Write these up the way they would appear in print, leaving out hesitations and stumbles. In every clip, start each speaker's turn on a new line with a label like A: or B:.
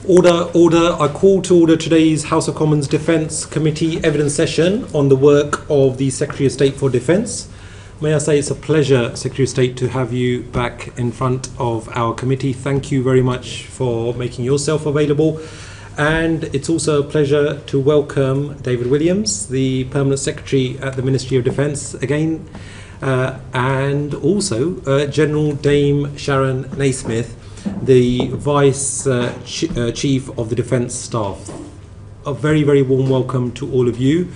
A: Order. I call to order today's House of Commons Defence Committee evidence session on the work of the Secretary of State for Defence. May I say it's a pleasure, Secretary of State, to have you back in front of our committee. Thank you very much for making yourself available. And it's also a pleasure to welcome David Williams, the Permanent Secretary at the Ministry of Defence again, and also General Dame Sharon Naismith, the Vice Chief of the Defence Staff. A very, very warm welcome to all of you.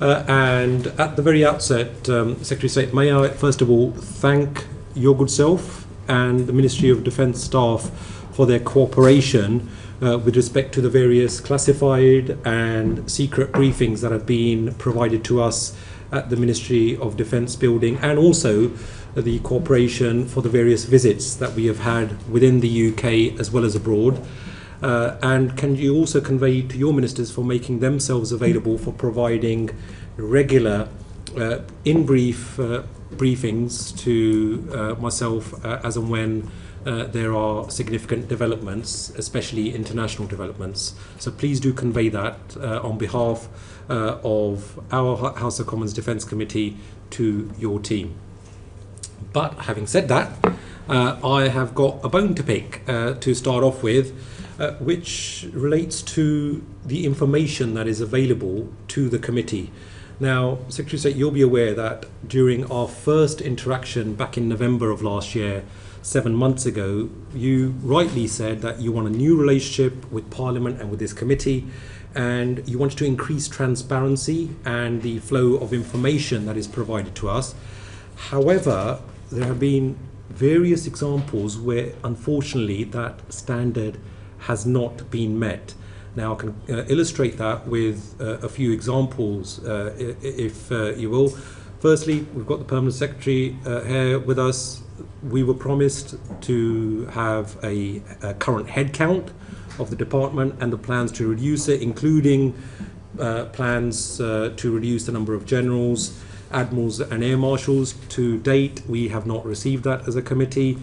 A: And at the very outset, Secretary of State, may I first of all thank your good self and the Ministry of Defence staff for their cooperation with respect to the various classified and secret briefings that have been provided to us at the Ministry of Defence building, and also the cooperation for the various visits that we have had within the UK as well as abroad. And can you also convey to your ministers for making themselves available for providing regular in-brief briefings to myself as and when there are significant developments, especially international developments. So please do convey that on behalf of our House of Commons Defence Committee to your team. But having said that, I have got a bone to pick to start off with, which relates to the information that is available to the committee. Now, Secretary of State, you'll be aware that during our first interaction back in November of last year, 7 months ago, you rightly said that you want a new relationship with Parliament and with this committee, and you wanted to increase transparency and the flow of information that is provided to us. However, there have been various examples where, unfortunately, that standard has not been met. Now, I can illustrate that with a few examples, if you will. Firstly, we've got the Permanent Secretary here with us. We were promised to have a current headcount of the department and the plans to reduce it, including plans to reduce the number of generals, admirals and air marshals. To date, we have not received that as a committee.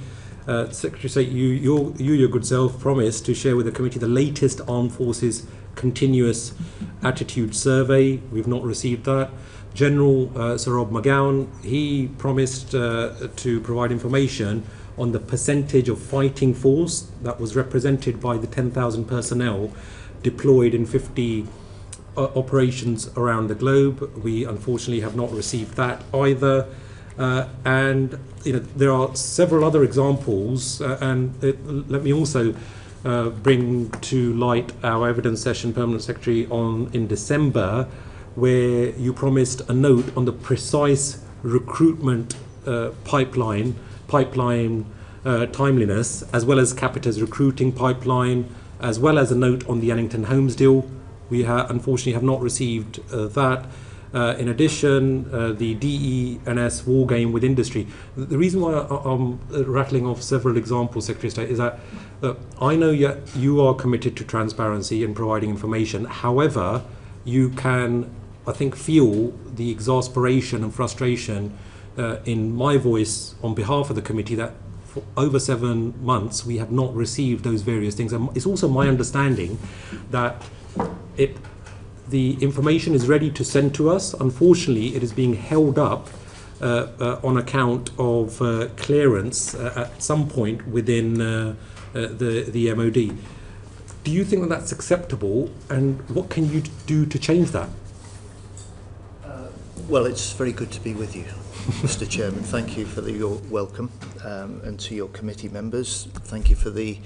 A: Secretary of State, your good self promised to share with the committee the latest Armed Forces Continuous Attitude Survey. We've not received that. General Sir Rob McGowan, he promised to provide information on the percentage of fighting force that was represented by the 10,000 personnel deployed in 50 operations around the globe. We unfortunately have not received that either. And there are several other examples, let me also bring to light our evidence session, Permanent Secretary, in December, where you promised a note on the precise recruitment pipeline timeliness, as well as Capita's recruiting pipeline, as well as a note on the Annington Homes deal. We unfortunately have not received that. In addition, the DE&S war game with industry. The reason why I'm rattling off several examples, Secretary of State, is that I know you are committed to transparency and providing information. However, you can, I think, feel the exasperation and frustration in my voice on behalf of the committee that for over 7 months we have not received those various things. And it's also my understanding that the information is ready to send to us. Unfortunately, it is being held up on account of clearance at some point within the MOD. Do you think that that's acceptable, and what can you do to change that?
B: Well, it's very good to be with you, Mr. Chairman. Thank you for your welcome, and to your committee members. Thank you for the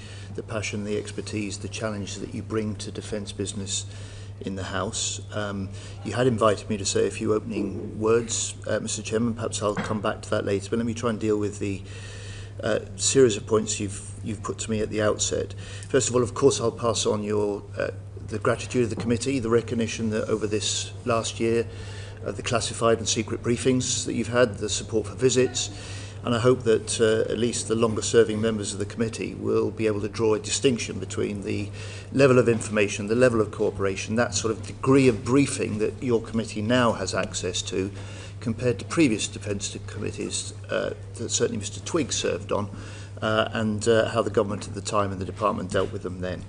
B: passion, the expertise, the challenge that you bring to defence business in the House. You had invited me to say a few opening words, Mr. Chairman. Perhaps I'll come back to that later, but let me try and deal with the series of points you've put to me at the outset. First of all, of course, I'll pass on the gratitude of the committee, the recognition that over this last year, the classified and secret briefings that you've had, the support for visits, and I hope that at least the longer-serving members of the committee will be able to draw a distinction between the level of information, the level of cooperation, that sort of degree of briefing that your committee now has access to, compared to previous defence committees that certainly Mr. Twigg served on, and how the government at the time and the department dealt with them then.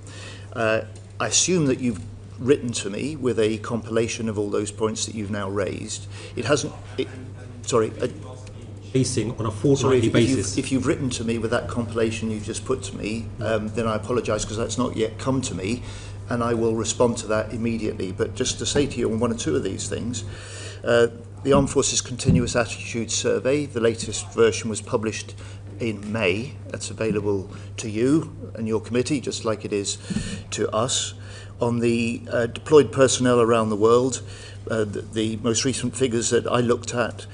B: I assume that you've written to me with a compilation of all those points that you've now raised. It hasn't...
A: Basing on a fortnightly basis.
B: If you've written to me with that compilation you've just put to me, then I apologise because that's not yet come to me, and I will respond to that immediately. But just to say to you on one or two of these things, the Armed Forces Continuous Attitude Survey, the latest version was published in May. That's available to you and your committee, just like it is to us. On the deployed personnel around the world, the most recent figures that I looked at,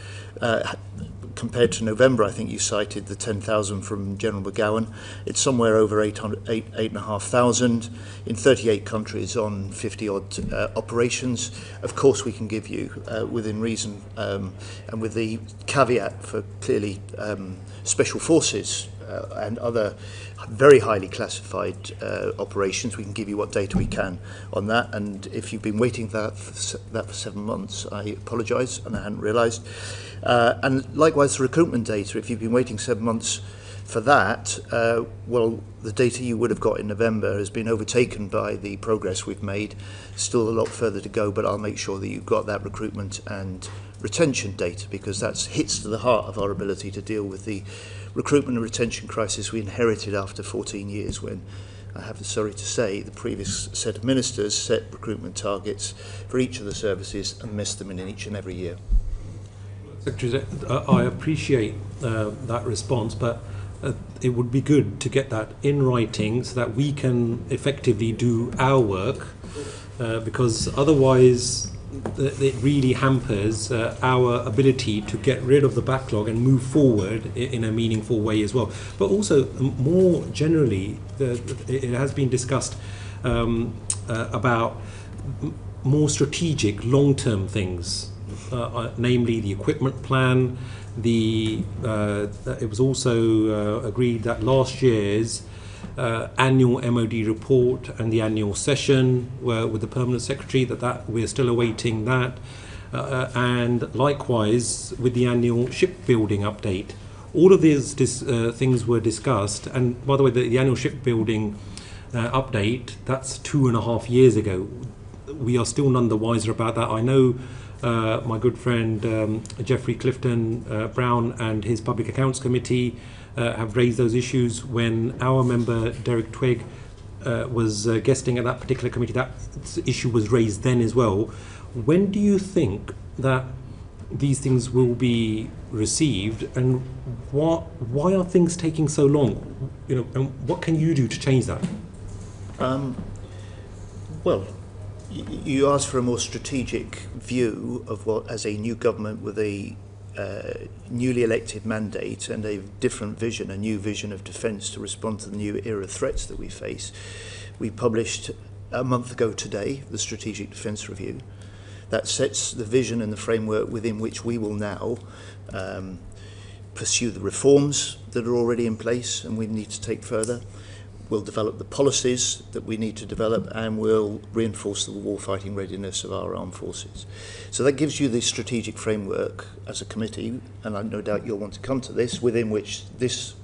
B: compared to November, I think you cited the 10,000 from General McGowan. It's somewhere over 8,500 in 38 countries on 50-odd operations. Of course, we can give you, within reason, and with the caveat for clearly special forces and other very highly classified operations, we can give you what data we can on that. And if you've been waiting for that for 7 months, I apologise, and I hadn't realised. And likewise, the recruitment data, if you've been waiting 7 months for that, well, the data you would have got in November has been overtaken by the progress we've made. Still a lot further to go, but I'll make sure that you've got that recruitment and retention data, because that hits to the heart of our ability to deal with the recruitment and retention crisis we inherited after 14 years when, I have sorry to say, the previous set of ministers set recruitment targets for each of the services and missed them in each and every year.
A: Secretary, I appreciate that response, but it would be good to get that in writing so that we can effectively do our work, because otherwise it really hampers our ability to get rid of the backlog and move forward in a meaningful way as well. But also, more generally, it has been discussed about more strategic, long-term things, namely the equipment plan. It was also agreed that last year's annual MOD report and the annual session with the Permanent Secretary, that we're still awaiting that, and likewise with the annual shipbuilding update. All of these things were discussed, and by the way, the annual shipbuilding update, that's 2.5 years ago. We are still none the wiser about that. I know my good friend Geoffrey Clifton Brown and his Public Accounts Committee have raised those issues when our member Derek Twigg was guesting at that particular committee. That issue was raised then as well. When do you think that these things will be received, and why are things taking so long? You know, and what can you do to change that?
B: Well, you asked for a more strategic view of what, as a new government with a newly elected mandate and a different vision, a new vision of defence to respond to the new era of threats that we face. We published a month ago today the Strategic Defence Review. That sets the vision and the framework within which we will now pursue the reforms that are already in place and we need to take further. We'll develop the policies that we need to develop, and we'll reinforce the warfighting readiness of our armed forces. So that gives you the strategic framework as a committee, and I no doubt you'll want to come to this, within which this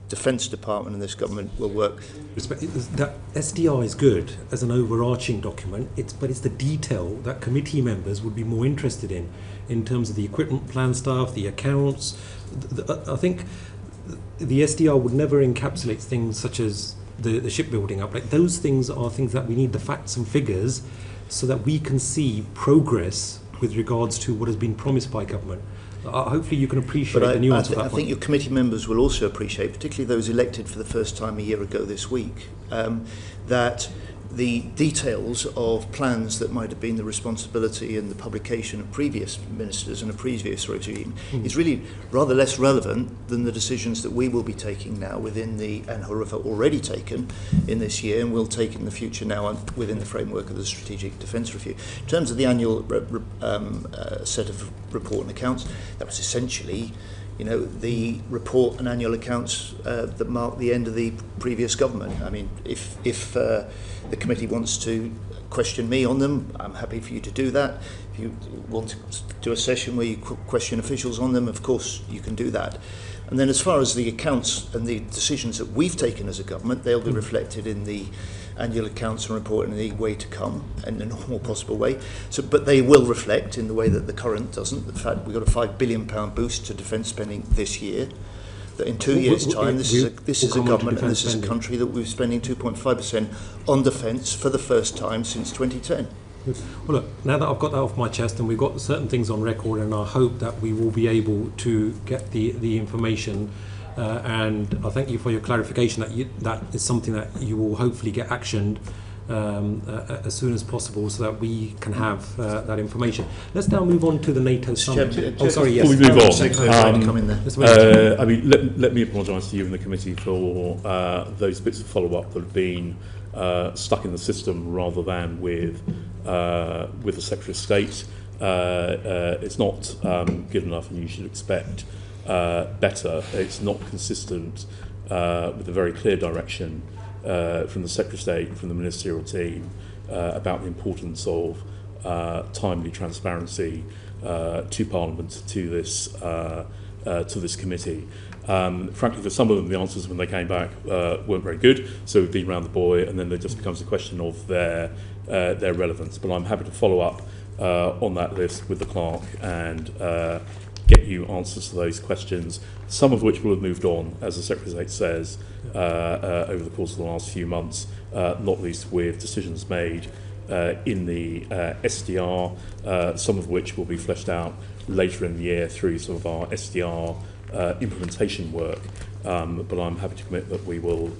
B: Defence Department and this government will work.
A: That SDR is good as an overarching document, but it's the detail that committee members would be more interested in terms of the equipment plan stuff, the accounts. I think the SDR would never encapsulate things such as the shipbuilding update. Those things are things that we need the facts and figures so that we can see progress with regards to what has been promised by government. Hopefully you can appreciate the nuance of that.
B: I think your committee members will also appreciate, particularly those elected for the first time a year ago this week, that the details of plans that might have been the responsibility and the publication of previous ministers and a previous regime is really rather less relevant than the decisions that we will be taking now within the, and have already taken in this year and will take in the future now within the framework of the Strategic Defence Review. In terms of the annual set of report and accounts, that was essentially, you know, the report and annual accounts that mark the end of the previous government. I mean, if the committee wants to question me on them, I'm happy for you to do that. If you want to do a session where you question officials on them, of course you can do that. And then as far as the accounts and the decisions that we've taken as a government, they'll be reflected in the annual accounts and report in the way to come, in the normal possible way. So, but they will reflect in the way that the current doesn't. The fact we've got a £5 billion boost to defence spending this year. That in 2 years' time, this is a government and this is a country that we're spending 2.5% on defence for the first time since 2010.
A: Well, look, now that I've got that off my chest and we've got certain things on record, and I hope that we will be able to get the information, and I thank you for your clarification that is something that you will hopefully get actioned as soon as possible so that we can have that information. Let's now move on to the NATO summit.
B: Oh, sorry, yes.
C: Before we move on,
B: I
C: mean, let me apologise to you and the committee for those bits of follow-up that have been stuck in the system rather than with the Secretary of State. It's not good enough, and you should expect better. It's not consistent with a very clear direction from the Secretary of State, from the ministerial team, about the importance of timely transparency to Parliament, to this committee. Frankly, for some of them, the answers when they came back weren't very good, so we've been round the boy, and then there just becomes a question of their relevance. But I'm happy to follow up on that list with the clerk and get you answers to those questions, some of which will have moved on, as the Secretary of State says, over the course of the last few months, not least with decisions made in the SDR, some of which will be fleshed out later in the year through some of our SDR implementation work. But I'm happy to commit that we will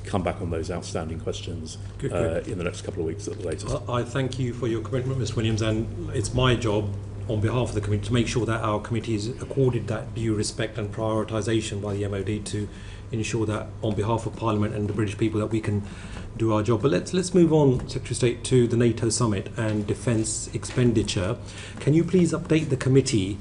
C: come back on those outstanding questions in the next couple of weeks at the latest.
A: I thank you for your commitment, Mr. Williams, and it's my job on behalf of the committee to make sure that our committee is accorded that due respect and prioritisation by the MOD to ensure that on behalf of Parliament and the British people that we can do our job. But let's move on, Secretary of State, to the NATO summit and defence expenditure. Can you please update the committee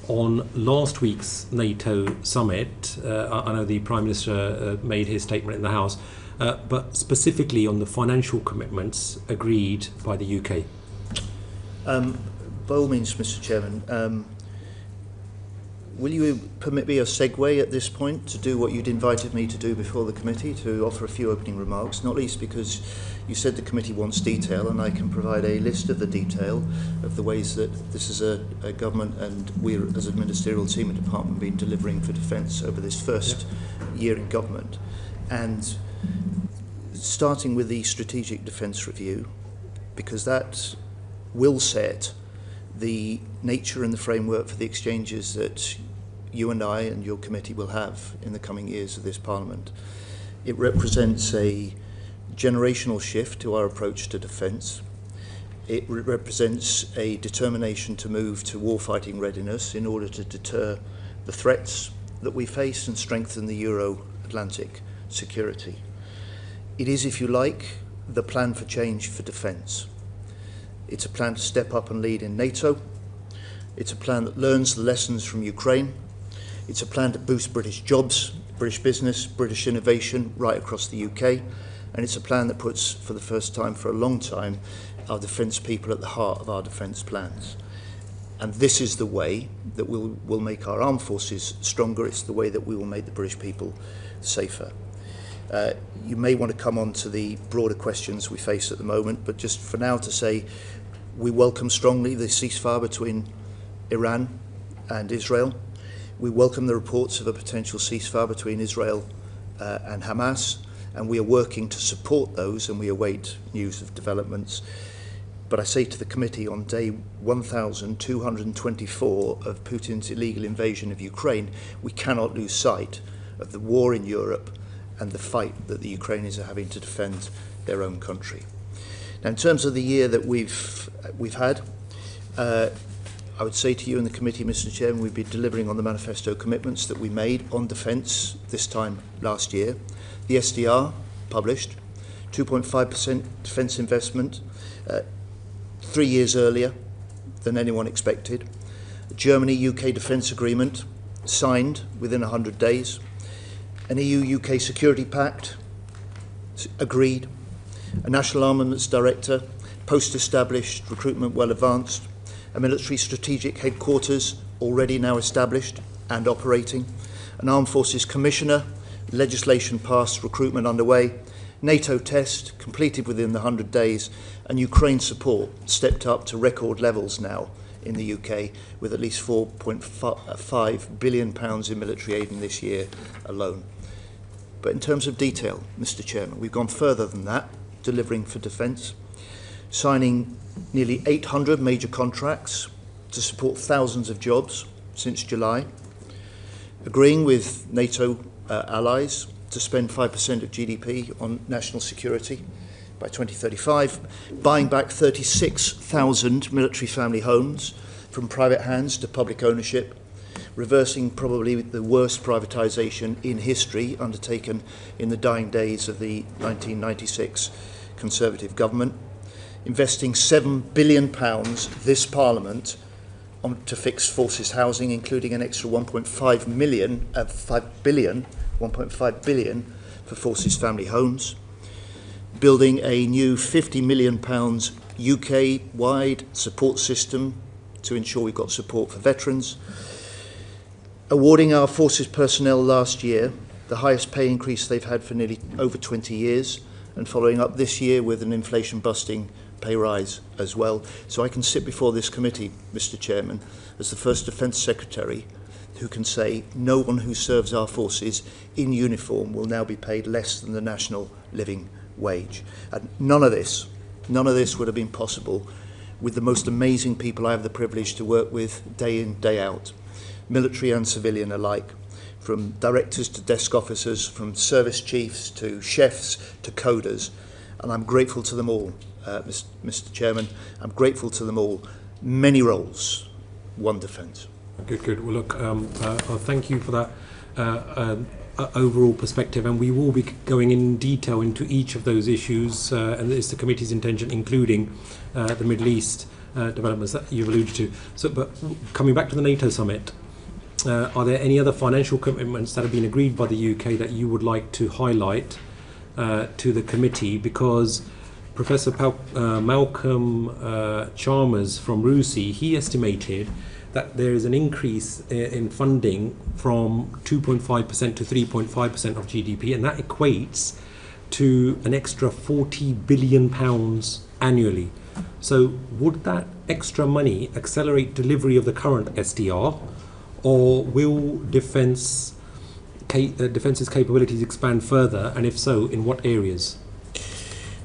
A: on last week's NATO summit? I know the Prime Minister made his statement in the House, but specifically on the financial commitments agreed by the UK.
B: By all means, Mr. Chairman, will you permit me a segue at this point to do what you'd invited me to do before the committee, to offer a few opening remarks, not least because you said the committee wants detail, and I can provide a list of the detail of the ways that this is a government and we as a ministerial team and department have been delivering for defence over this first year in government. And starting with the strategic defence review, because that will set the nature and the framework for the exchanges that you and I and your committee will have in the coming years of this Parliament. It represents a generational shift to our approach to defence. It represents a determination to move to warfighting readiness in order to deter the threats that we face and strengthen the Euro-Atlantic security. It is, if you like, the plan for change for defence. It's a plan to step up and lead in NATO. It's a plan that learns the lessons from Ukraine. It's a plan to boost British jobs, British business, British innovation right across the UK. And it's a plan that puts, for the first time for a long time, our defence people at the heart of our defence plans. And this is the way that we'll make our armed forces stronger. It's the way that we will make the British people safer. You may want to come on to the broader questions we face at the moment, but just for now to say we welcome strongly the ceasefire between Iran and Israel. We welcome the reports of a potential ceasefire between Israel and Hamas, and we are working to support those, and we await news of developments. But I say to the committee, on day 1,224 of Putin's illegal invasion of Ukraine, we cannot lose sight of the war in Europe and the fight that the Ukrainians are having to defend their own country. Now, in terms of the year that we've had, I would say to you and the committee, Mr. Chairman, we've been delivering on the manifesto commitments that we made on defence this time last year. The SDR published 2.5% defence investment, 3 years earlier than anyone expected. Germany-UK defence agreement signed within 100 days. An EU-UK security pact agreed. A national armaments director, post-established, recruitment well advanced. A military strategic headquarters already now established and operating. An armed forces commissioner, legislation passed, recruitment underway. NATO test completed within the 100 days, and Ukraine support stepped up to record levels now in the UK, with at least £4.5 billion in military aid in this year alone. But in terms of detail, Mr. Chairman, we've gone further than that, delivering for defence, signing nearly 800 major contracts to support thousands of jobs since July, agreeing with NATO allies to spend 5% of GDP on national security by 2035, buying back 36,000 military family homes from private hands to public ownership, reversing probably the worst privatisation in history undertaken in the dying days of the 1996 Conservative government, investing £7 billion this Parliament to fix forces housing, including an extra 1.5 billion for forces family homes, building a new £50 million UK-wide support system to ensure we've got support for veterans, awarding our forces personnel last year the highest pay increase they've had for nearly over 20 years, and following up this year with an inflation-busting pay rise as well. So I can sit before this committee, Mr. Chairman, as the first Defence Secretary who can say no one who serves our forces in uniform will now be paid less than the national living wage. And none of this would have been possible with the most amazing people I have the privilege to work with day in, day out, military and civilian alike, from directors to desk officers, from service chiefs to chefs to coders. And I'm grateful to them all, Mr. Chairman. I'm grateful to them all. Many roles, one defence.
A: Good. Well, look, thank you for that overall perspective, and we will be going in detail into each of those issues, and it's the committee's intention, including the Middle East developments that you've alluded to. So, but coming back to the NATO summit, are there any other financial commitments that have been agreed by the UK that you would like to highlight to the committee? Because Professor Malcolm Chalmers from RUSI, he estimated that there is an increase in funding from 2.5% to 3.5% of GDP, and that equates to an extra £40 billion annually. So would that extra money accelerate delivery of the current SDR, or will defence's capabilities expand further, and if so, in what areas?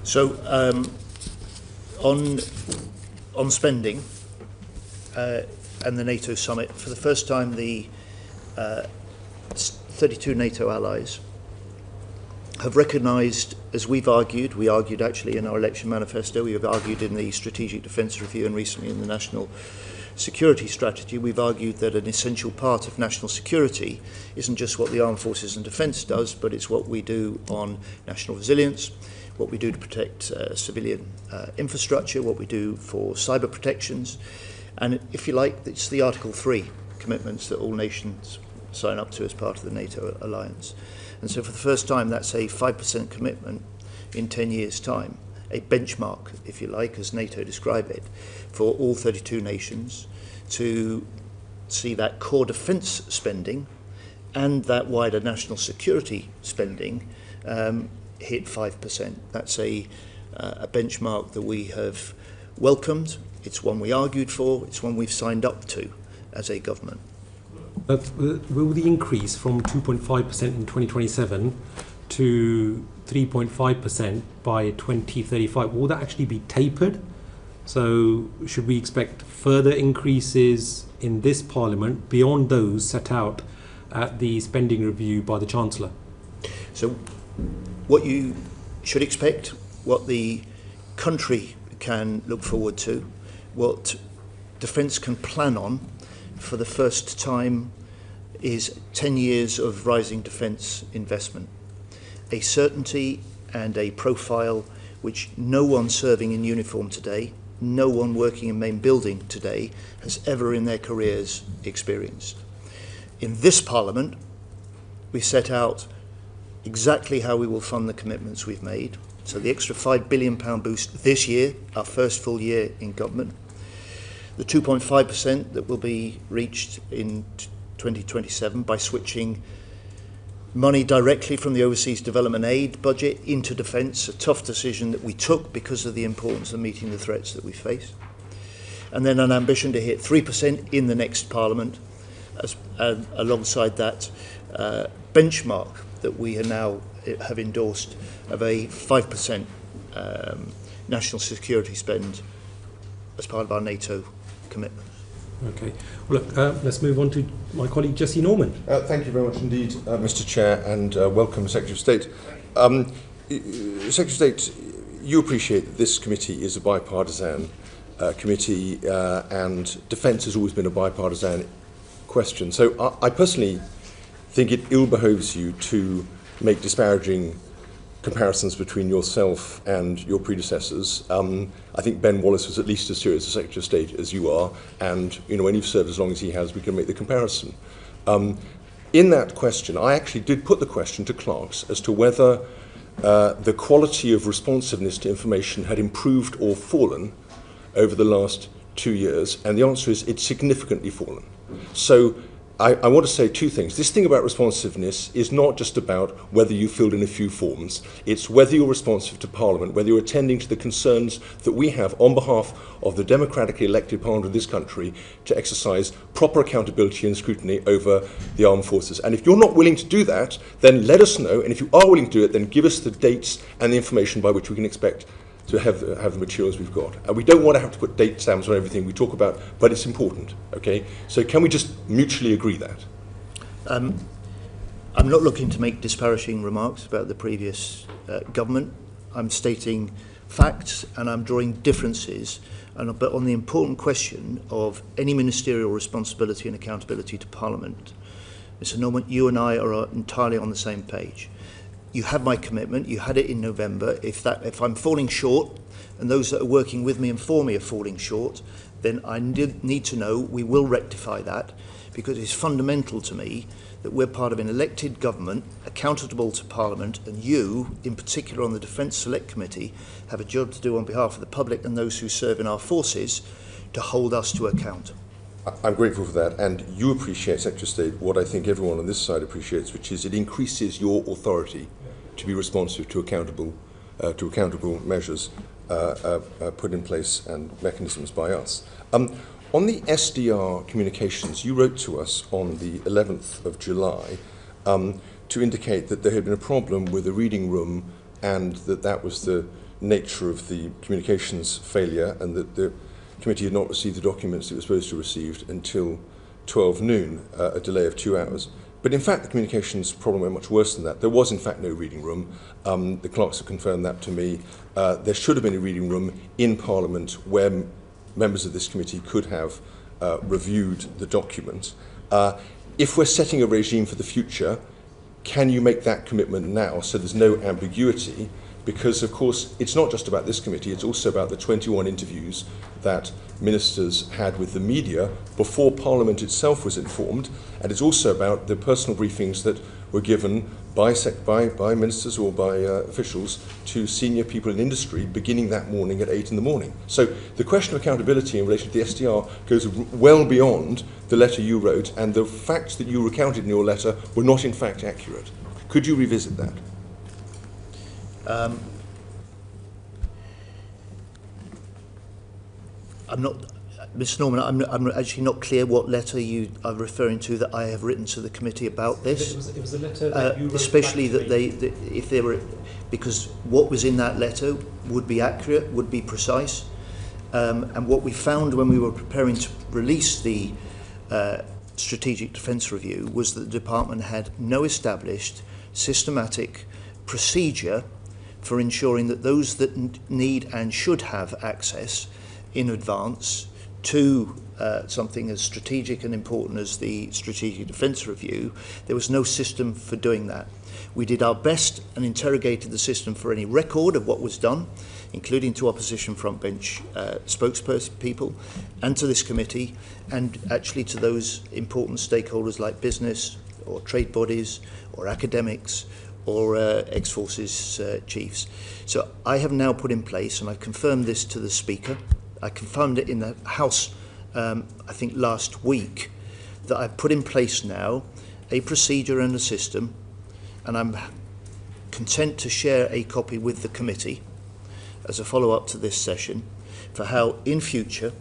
B: So on spending and the NATO summit, for the first time the 32 NATO allies have recognised, as we argued actually in our election manifesto, we have argued in the Strategic Defence Review and recently in the National Security Strategy, we've argued that an essential part of national security isn't just what the Armed Forces and Defence does, but it's what we do on national resilience, what we do to protect civilian infrastructure, what we do for cyber protections, and if you like, it's the Article 3 commitments that all nations sign up to as part of the NATO alliance. And so for the first time, that's a 5% commitment in 10 years' time, a benchmark, if you like, as NATO describe it, for all 32 nations to see that core defence spending and that wider national security spending hit 5%. That's a benchmark that we have welcomed. It's one we argued for. It's one we've signed up to as a government.
A: Will the increase from 2.5% in 2027 to 3.5% by 2035, will that actually be tapered? So should we expect further increases in this Parliament beyond those set out at the spending review by the Chancellor?
B: So what you should expect, what the country can look forward to, what defence can plan on for the first time is 10 years of rising defence investment. A certainty and a profile which no one serving in uniform today, no one working in main building today has ever in their careers experienced. In this Parliament, we set out exactly how we will fund the commitments we've made. So the extra £5 billion boost this year, our first full year in government. The 2.5% that will be reached in 2027 by switching money directly from the Overseas Development Aid budget into defence, a tough decision that we took because of the importance of meeting the threats that we face. And then an ambition to hit 3% in the next Parliament, alongside that benchmark that we are now have endorsed of a 5% national security spend as part of our NATO commitment.
A: Okay. Well, look, let's move on to my colleague Jesse Norman.
D: Thank you very much indeed, Mr. Chair, and welcome, Secretary of State. Secretary of State, you appreciate that this committee is a bipartisan committee, and defence has always been a bipartisan question. So I personally think it ill behoves you to make disparaging comparisons between yourself and your predecessors. I think Ben Wallace was at least as serious as Secretary of State as you are, and when you've served as long as he has, we can make the comparison. In that question, I actually did put the question to clerks as to whether the quality of responsiveness to information had improved or fallen over the last 2 years, and the answer is it's significantly fallen. So I want to say two things. This thing about responsiveness is not just about whether you filled in a few forms. It's whether you're responsive to Parliament, whether you're attending to the concerns that we have on behalf of the democratically elected Parliament of this country to exercise proper accountability and scrutiny over the armed forces. And if you're not willing to do that, then let us know. And if you are willing to do it, then give us the dates and the information by which we can expect to have the materials we've got. And we don't want to have to put date stamps on everything we talk about, but it's important, okay? So can we just mutually agree that?
B: I'm not looking to make disparaging remarks about the previous government. I'm stating facts and I'm drawing differences, but on the important question of any ministerial responsibility and accountability to Parliament, Mr. Norman, you and I are entirely on the same page. You have my commitment. You had it in November. If I'm falling short, and those that are working with me and for me are falling short, then I need to know we will rectify that, because it's fundamental to me that we're part of an elected government, accountable to Parliament, and you, in particular on the Defence Select Committee, have a job to do on behalf of the public and those who serve in our forces to hold us to account.
D: I'm grateful for that, and you appreciate, Secretary of State, what I think everyone on this side appreciates, which is it increases your authority to be responsive to accountable measures put in place and mechanisms by us. On the SDR communications, you wrote to us on the 11th of July to indicate that there had been a problem with the reading room and that was the nature of the communications failure, and that the committee had not received the documents it was supposed to have received until 12 noon, a delay of 2 hours. But in fact, the communications problem went much worse than that. There was, in fact, no reading room. The clerks have confirmed that to me. There should have been a reading room in Parliament where members of this committee could have reviewed the document. If we're setting a regime for the future, can you make that commitment now so there's no ambiguity? Because, of course, it's not just about this committee, it's also about the 21 interviews that ministers had with the media before Parliament itself was informed, and it's also about the personal briefings that were given by ministers or by officials to senior people in industry beginning that morning at 8 in the morning. So the question of accountability in relation to the SDR goes well beyond the letter you wrote, and the facts that you recounted in your letter were not in fact accurate. Could you revisit that?
B: I'm not, Mr. Norman, I'm actually not clear what letter you are referring to that I have written to the committee about this.
A: It was a letter that you wrote
B: especially
A: back
B: that if they were, because what was in that letter would be accurate, would be precise, and what we found when we were preparing to release the Strategic Defence Review was that the department had no established systematic procedure for ensuring that those that need and should have access in advance to something as strategic and important as the Strategic Defence Review, there was no system for doing that. We did our best and interrogated the system for any record of what was done, including to opposition frontbench spokesperson people and to this committee, and actually to those important stakeholders like business or trade bodies or academics or ex-forces chiefs. So I have now put in place, and I've confirmed this to the Speaker, I confirmed it in the House, I think last week, that I've put in place now a procedure and a system and I'm content to share a copy with the committee as a follow-up to this session for how in future,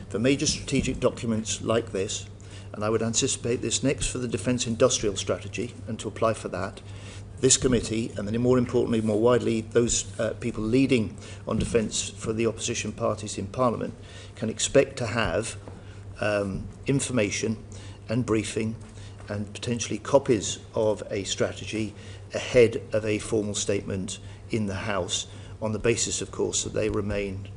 B: for major strategic documents like this, and I would anticipate this next for the Defence Industrial Strategy, and to apply for that, this committee, and then more importantly, more widely, those people leading on defence for the opposition parties in Parliament can expect to have information and briefing and potentially copies of a strategy ahead of a formal statement in the House, on the basis, of course, that they remain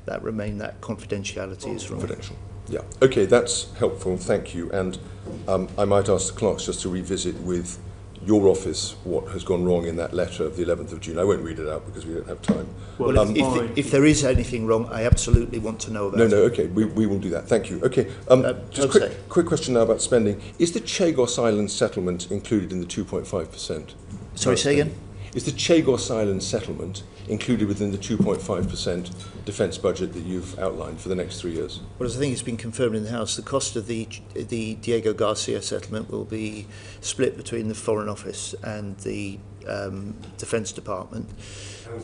B: that confidentiality is
D: confidential. Yeah. Okay, that's helpful. Thank you. And I might ask the clerks just to revisit with your office what has gone wrong in that letter of the 11th of June. I won't read it out because we don't have time.
B: Well, if there is anything wrong, I absolutely want to know about it.
D: No, okay, we will do that. Thank you. Okay, just quick question now about spending. Is the Chagos Island settlement included in the 2.5%?
B: Sorry, say again?
D: Is the Chagos Island settlement included within the 2.5% defence budget that you've outlined for the next 3 years?
B: Well, as I think it's been confirmed in the House, the cost of the Diego Garcia settlement will be split between the Foreign Office and the Defence Department.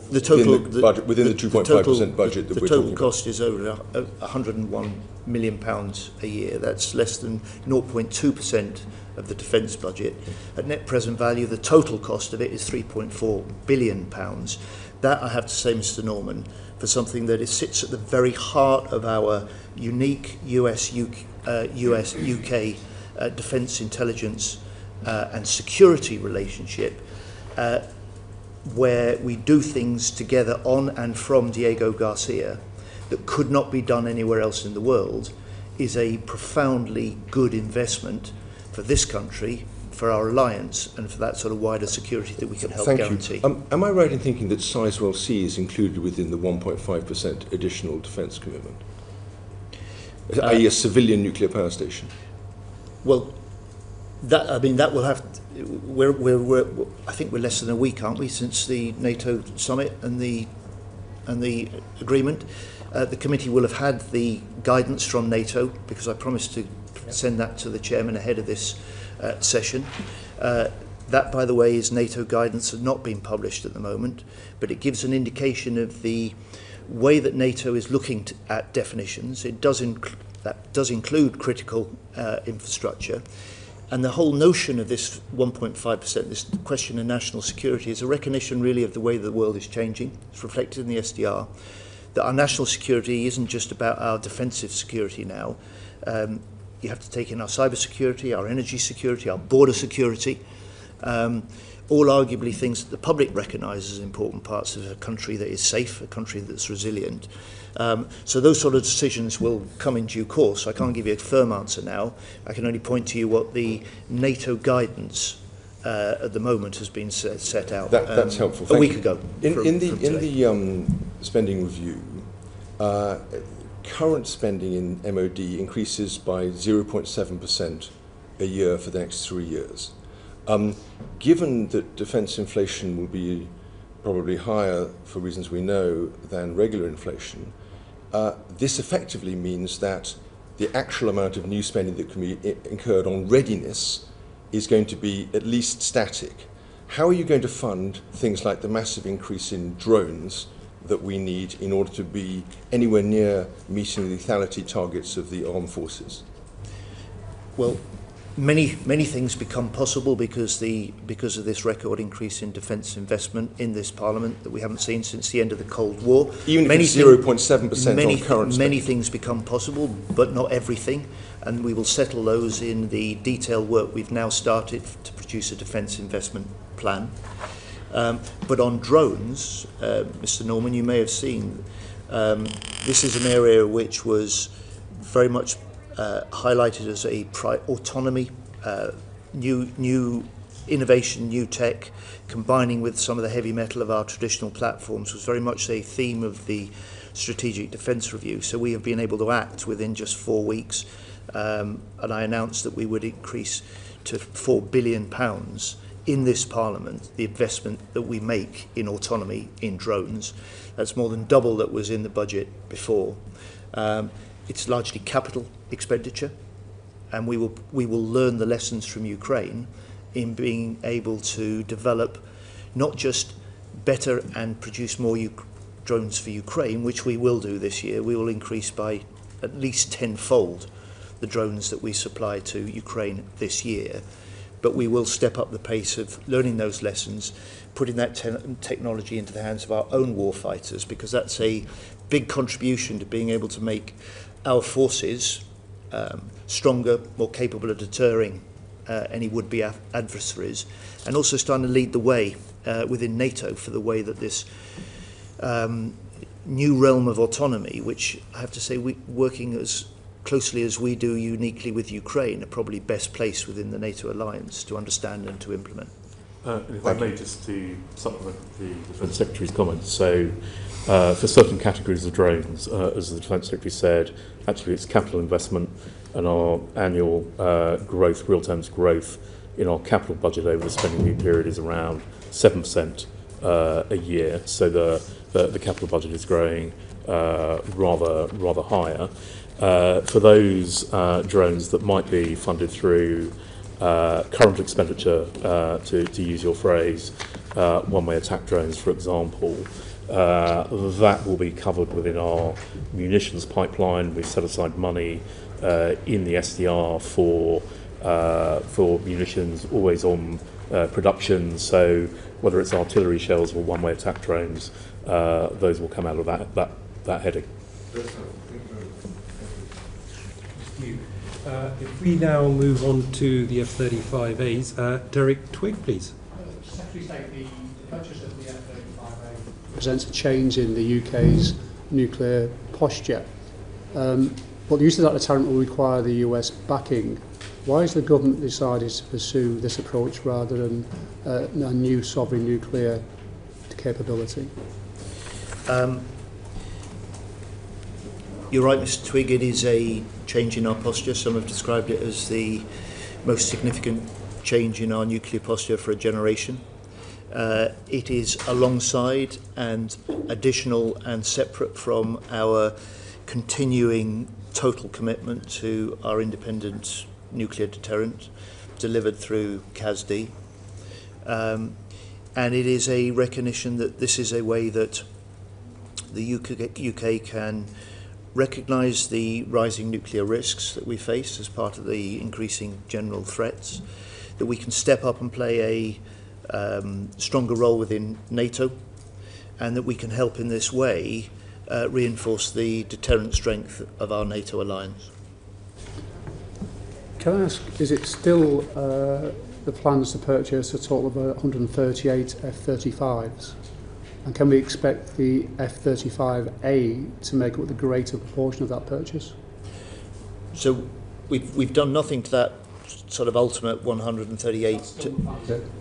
B: The total
D: within the 2.5% budget that we're talking about. The
B: total cost is over £101 million a year. That's less than 0.2% of the defence budget. At net present value, the total cost of it is £3.4 billion. That, I have to say, Mr. Norman, for something that sits at the very heart of our unique US-UK defence intelligence and security relationship, where we do things together on and from Diego Garcia that could not be done anywhere else in the world, is a profoundly good investment for this country, for our alliance, and for that sort of wider security that we can help guarantee.
D: Am I right in thinking that Sizewell C is included within the 1.5% additional defence commitment? i.e. a civilian nuclear power station?
B: Well, that will have. I think we're less than a week, aren't we, since the NATO summit and the agreement. The committee will have had the guidance from NATO, because I promised to send that to the chairman ahead of this session. That, by the way, is NATO guidance, has not been published at the moment, but it gives an indication of the way that NATO is looking at definitions. It does include critical infrastructure. And the whole notion of this 1.5%, this question of national security, is a recognition really of the way the world is changing. It's reflected in the SDR, that our national security isn't just about our defensive security now. You have to take in our cyber security, our energy security, our border security, all arguably things that the public recognises as important parts of a country that is safe, a country that's resilient. So those sort of decisions will come in due course. I can't give you a firm answer now. I can only point to you what the NATO guidance at the moment has been set out.
D: That's helpful.
B: A week ago.
D: In the spending review, current spending in MOD increases by 0.7% a year for the next 3 years. Given that defence inflation will be probably higher, for reasons we know, than regular inflation, this effectively means that the actual amount of new spending that can be incurred on readiness is going to be at least static. How are you going to fund things like the massive increase in drones that we need in order to be anywhere near meeting the lethality targets of the armed forces?
B: Well, many things become possible because of this record increase in defence investment in this Parliament that we haven't seen since the end of the Cold War.
D: Even if it's 0.7% on current spending.
B: Many things become possible, but not everything, and we will settle those in the detailed work we've now started to produce a defence investment plan. But on drones, Mr. Norman, you may have seen, this is an area which was very much highlighted as a autonomy, new innovation, new tech, combining with some of the heavy metal of our traditional platforms, was very much a theme of the Strategic Defence Review. So we have been able to act within just 4 weeks, and I announced that we would increase to £4 billion in this Parliament the investment that we make in autonomy in drones. That's more than double that was in the budget before. It's largely capital expenditure, and we will learn the lessons from Ukraine in being able to develop not just better and produce more drones for Ukraine, which we will do this year. We will increase by at least tenfold the drones that we supply to Ukraine this year. But we will step up the pace of learning those lessons, putting that technology into the hands of our own warfighters, because that's a big contribution to being able to make our forces stronger, more capable of deterring any would-be adversaries, and also starting to lead the way within NATO for the way that this new realm of autonomy, which I have to say, working as closely as we do uniquely with Ukraine, are probably best placed within the NATO alliance to understand and to implement.
C: If I may, just to supplement the Defence Secretary's comments, so for certain categories of drones, as the Defence Secretary said, actually it's capital investment, and our annual growth, real terms growth in our capital budget over the spending review period is around 7% a year. So the capital budget is growing rather higher. For those drones that might be funded through current expenditure, to use your phrase, one-way attack drones, for example, that will be covered within our munitions pipeline. We've set aside money in the SDR for munitions, always on production. So whether it's artillery shells or one-way attack drones, those will come out of that heading.
A: If we now move on to the F-35As, Derek Twigg, please.
E: Secretary of State, the purchase of the F-35A represents a change in the UK's nuclear posture. But the use of that deterrent will require the US backing. Why has the government decided to pursue this approach rather than a new sovereign nuclear capability?
B: You're right, Mr. Twigg, it is a change in our posture. Some have described it as the most significant change in our nuclear posture for a generation. It is alongside and additional and separate from our continuing total commitment to our independent nuclear deterrent delivered through CASD. And it is a recognition that this is a way that the UK can recognise the rising nuclear risks that we face as part of the increasing general threats, that we can step up and play a stronger role within NATO, and that we can help in this way reinforce the deterrent strength of our NATO alliance.
E: Can I ask, is it still the plans to purchase a total of 138 F-35s? And can we expect the F-35A to make up the greater proportion of that purchase?
B: So we've done nothing to that sort of ultimate 138,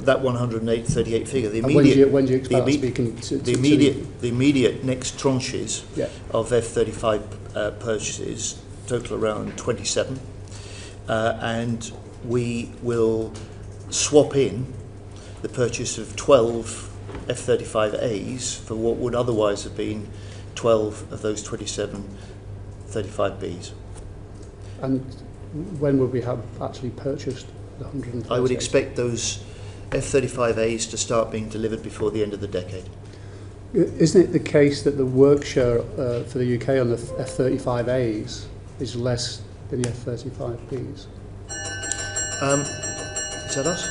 B: that 138 figure. The immediate,
E: when do you expect
B: the immediate next tranches of F-35 purchases total around 27, and we will swap in the purchase of 12 F-35As for what would otherwise have been 12 of those 27 35Bs.
E: And when will we have actually purchased the 138?
B: I would expect those F-35As to start being delivered before the end of the decade.
E: Isn't it the case that the work share for the UK on the F-35As is less than the F-35Bs?
B: Is that us?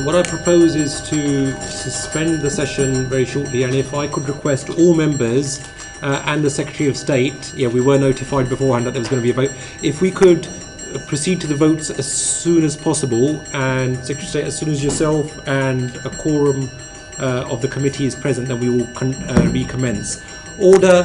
A: What I propose is to suspend the session very shortly, and if I could request all members and the Secretary of State, we were notified beforehand that there was going to be a vote, if we could proceed to the votes as soon as possible, and Secretary of State, as soon as yourself and a quorum of the committee is present, then we will recommence. Order.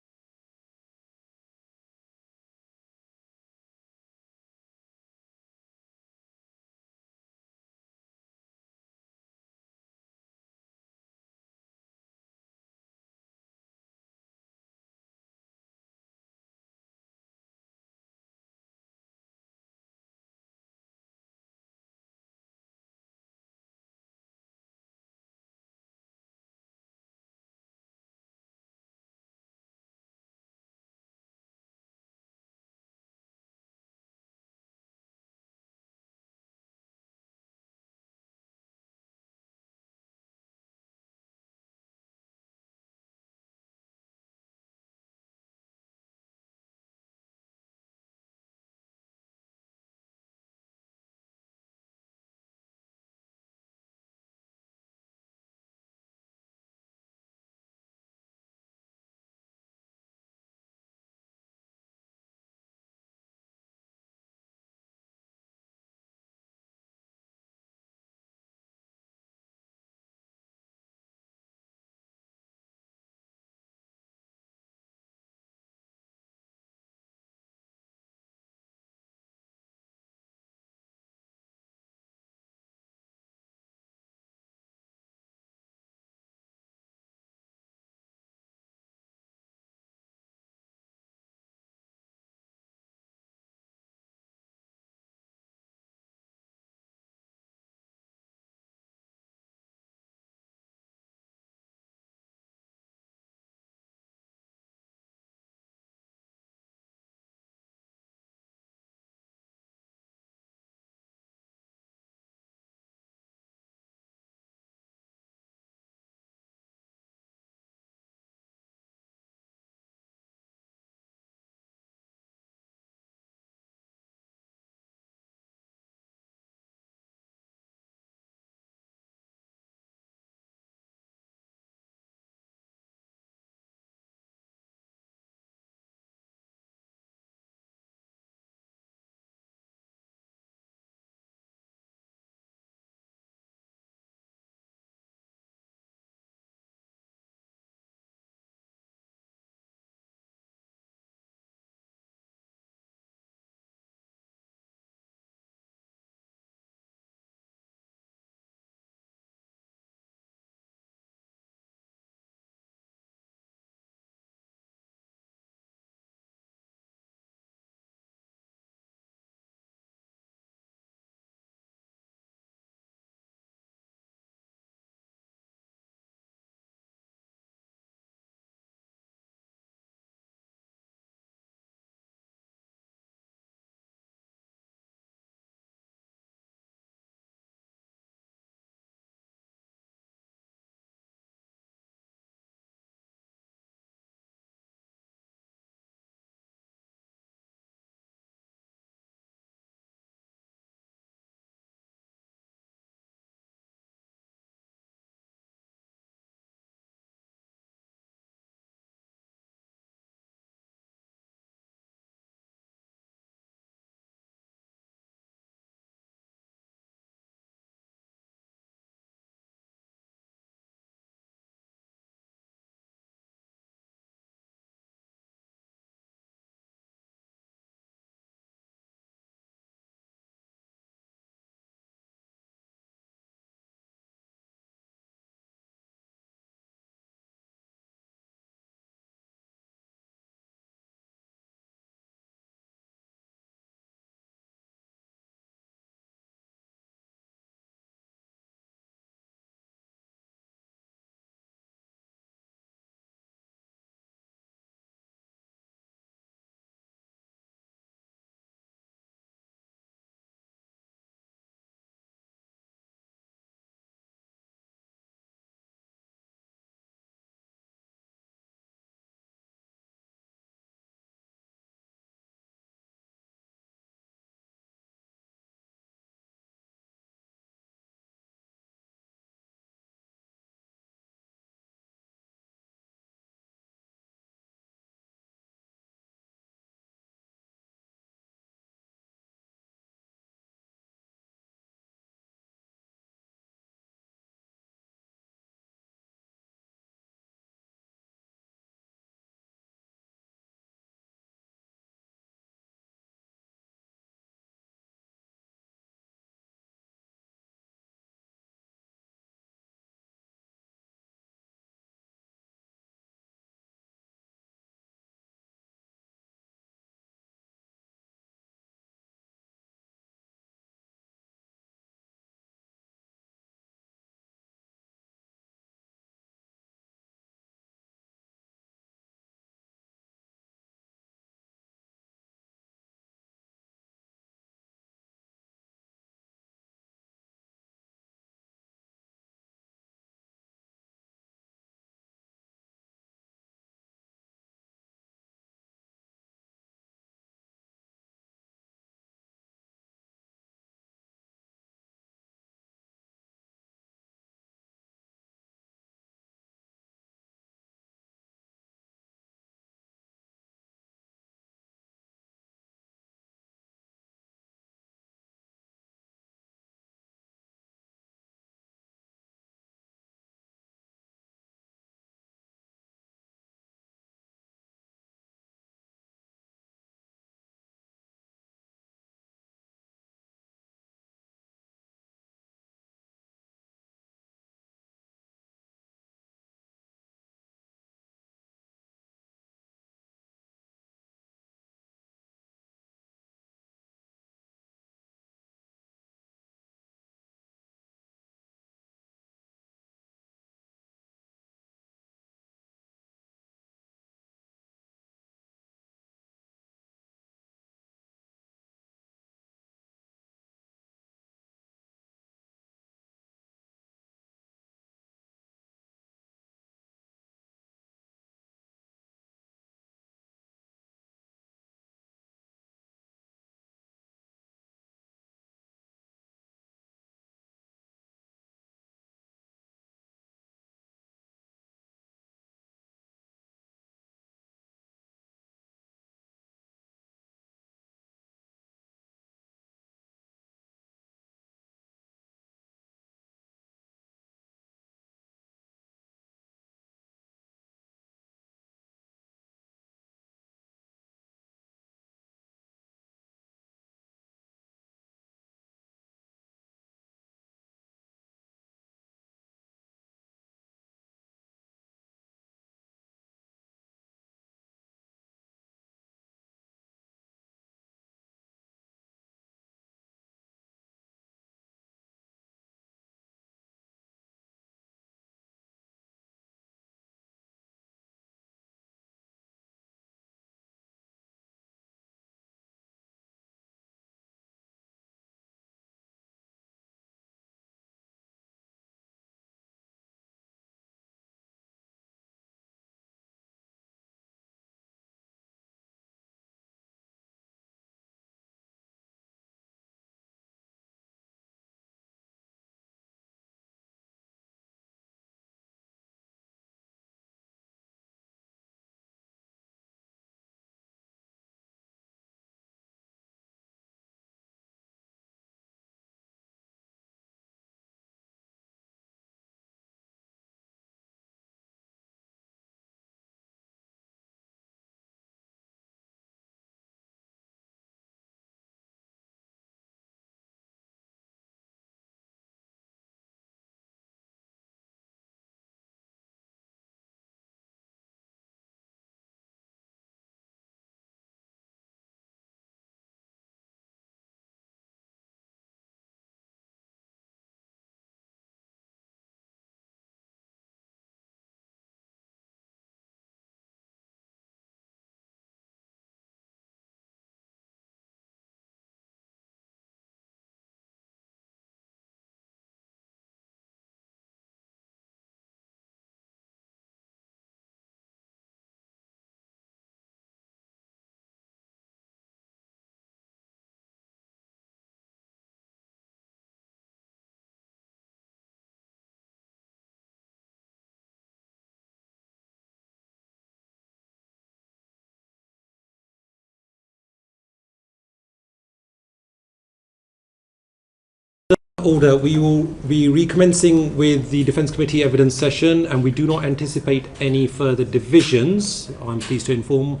A: Order. We will be recommencing with the Defence Committee evidence session, and we do not anticipate any further divisions, I'm pleased to inform.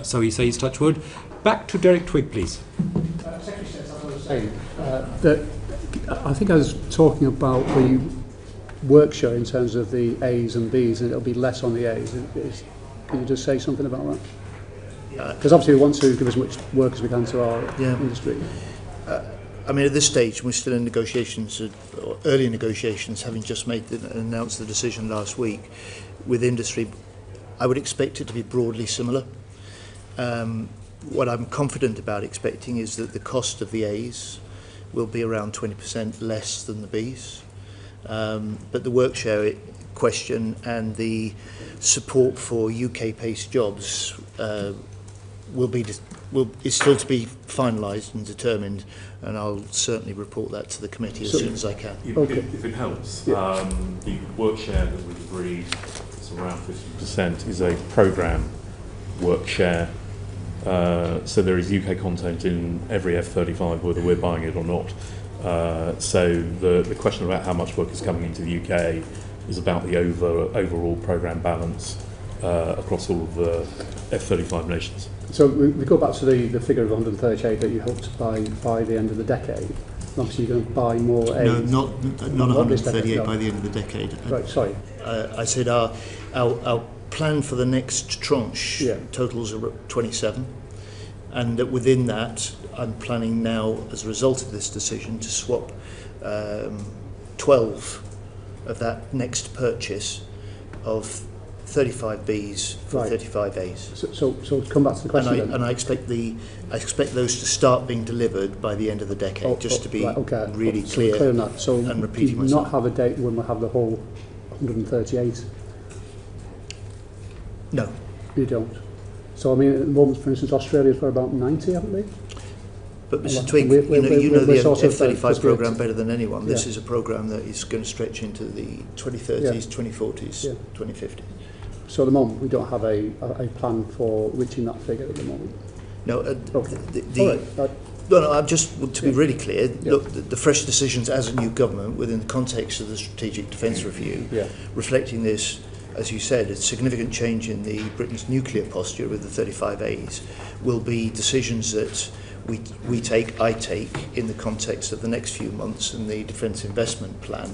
A: So he says, touch wood. Back to Derek Twigg, please.
E: Secretary says, as I was saying, that I think I was talking about the work show in terms of the A's and B's, and it'll be less on the A's. Can you just say something about that? Because obviously we want to give as much work as we can to our industry.
B: I mean, at this stage, we're still in negotiations, or early negotiations, having just announced the decision last week with industry. I would expect it to be broadly similar. What I'm confident about expecting is that the cost of the A's will be around 20% less than the B's. But the work share question and the support for UK-based jobs is still to be finalised and determined, and I'll certainly report that to the committee as soon as I can.
C: If it helps, the work share that we've agreed is around 50% is a programme work share. So there is UK content in every F-35, whether we're buying it or not. So the question about how much work is coming into the UK is about the overall programme balance across all of the F-35 nations.
E: So we go back to the figure of 138 that you hope to buy by the end of the decade. Obviously you're going to buy more A's.
B: No, not 138 by the end of the decade.
E: Right, sorry.
B: I said our plan for the next tranche totals are 27, and that within that I'm planning now, as a result of this decision, to swap 12 of that next purchase of 35Bs for 35As.
E: So to come back to the question,
B: I expect those to start being delivered by the end of the decade. Just to be really clear
E: on that. So
B: and repeating
E: do
B: myself.
E: not have a date when we'll have the whole 138.
B: No,
E: you don't. So I mean, at the moment, for instance, Australia's for about 90, haven't they?
B: But Mr. Twigg, you know the F-35 programme better than anyone. This is a programme that is going to stretch into the 2030s, 2040s, 2050s.
E: So at the moment, we don't have a plan for reaching that figure at the moment.
B: No, no, I'm just, to be really clear, look, the fresh decisions as a new government within the context of the Strategic Defence Review, reflecting this, as you said, a significant change in Britain's nuclear posture with the 35As, will be decisions that I take in the context of the next few months and the Defence Investment Plan,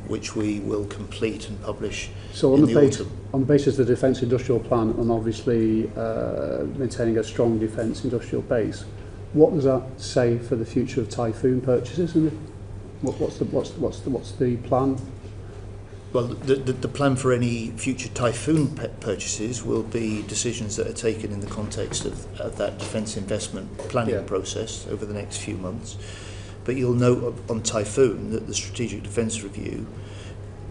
B: which we will complete and publish in the autumn.
E: On the basis of the Defence Industrial Plan and obviously maintaining a strong defence industrial base, what does that say for the future of Typhoon purchases? And what's the plan?
B: Well, the plan for any future Typhoon purchases will be decisions that are taken in the context of that defence investment planning process over the next few months. But you'll note on Typhoon that the Strategic Defence Review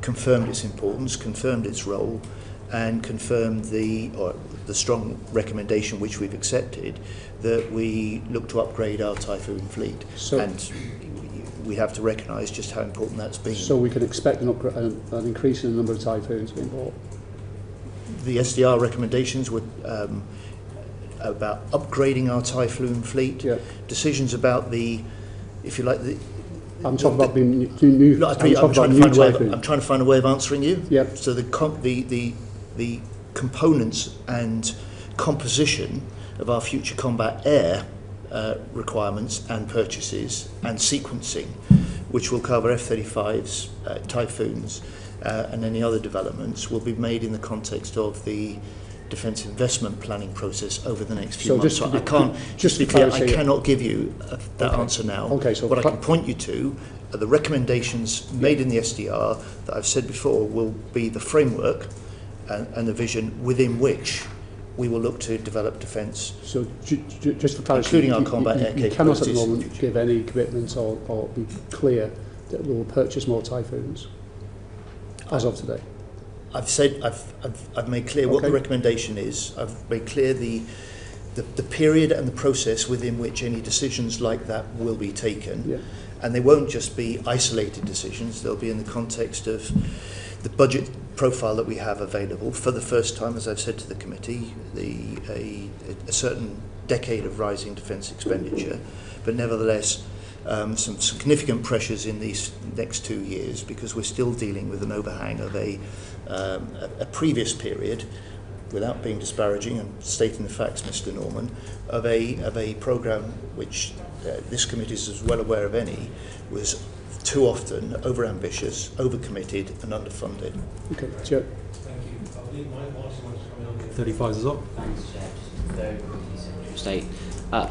B: confirmed its importance, confirmed its role, and confirmed the strong recommendation which we've accepted that we look to upgrade our Typhoon fleet. And we have to recognise just how important that's been.
E: So we can expect an increase in the number of Typhoons being bought?
B: The SDR recommendations were about upgrading our Typhoon fleet. Decisions about if you like,
E: I'm talking about being new.
B: I'm trying to find a way of answering you. So the components and composition of our future combat air requirements and purchases and sequencing, which will cover F-35s, Typhoons, and any other developments, will be made in the context of the defence investment planning process over the next few months. So I can't, just to be clear, I cannot give you that answer now.
E: So
B: what I can point you to are the recommendations made in the SDR that I've said before will be the framework and the vision within which we will look to develop defence.
E: So just for clarity,
B: including our combat air capabilities.
E: You cannot at the moment give any commitments or be clear that we will purchase more Typhoons as of today.
B: I've said I've made clear what the recommendation is. I've made clear the period and the process within which any decisions like that will be taken, and they won't just be isolated decisions. They'll be in the context of the budget profile that we have available for the first time, as I've said to the committee, a certain decade of rising defence expenditure, but nevertheless some significant pressures in these next 2 years, because we're still dealing with an overhang of a previous period, without being disparaging and stating the facts, Mr. Norman, of a programme which this committee is as well aware of any, was too often over-ambitious, over-committed and underfunded.
E: Okay, Chair.
A: Thank you. I believe Martin wants to come in on the 35s as well.
F: Thanks, Chair. Just very quickly, Secretary of State.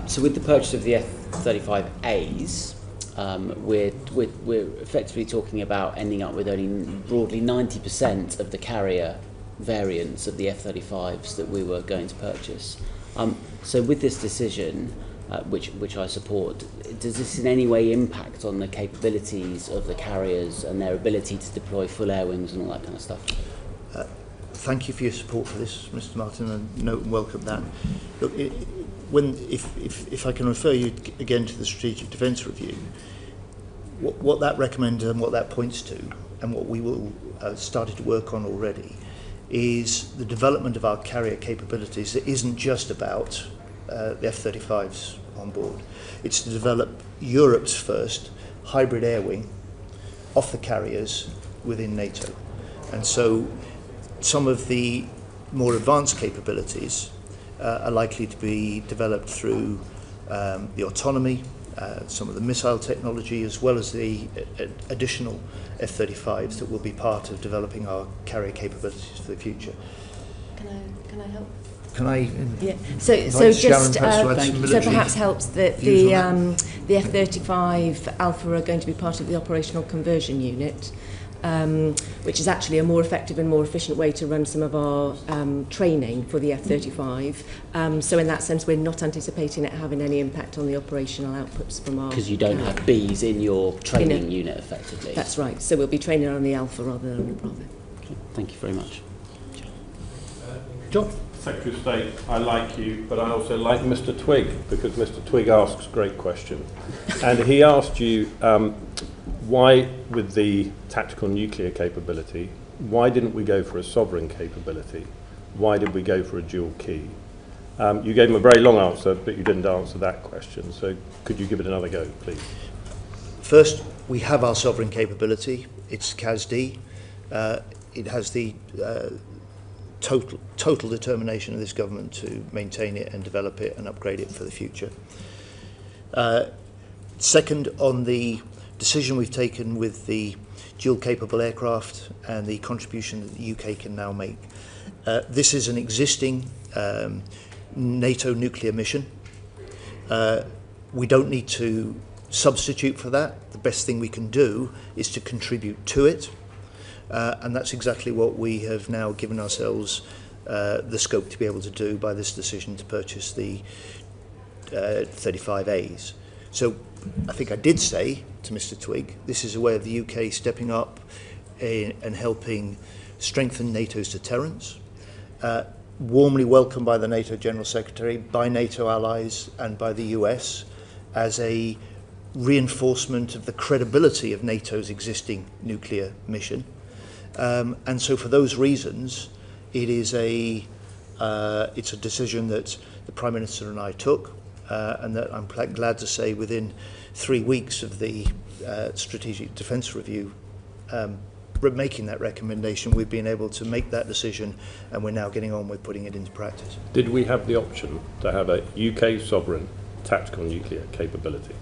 F: So with the purchase of the F-35As, we're effectively talking about ending up with only broadly 90% of the carrier variants of the F-35s that we were going to purchase. So with this decision, which I support, does this in any way impact on the capabilities of the carriers and their ability to deploy full air wings and all that kind of stuff?
B: Thank you for your support for this, Mr. Martin, and note and welcome that. Look, if I can refer you again to the Strategic Defence Review, what that recommends and what that points to, and what we will started to work on already, is the development of our carrier capabilities that isn't just about the F-35s on board. It's to develop Europe's first hybrid air wing off the carriers within NATO. And so some of the more advanced capabilities are likely to be developed through the autonomy, some of the missile technology, as well as the additional F-35s that will be part of developing our carrier capabilities for the future.
G: Can I help?
B: Can I?
G: Yeah. So just so perhaps helps that the F-35 Alpha are going to be part of the operational conversion unit, which is actually a more effective and more efficient way to run some of our training for the F-35. So in that sense, we're not anticipating it having any impact on the operational outputs from our...
F: Because you don't have Bs in your training unit, effectively.
G: That's right. So we'll be training on the Alpha rather than on the Bravo.
F: Okay. Thank you very much.
A: John?
H: Secretary of State, I like you, but I also like Mr. Twigg, because Mr. Twigg asks great questions. And he asked you, why, with the tactical nuclear capability, why didn't we go for a sovereign capability? Why did we go for a dual key? You gave him a very long answer, but you didn't answer that question. So could you give it another go, please?
B: First, we have our sovereign capability. It's CASD. It has the total determination of this government to maintain it and develop it and upgrade it for the future. Second, on the decision we've taken with the dual capable aircraft and the contribution that the UK can now make. This is an existing NATO nuclear mission. We don't need to substitute for that. The best thing we can do is to contribute to it. And that's exactly what we have now given ourselves the scope to be able to do by this decision to purchase the 35As. So I think I did say to Mr. Twigg, this is a way of the UK stepping up and helping strengthen NATO's deterrence. Warmly welcomed by the NATO General Secretary, by NATO allies and by the US as a reinforcement of the credibility of NATO's existing nuclear mission. And so for those reasons, it's a decision that the Prime Minister and I took, and that I'm glad to say within 3 weeks of the Strategic Defence Review making that recommendation, we've been able to make that decision, and we're now getting on with putting it into practice.
H: Did we have the option to have a UK sovereign tactical nuclear capability?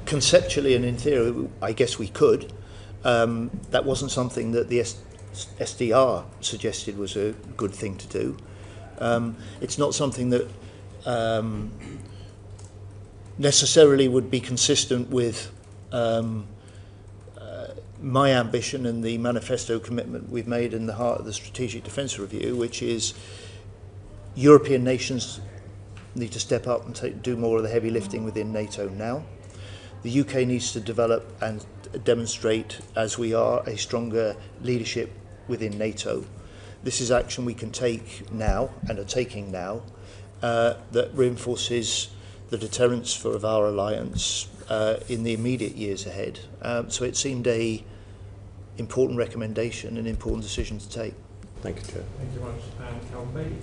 B: Conceptually and in theory, I guess we could. That wasn't something that the SDR suggested was a good thing to do. It's not something that necessarily would be consistent with my ambition and the manifesto commitment we've made in the heart of the Strategic Defence Review, which is European nations need to step up and do more of the heavy lifting within NATO now. The UK needs to develop and demonstrate, as we are, a stronger leadership within NATO. This is action we can take now and are taking now that reinforces the deterrence of our alliance in the immediate years ahead. So it seemed a important recommendation, an important decision to take.
H: Thank you, Chair.
A: Thank you very much. And Calvin Bailey.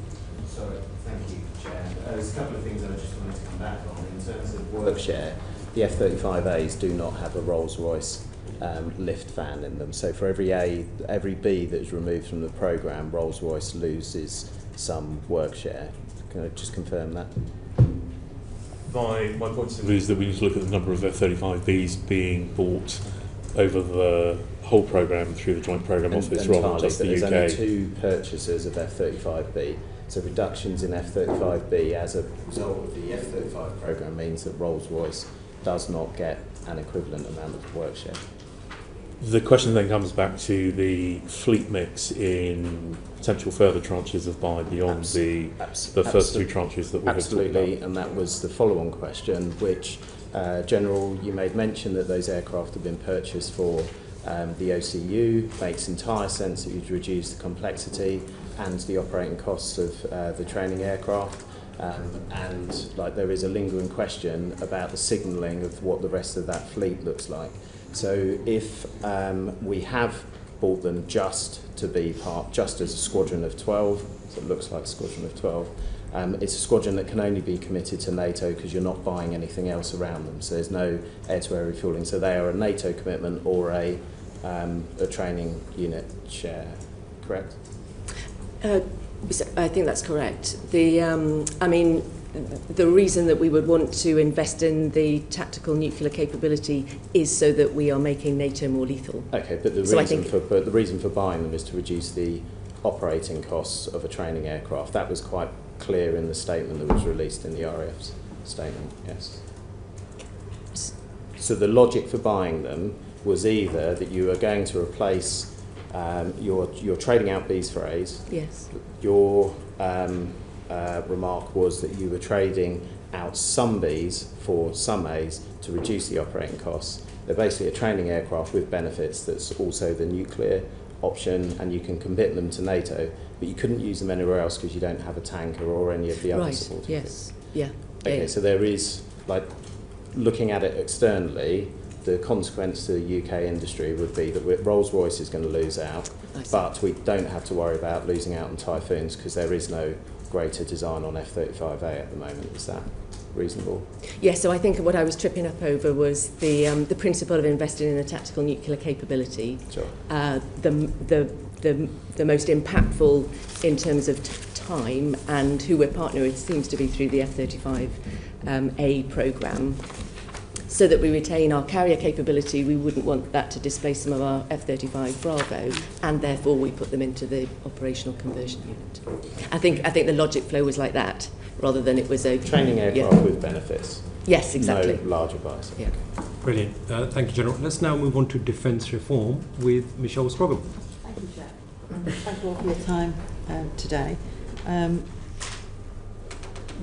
I: Sorry, thank you, Chair. There's a couple of things I just wanted to come back on in terms of work share. the F-35As do not have a Rolls-Royce lift fan in them. So for every B that is removed from the programme, Rolls-Royce loses some work share. Can I just confirm that?
C: My point simply is that we need to look at the number of F-35Bs being bought over the whole programme through the Joint Programme Office rather than just the UK.
I: There's only 2 purchasers of F-35B. So reductions in F-35B as a result of the F-35 programme means that Rolls-Royce does not get an equivalent amount of work share.
C: The question then comes back to the fleet mix in potential further tranches of buy beyond the first 2 tranches that we've talked about.
I: Absolutely, and that was the follow-on question, which, General, you made mention that those aircraft have been purchased for the OCU. Makes entire sense that you'd reduce the complexity and the operating costs of the training aircraft. And there is a lingering question about the signalling of what the rest of that fleet looks like. So if we have bought them just as a squadron of 12, so it looks like a squadron of 12, it's a squadron that can only be committed to NATO because you're not buying anything else around them. So there's no air-to-air refuelling. So they are a NATO commitment or a training unit share, correct?
G: I think that's correct. The reason that we would want to invest in the tactical nuclear capability is so that we are making NATO more lethal.
I: Okay, but the reason for buying them is to reduce the operating costs of a training aircraft. That was quite clear in the statement that was released in the RAF's statement, yes. So the logic for buying them was either that you are going to replace your trading out Bs for As.
G: Yes.
I: Your remark was that you were trading out some Bs for some As to reduce the operating costs. They're basically a training aircraft with benefits that's also the nuclear option, and you can commit them to NATO, but you couldn't use them anywhere else because you don't have a tanker or any of the other supporting
G: yes.
I: things.
G: Yeah.
I: Okay, so there is, looking at it externally, the consequence to the UK industry would be that Rolls-Royce is going to lose out, but we don't have to worry about losing out on Typhoons because there is no greater design on F-35A at the moment. Is that reasonable?
G: Yes, so I think what I was tripping up over was the principle of investing in a tactical nuclear capability.
I: Sure.
G: The most impactful in terms of time and who we're partnering with seems to be through the F-35A programme. So that we retain our carrier capability, we wouldn't want that to displace some of our F-35 Bravo, and therefore we put them into the operational conversion unit. I think the logic flow was like that, rather than it was a
I: training aircraft with benefits.
G: Yes, exactly.
I: No larger buys.
G: Yeah.
A: Brilliant. Thank you, General. Let's now move on to defence reform with Michelle Scroggum.
J: Thank you, Chair. Thank you all for your time today.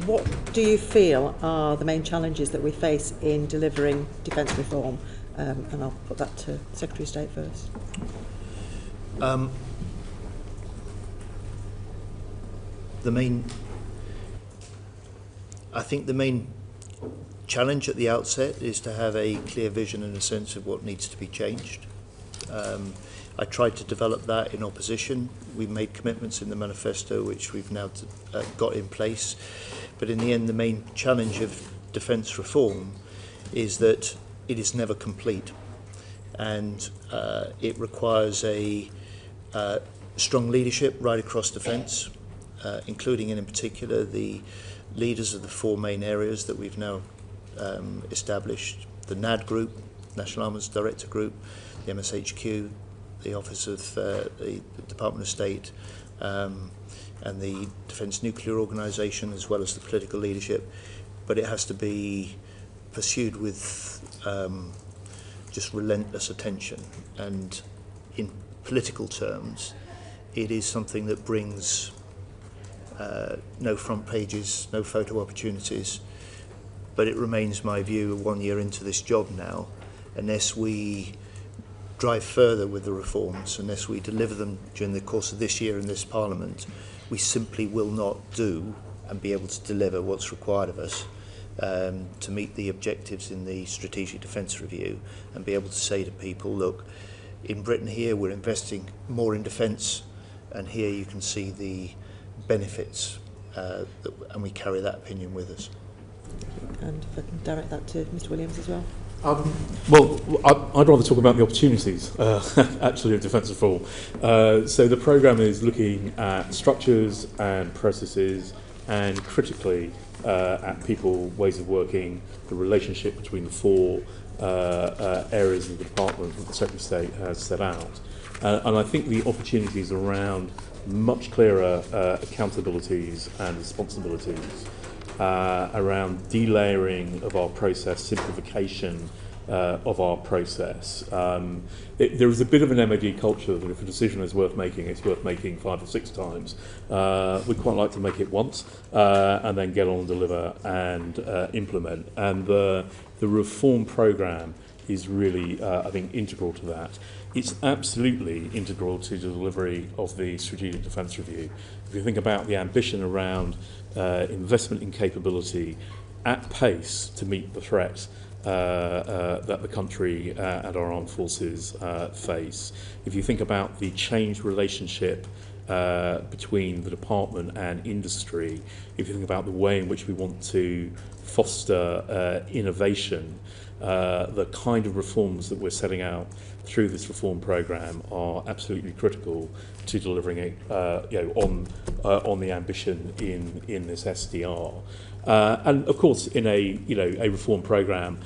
J: What do you feel are the main challenges that we face in delivering defence reform? And I'll put that to Secretary of State first.
B: I think the main challenge at the outset is to have a clear vision and a sense of what needs to be changed. I tried to develop that in opposition. We made commitments in the manifesto which we've now got in place. But in the end, the main challenge of defence reform is that it is never complete. And it requires a strong leadership right across defence, including and in particular the leaders of the 4 main areas that we've now established: the NAD Group, National Armaments Director Group, the MSHQ, the Office of the Department of State, and the Defence Nuclear Organisation, as well as the political leadership. But it has to be pursued with just relentless attention. And in political terms, it is something that brings no front pages, no photo opportunities. But it remains my view, 1 year into this job now, unless we drive further with the reforms, unless we deliver them during the course of this year in this Parliament, we simply will not do and be able to deliver what's required of us to meet the objectives in the Strategic Defence Review and be able to say to people, look, in Britain here we're investing more in defence, and here you can see the benefits, and we carry that opinion with us.
J: And if I can direct that to Mr Williams as well.
C: Well, I'd rather talk about the opportunities, actually, of defence reform. So the programme is looking at structures and processes and, critically, at people, ways of working, the relationship between the four areas of the department that the Secretary of State has set out. And I think the opportunities around much clearer accountabilities and responsibilities, around delayering of our process, simplification of our process. There is a bit of an MOD culture that if a decision is worth making, it's worth making 5 or 6 times. We quite like to make it once and then get on and deliver and implement. And the reform programme is really, I think, integral to that. It's absolutely integral to the delivery of the Strategic Defence Review. If you think about the ambition around investment in capability at pace to meet the threat that the country and our armed forces face, if you think about the changed relationship between the department and industry, if you think about the way in which we want to foster innovation, the kind of reforms that we're setting out through this reform programme are absolutely critical to delivering it on the ambition in this SDR. And of course, in a reform programme,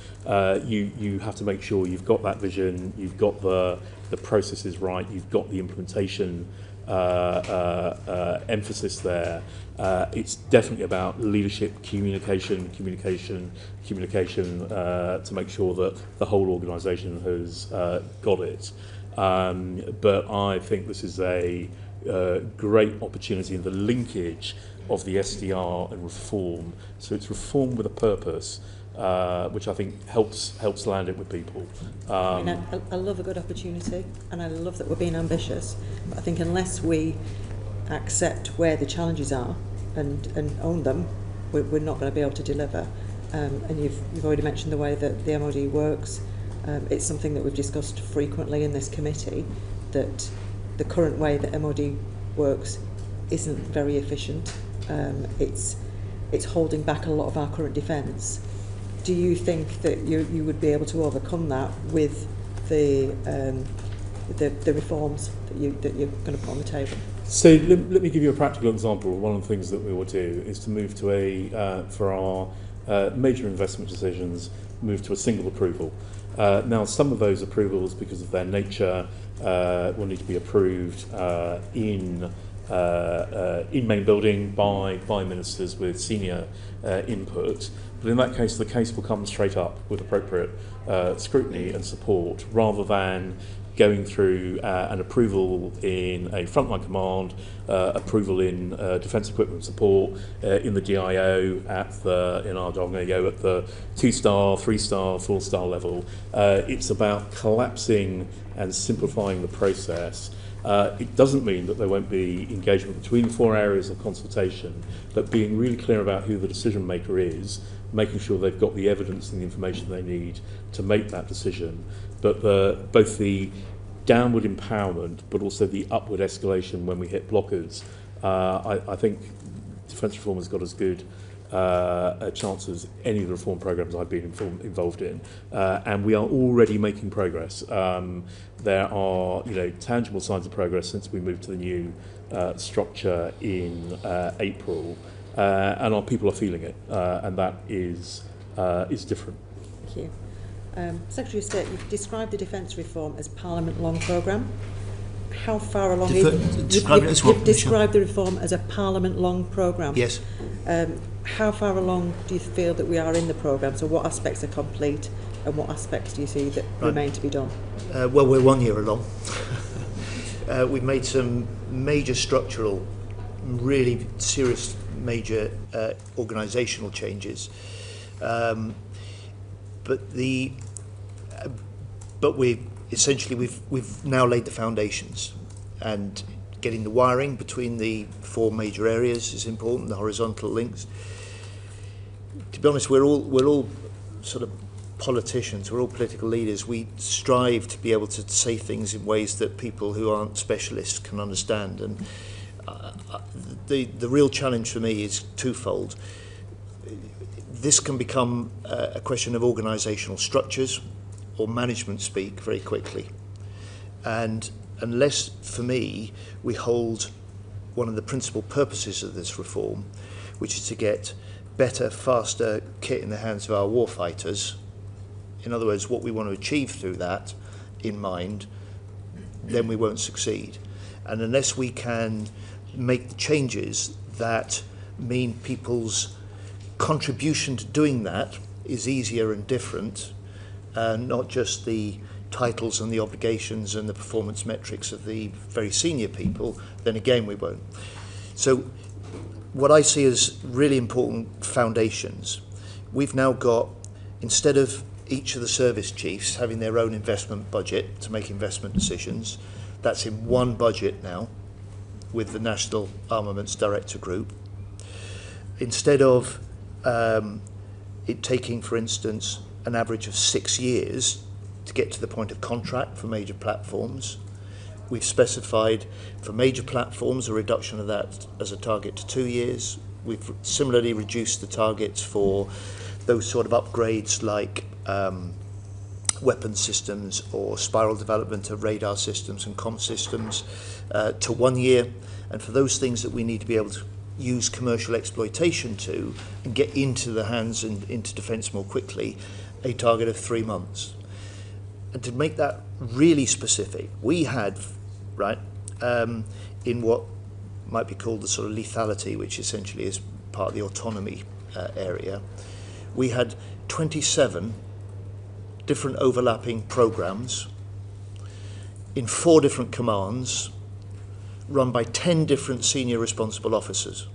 C: you have to make sure you've got that vision, you've got the processes right, you've got the implementation emphasis there. It's definitely about leadership, communication to make sure that the whole organisation has got it. But I think this is a great opportunity in the linkage of the SDR and reform. So it's reform with a purpose, which I think helps land it with people.
J: I love a good opportunity, and I love that we're being ambitious. But I think unless we accept where the challenges are and own them, we're not going to be able to deliver. And you've already mentioned the way that the MOD works. It's something that we've discussed frequently in this committee, that the current way that MOD works isn't very efficient. It's holding back a lot of our current defence. Do you think that you would be able to overcome that with the reforms that you're going to put on the table?
C: So let me give you a practical example. One of the things that we will do is to move to for our major investment decisions, move to a single approval. Now, some of those approvals, because of their nature, will need to be approved in main building by ministers with senior input. But in that case, the case will come straight up with appropriate scrutiny and support, rather than going through an approval in a frontline command, approval in defence equipment support, in the DIO in our Dongo at the 2-star, 3-star, 4-star level. It's about collapsing and simplifying the process. It doesn't mean that there won't be engagement between the 4 areas of consultation, but being really clear about who the decision maker is, making sure they've got the evidence and the information they need to make that decision. But both the downward empowerment, but also the upward escalation when we hit blockers, I think defence reform has got as good a chance as any of the reform programmes I've been involved in, and we are already making progress. There are tangible signs of progress since we moved to the new structure in April, and our people are feeling it, and that is different.
J: Thank you. Secretary of State, you've described the defence reform as Parliament-long programme. How far along you've described the reform as a Parliament-long programme?
B: Yes.
J: How far along do you feel that we are in the programme? So what aspects are complete and what aspects do you see that remain to be done?
B: Well, we're 1 year along. We've made some major structural, really serious major organisational changes. But we've now laid the foundations, and getting the wiring between the 4 major areas is important, the horizontal links. To be honest, we're all sort of politicians, we're all political leaders. We strive to be able to say things in ways that people who aren't specialists can understand, and the real challenge for me is twofold. this can become a question of organisational structures or management speak very quickly. And unless, for me, we hold one of the principal purposes of this reform, which is to get better, faster kit in the hands of our warfighters, in other words, what we want to achieve through that in mind, then we won't succeed. And unless we can make the changes that mean people's contribution to doing that is easier and different, not just the titles and the obligations and the performance metrics of the very senior people, then again we won't. So what I see as really important foundations, we've now got, instead of each of the service chiefs having their own investment budget to make investment decisions, that's in one budget now with the National Armaments Director Group. Instead of it taking, for instance, an average of 6 years to get to the point of contract for major platforms, we've specified for major platforms a reduction of that as a target to 2 years. We've similarly reduced the targets for those sort of upgrades like weapon systems or spiral development of radar systems and comm systems to 1 year. And for those things that we need to be able to use commercial exploitation to and get into the hands and into defence more quickly, a target of 3 months. And to make that really specific, we had, right, in what might be called the sort of lethality, which essentially is part of the autonomy area, we had 27 different overlapping programs in 4 different commands run by 10 different senior responsible officers.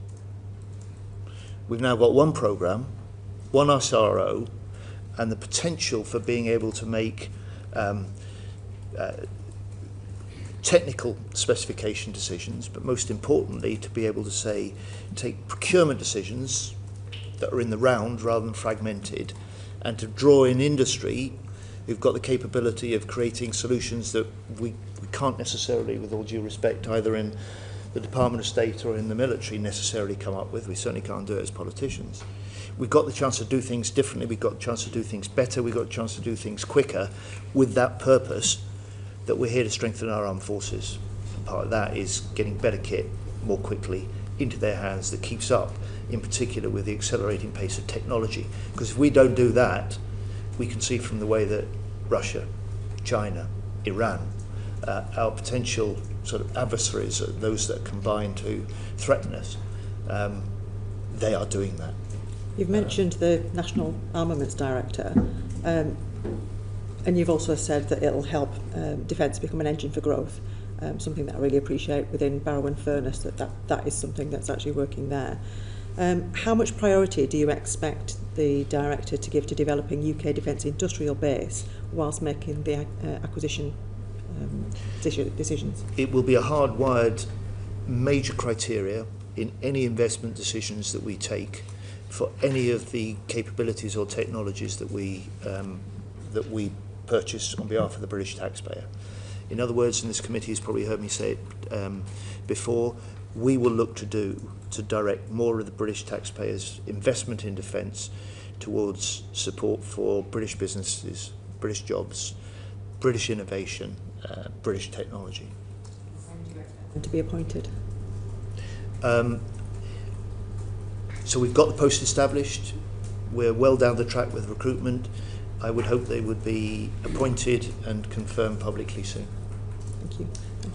B: We've now got one program, one SRO, and the potential for being able to make technical specification decisions, but most importantly to be able to say, take procurement decisions that are in the round rather than fragmented, and to draw in industry who've got the capability of creating solutions that we can't necessarily, with all due respect, either in the Department of State or in the military necessarily come up with. We certainly can't do it as politicians. We've got the chance to do things differently, we've got the chance to do things better, we've got the chance to do things quicker with that purpose that we're here to strengthen our armed forces. And part of that is getting better kit more quickly into their hands that keeps up, in particular with the accelerating pace of technology. Because if we don't do that, we can see from the way that Russia, China, Iran, our potential sort of adversaries, those that combine to threaten us, they are doing that.
J: You've mentioned the National Armaments Director, and you've also said that it'll help defence become an engine for growth, something that I really appreciate within Barrow and Furness, that is something that's actually working there. How much priority do you expect the Director to give to developing UK defence industrial base whilst making the acquisition decisions?
B: It will be a hardwired major criteria in any investment decisions that we take for any of the capabilities or technologies that we purchase on behalf of the British taxpayer. In other words, and this committee has probably heard me say it before, we will look to direct more of the British taxpayers' investment in defence towards support for British businesses, British jobs, British innovation, British technology.
J: And to be appointed?
B: So we've got the post established. We're well down the track with recruitment. I would hope they would be appointed and confirmed publicly soon.
J: Thank you.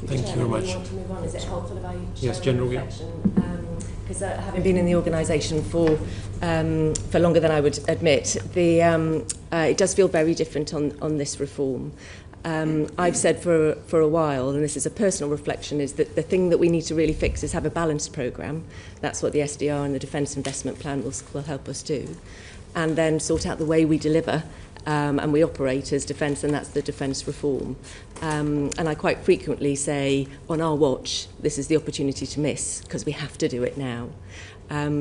A: Thank you very much.
G: Want to move on? Is it helpful if I
A: yes, General.
G: Because having been in the organisation for longer than I would admit, it does feel very different on this reform. I've said for a while, and this is a personal reflection, is that the thing that we need to really fix is have a balanced programme. That's what the SDR and the Defence Investment Plan will help us do. And then sort out the way we deliver and we operate as defence, and that's the defence reform. And I quite frequently say, on our watch, this is the opportunity to miss, because we have to do it now.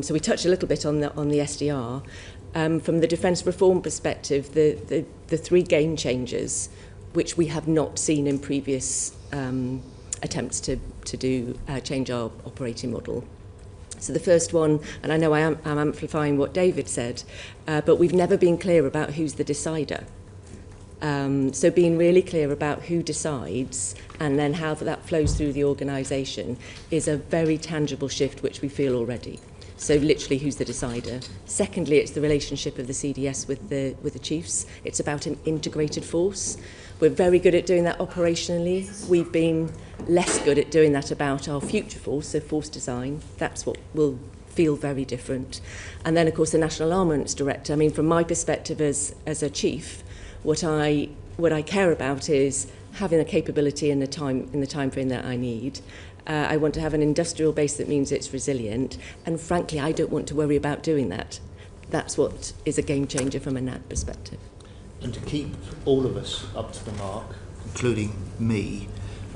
G: So we touched a little bit on the SDR. From the defence reform perspective, the 3 game changers, which we have not seen in previous attempts to change our operating model. So the first one, and I know I'm amplifying what David said, but we've never been clear about who's the decider. So being really clear about who decides and then how that flows through the organisation is a very tangible shift which we feel already. So literally who's the decider. Secondly, it's the relationship of the CDS with the chiefs. It's about an integrated force. We're very good at doing that operationally. We've been less good at doing that about our future force, so force design. That's what will feel very different. And then, of course, the National Armaments Director. I mean, from my perspective as a chief, what I care about is having a capability in the time frame that I need. I want to have an industrial base that means it's resilient, and frankly, I don't want to worry about doing that. That's what is a game changer from a NAD perspective.
B: And to keep all of us up to the mark, including me,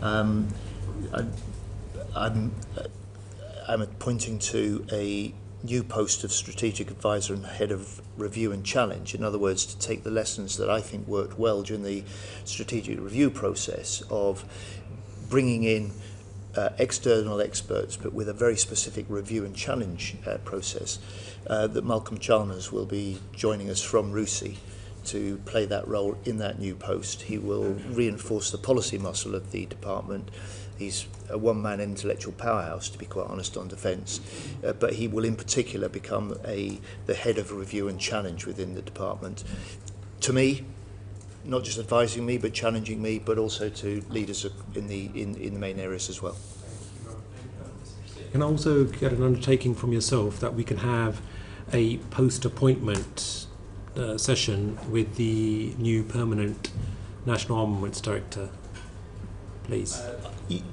B: I'm appointing to a new post of strategic advisor and head of review and challenge. In other words, to take the lessons that I think worked well during the strategic review process of bringing in external experts, but with a very specific review and challenge process, that Malcolm Chalmers will be joining us from RUSI to play that role in that new post. He will reinforce the policy muscle of the department. He's a one-man intellectual powerhouse, to be quite honest, on defence, but he will in particular become the head of review and challenge within the department. To me, not just advising me, but challenging me, but also to leaders in the main areas as well.
A: Can I also get an undertaking from yourself that we can have a post-appointment session with the new permanent National Armaments Director, please?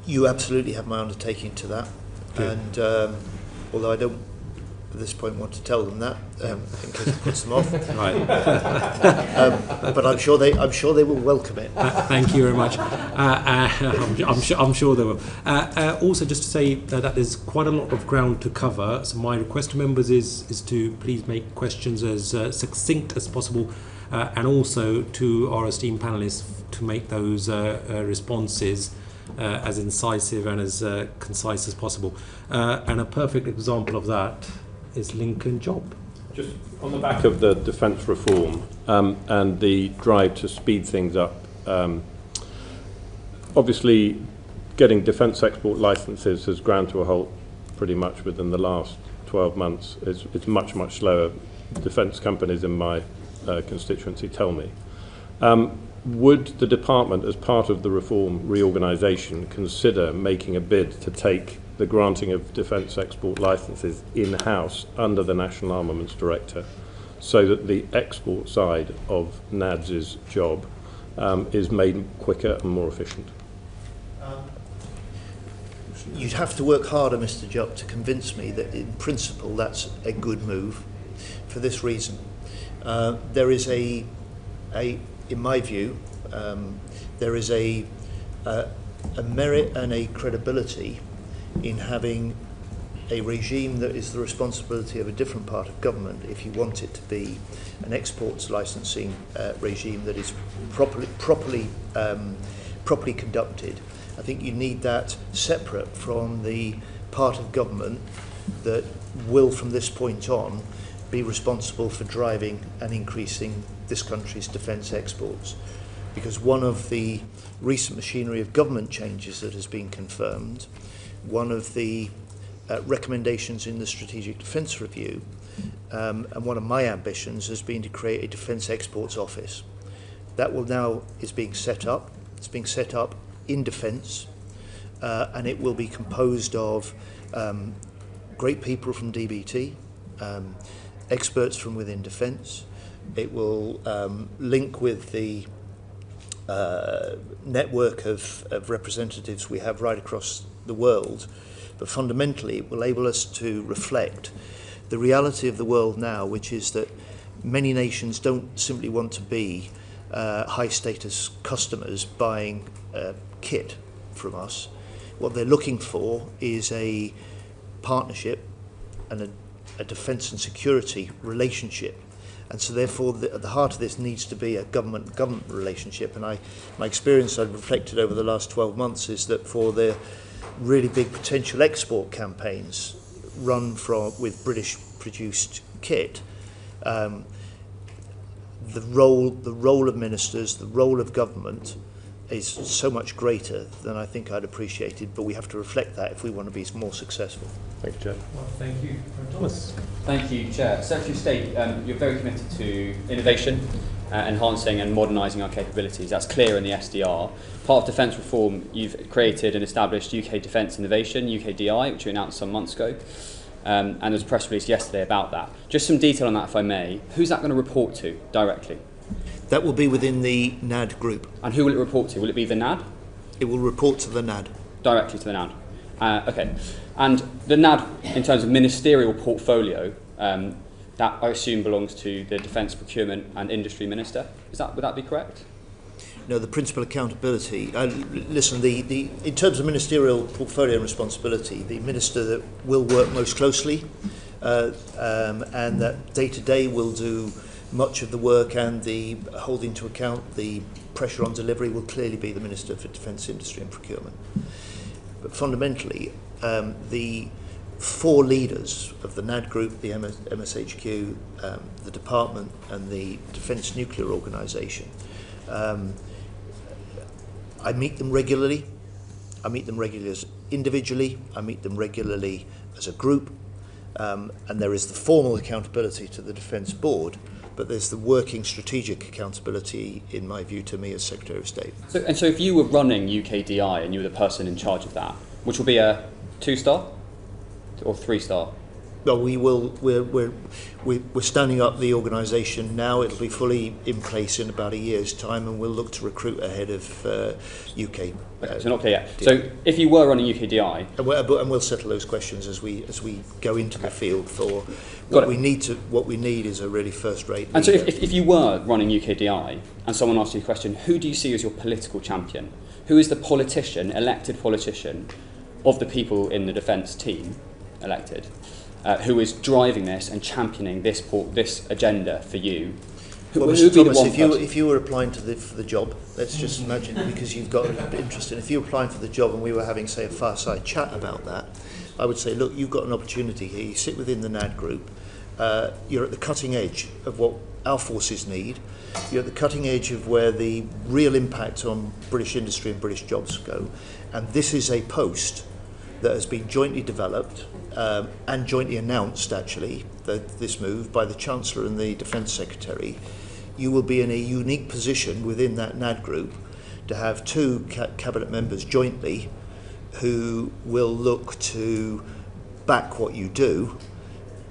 B: You absolutely have my undertaking to that. Good. And although I don't at this point want to tell them that in case it puts them off.
A: Right.
B: But I'm sure they will welcome it.
A: Thank you very much. I'm sure they will. Also, just to say that there's quite a lot of ground to cover. So my request to members is to please make questions as succinct as possible, and also to our esteemed panelists to make those responses as incisive and as concise as possible. And a perfect example of that is Lincoln Job.
H: Just on the back of the defence reform and the drive to speed things up, obviously getting defence export licences has ground to a halt pretty much within the last 12 months. It's much, much slower. Defence companies in my constituency tell me. Would the department, as part of the reform reorganisation, consider making a bid to take the granting of defence export licences in-house under the National Armaments Director, so that the export side of NADS's job is made quicker and more efficient?
B: You'd have to work harder, Mr. Jupp, to convince me that in principle that's a good move for this reason. There is in my view, there is a merit and a credibility in having a regime that is the responsibility of a different part of government, if you want it to be an exports licensing regime that is properly conducted. I think you need that separate from the part of government that will, from this point on, be responsible for driving and increasing this country's defence exports. Because one of the recent machinery of government changes that has been confirmed, one of the recommendations in the Strategic Defence Review, and one of my ambitions has been to create a Defence Exports Office. That will now is being set up. It's being set up in defence, and it will be composed of great people from DBT, experts from within defence. It will link with the network of representatives we have right across the world, but fundamentally it will enable us to reflect the reality of the world now, which is that many nations don't simply want to be high status customers buying kit from us. What they're looking for is a partnership and a defence and security relationship. And so therefore at the heart of this needs to be a government relationship. And my experience I've reflected over the last 12 months is that for the really big potential export campaigns run with British produced kit, the role of ministers, the role of government is so much greater than I think I'd appreciated, but we have to reflect that if we want to be more successful.
H: Thank you, Chair.
A: Well, thank you. Thomas.
K: Thank you, Chair. Secretary of State, you're very committed to innovation, enhancing and modernising our capabilities. That's clear in the SDR. Part of defence reform, you've created and established UK Defence Innovation, UKDI, which you announced some months ago. And there was a press release yesterday about that. Just some detail on that, if I may. Who's that going to report to directly?
B: That will be within the NAD group.
K: And who will it report to? Will it be the NAD?
B: It will report to the NAD.
K: Directly to the NAD. Okay. And the NAD, in terms of ministerial portfolio, that I assume belongs to the Defence Procurement and Industry Minister. Would that be correct?
B: No, the principal accountability. Listen, in terms of ministerial portfolio and responsibility, the minister that will work most closely and that day to day will do much of the work and the holding to account the pressure on delivery will clearly be the Minister for Defence Industry and Procurement. But fundamentally, the four leaders of the NAD group, the MSHQ, the department and the Defence Nuclear Organisation, I meet them regularly. I meet them regularly as individually. I meet them regularly as a group. And there is the formal accountability to the Defence Board, but there's the working strategic accountability, in my view, to me as Secretary of State. So
K: if you were running UKDI and you were the person in charge of that, which will be a 2-star or 3-star?
B: No, we're standing up the organisation now. It'll be fully in place in about a year's time, and we'll look to recruit ahead of UK.
K: Okay, so not clear yet. So if you were running UKDI,
B: and we'll settle those questions as we go into the field. For what we need is a really first-rate leader.
K: And so if you were running UKDI and someone asked you a question, who do you see as your political champion? Who is the politician, elected politician, of the people in the defence team, elected? Who is driving this and championing this agenda for you?
B: Well, Mr. Thomas, if you were applying for the job, let's just imagine, because you've got an interest in, if you were applying for the job and we were having, say, a fireside chat about that, I would say, look, you've got an opportunity here. You sit within the NAD group. You're at the cutting edge of what our forces need. You're at the cutting edge of where the real impact on British industry and British jobs go. And this is a post that has been jointly developed and jointly announced, actually, this move by the Chancellor and the Defence Secretary. You will be in a unique position within that NAD group to have two cabinet members jointly who will look to back what you do,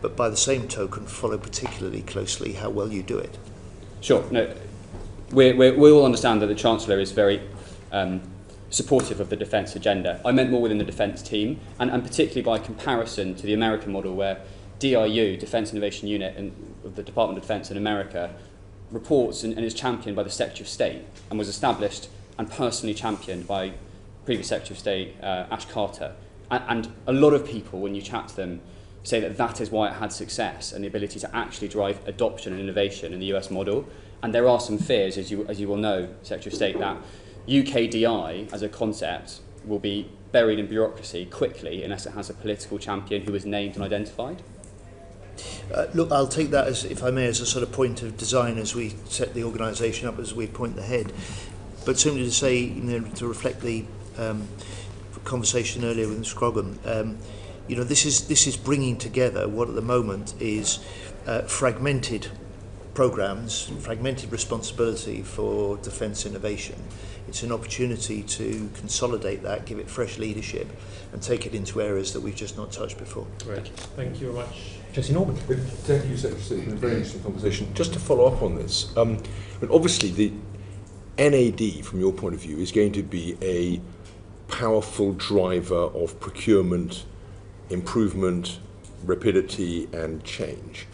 B: but by the same token follow particularly closely how well you do it.
K: Sure. No, we all understand that the Chancellor is very supportive of the defence agenda. I meant more within the defence team, and particularly by comparison to the American model, where DIU, Defence Innovation Unit, of the Department of Defence in America, reports and is championed by the Secretary of State, and was established and personally championed by previous Secretary of State Ash Carter. And a lot of people, when you chat to them, say that is why it had success and the ability to actually drive adoption and innovation in the US model. And there are some fears, as you will know, Secretary of State, that UKDI as a concept will be buried in bureaucracy quickly unless it has a political champion who is named and identified.
B: Look, I'll take that, as, if I may, as a sort of point of design as we set the organisation up, as we point the head. But simply to say, to reflect the conversation earlier with Mr. Croghan, this is bringing together what at the moment is fragmented programmes, fragmented responsibility for defence innovation. It's an opportunity to consolidate that, give it fresh leadership, and take it into areas that we've just not touched before.
A: Great. Thank you very much. Jesse Norman.
D: Thank you, Secretary of State. It's been a very interesting conversation. Just to follow up on this, but obviously the NAD, from your point of view, is going to be a powerful driver of procurement, improvement, rapidity, and change.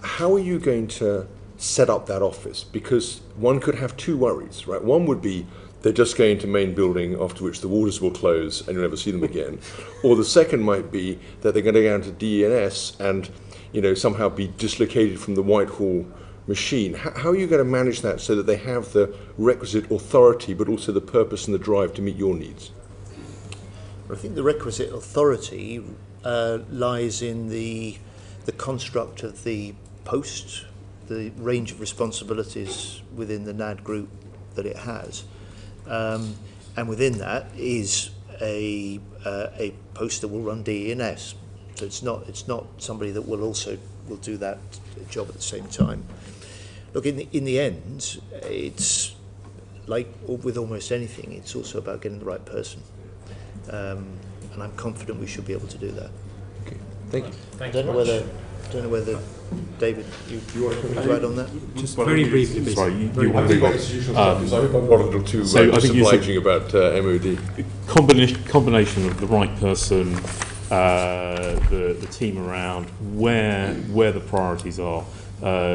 D: How are you going to set up that office? Because one could have two worries, right? One would be they're just going to main building, after which the waters will close and you'll never see them again. Or the second might be that they're going to go down to DNS and somehow be dislocated from the Whitehall machine. How are you going to manage that so that they have the requisite authority but also the purpose and the drive to meet your needs?
B: I think the requisite authority lies in the construct of the post, the range of responsibilities within the NAD group that it has, and within that is a post that will run DE&S. So it's not somebody that will do that job at the same time. Look, in the end, it's like with almost anything, it's also about getting the right person, and I'm confident we should be able to do that.
A: Okay, thank you.
B: I don't know whether David, you want to add on that?
A: Just very briefly, please.
C: Sorry, you want to move on.
D: I hope I'm not a little too disobliging about MOD.
C: Combination of the right person, the team around, where the priorities are.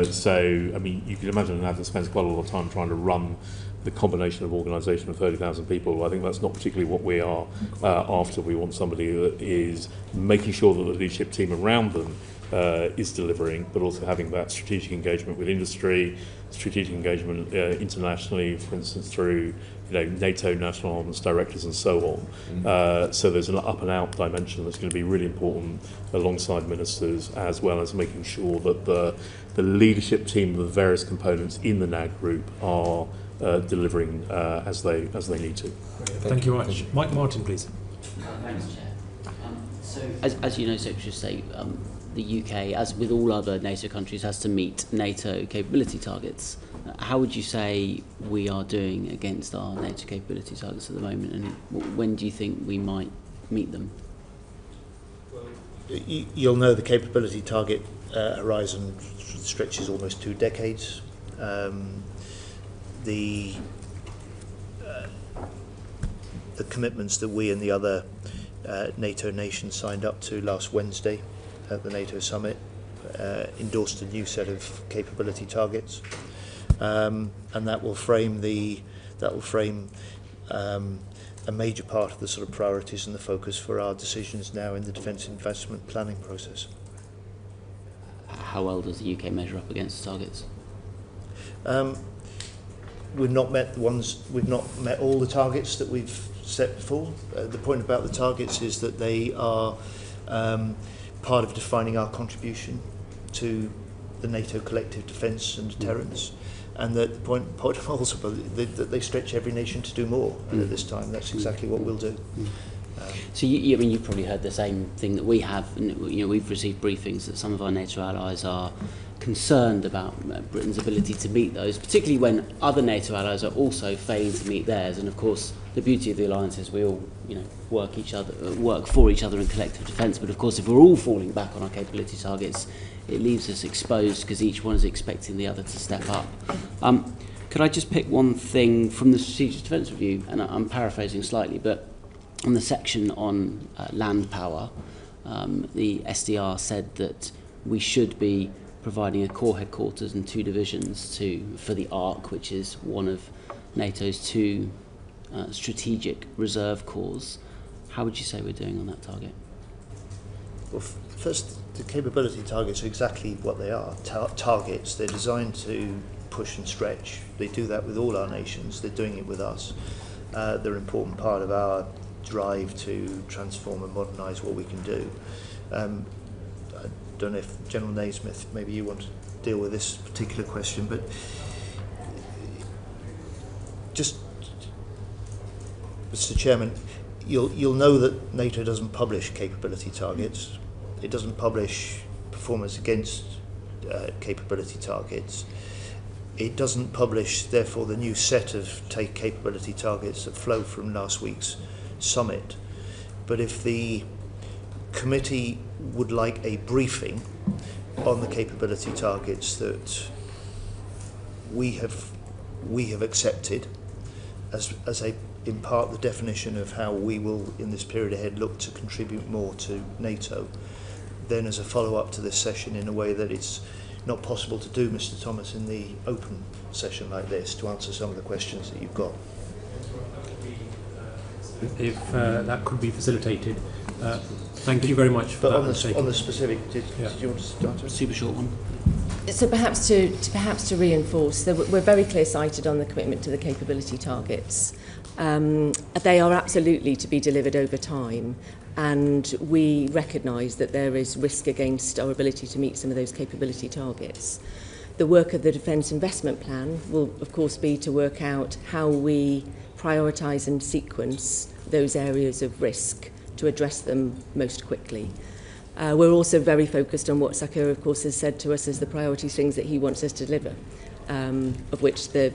C: So, I mean, you can imagine that spends quite a lot of time trying to run the combination of organisation of 30,000 people. I think that's not particularly what we are after. We want somebody that is making sure that the leadership team around them is delivering, but also having that strategic engagement with industry, strategic engagement internationally, for instance, through NATO national arms directors and so on. So there's an up and out dimension that's going to be really important alongside ministers, as well as making sure that the leadership team of the various components in the NAG group are delivering as they need to.
A: Thank you very much. Mike Martin, please.
F: Thanks, Chair. So, as you know, Secretary of State, the UK, as with all other NATO countries, has to meet NATO capability targets. How would you say we are doing against our NATO capability targets at the moment, and when do you think we might meet them?
B: You'll know the capability target horizon stretches almost 2 decades. The commitments that we and the other NATO nations signed up to last Wednesday at the NATO summit endorsed a new set of capability targets, and that will frame a major part of the sort of priorities and the focus for our decisions now in the defence investment planning process.
F: How well does the UK measure up against the targets?
B: We've not met all the targets that we've set before. The point about the targets is that they are part of defining our contribution to the NATO collective defence and deterrence, and that the point also that they stretch every nation to do more. And at this time, that's exactly what we'll do.
F: So I mean, you've probably heard the same thing that we have. And, we've received briefings that some of our NATO allies are concerned about Britain's ability to meet those, particularly when other NATO allies are also failing to meet theirs. And of course, the beauty of the alliance is we all, work for each other in collective defence. But of course, if we're all falling back on our capability targets, it leaves us exposed because each one is expecting the other to step up. Could I just pick one thing from the Strategic Defence Review? And I'm paraphrasing slightly, but on the section on land power, the SDR said that we should be providing a core headquarters and 2 divisions for the ARC, which is one of NATO's 2 strategic reserve corps. How would you say we're doing on that target?
B: Well, first, the capability targets are exactly what they are, targets. They're designed to push and stretch. They do that with all our nations. They're doing it with us. They're an important part of our drive to transform and modernise what we can do. I don't know if General Naismith, maybe you want to deal with this particular question, but just, Mr. Chairman, you'll know that NATO doesn't publish capability targets. It doesn't publish performance against capability targets. It doesn't publish, therefore, the new set of capability targets that flow from last week's summit. But if the committee would like a briefing on the capability targets that we have accepted as in part the definition of how we will in this period ahead look to contribute more to NATO, then as a follow-up to this session in a way that it's not possible to do, Mr. Thomas, in the open session like this, to answer some of the questions that you've got.
A: If that could be facilitated. Thank you very much for
B: but
A: that.
B: On the specific, did you want to start?
F: Super short one.
G: So perhaps to reinforce that we're very clear-sighted on the commitment to the capability targets. They are absolutely to be delivered over time, and we recognise that there is risk against our ability to meet some of those capability targets. The work of the Defence Investment Plan will, of course, be to work out how we prioritise and sequence those areas of risk to address them most quickly. We're also very focused on what Sakura, of course, has said to us as the priority things that he wants us to deliver, of which the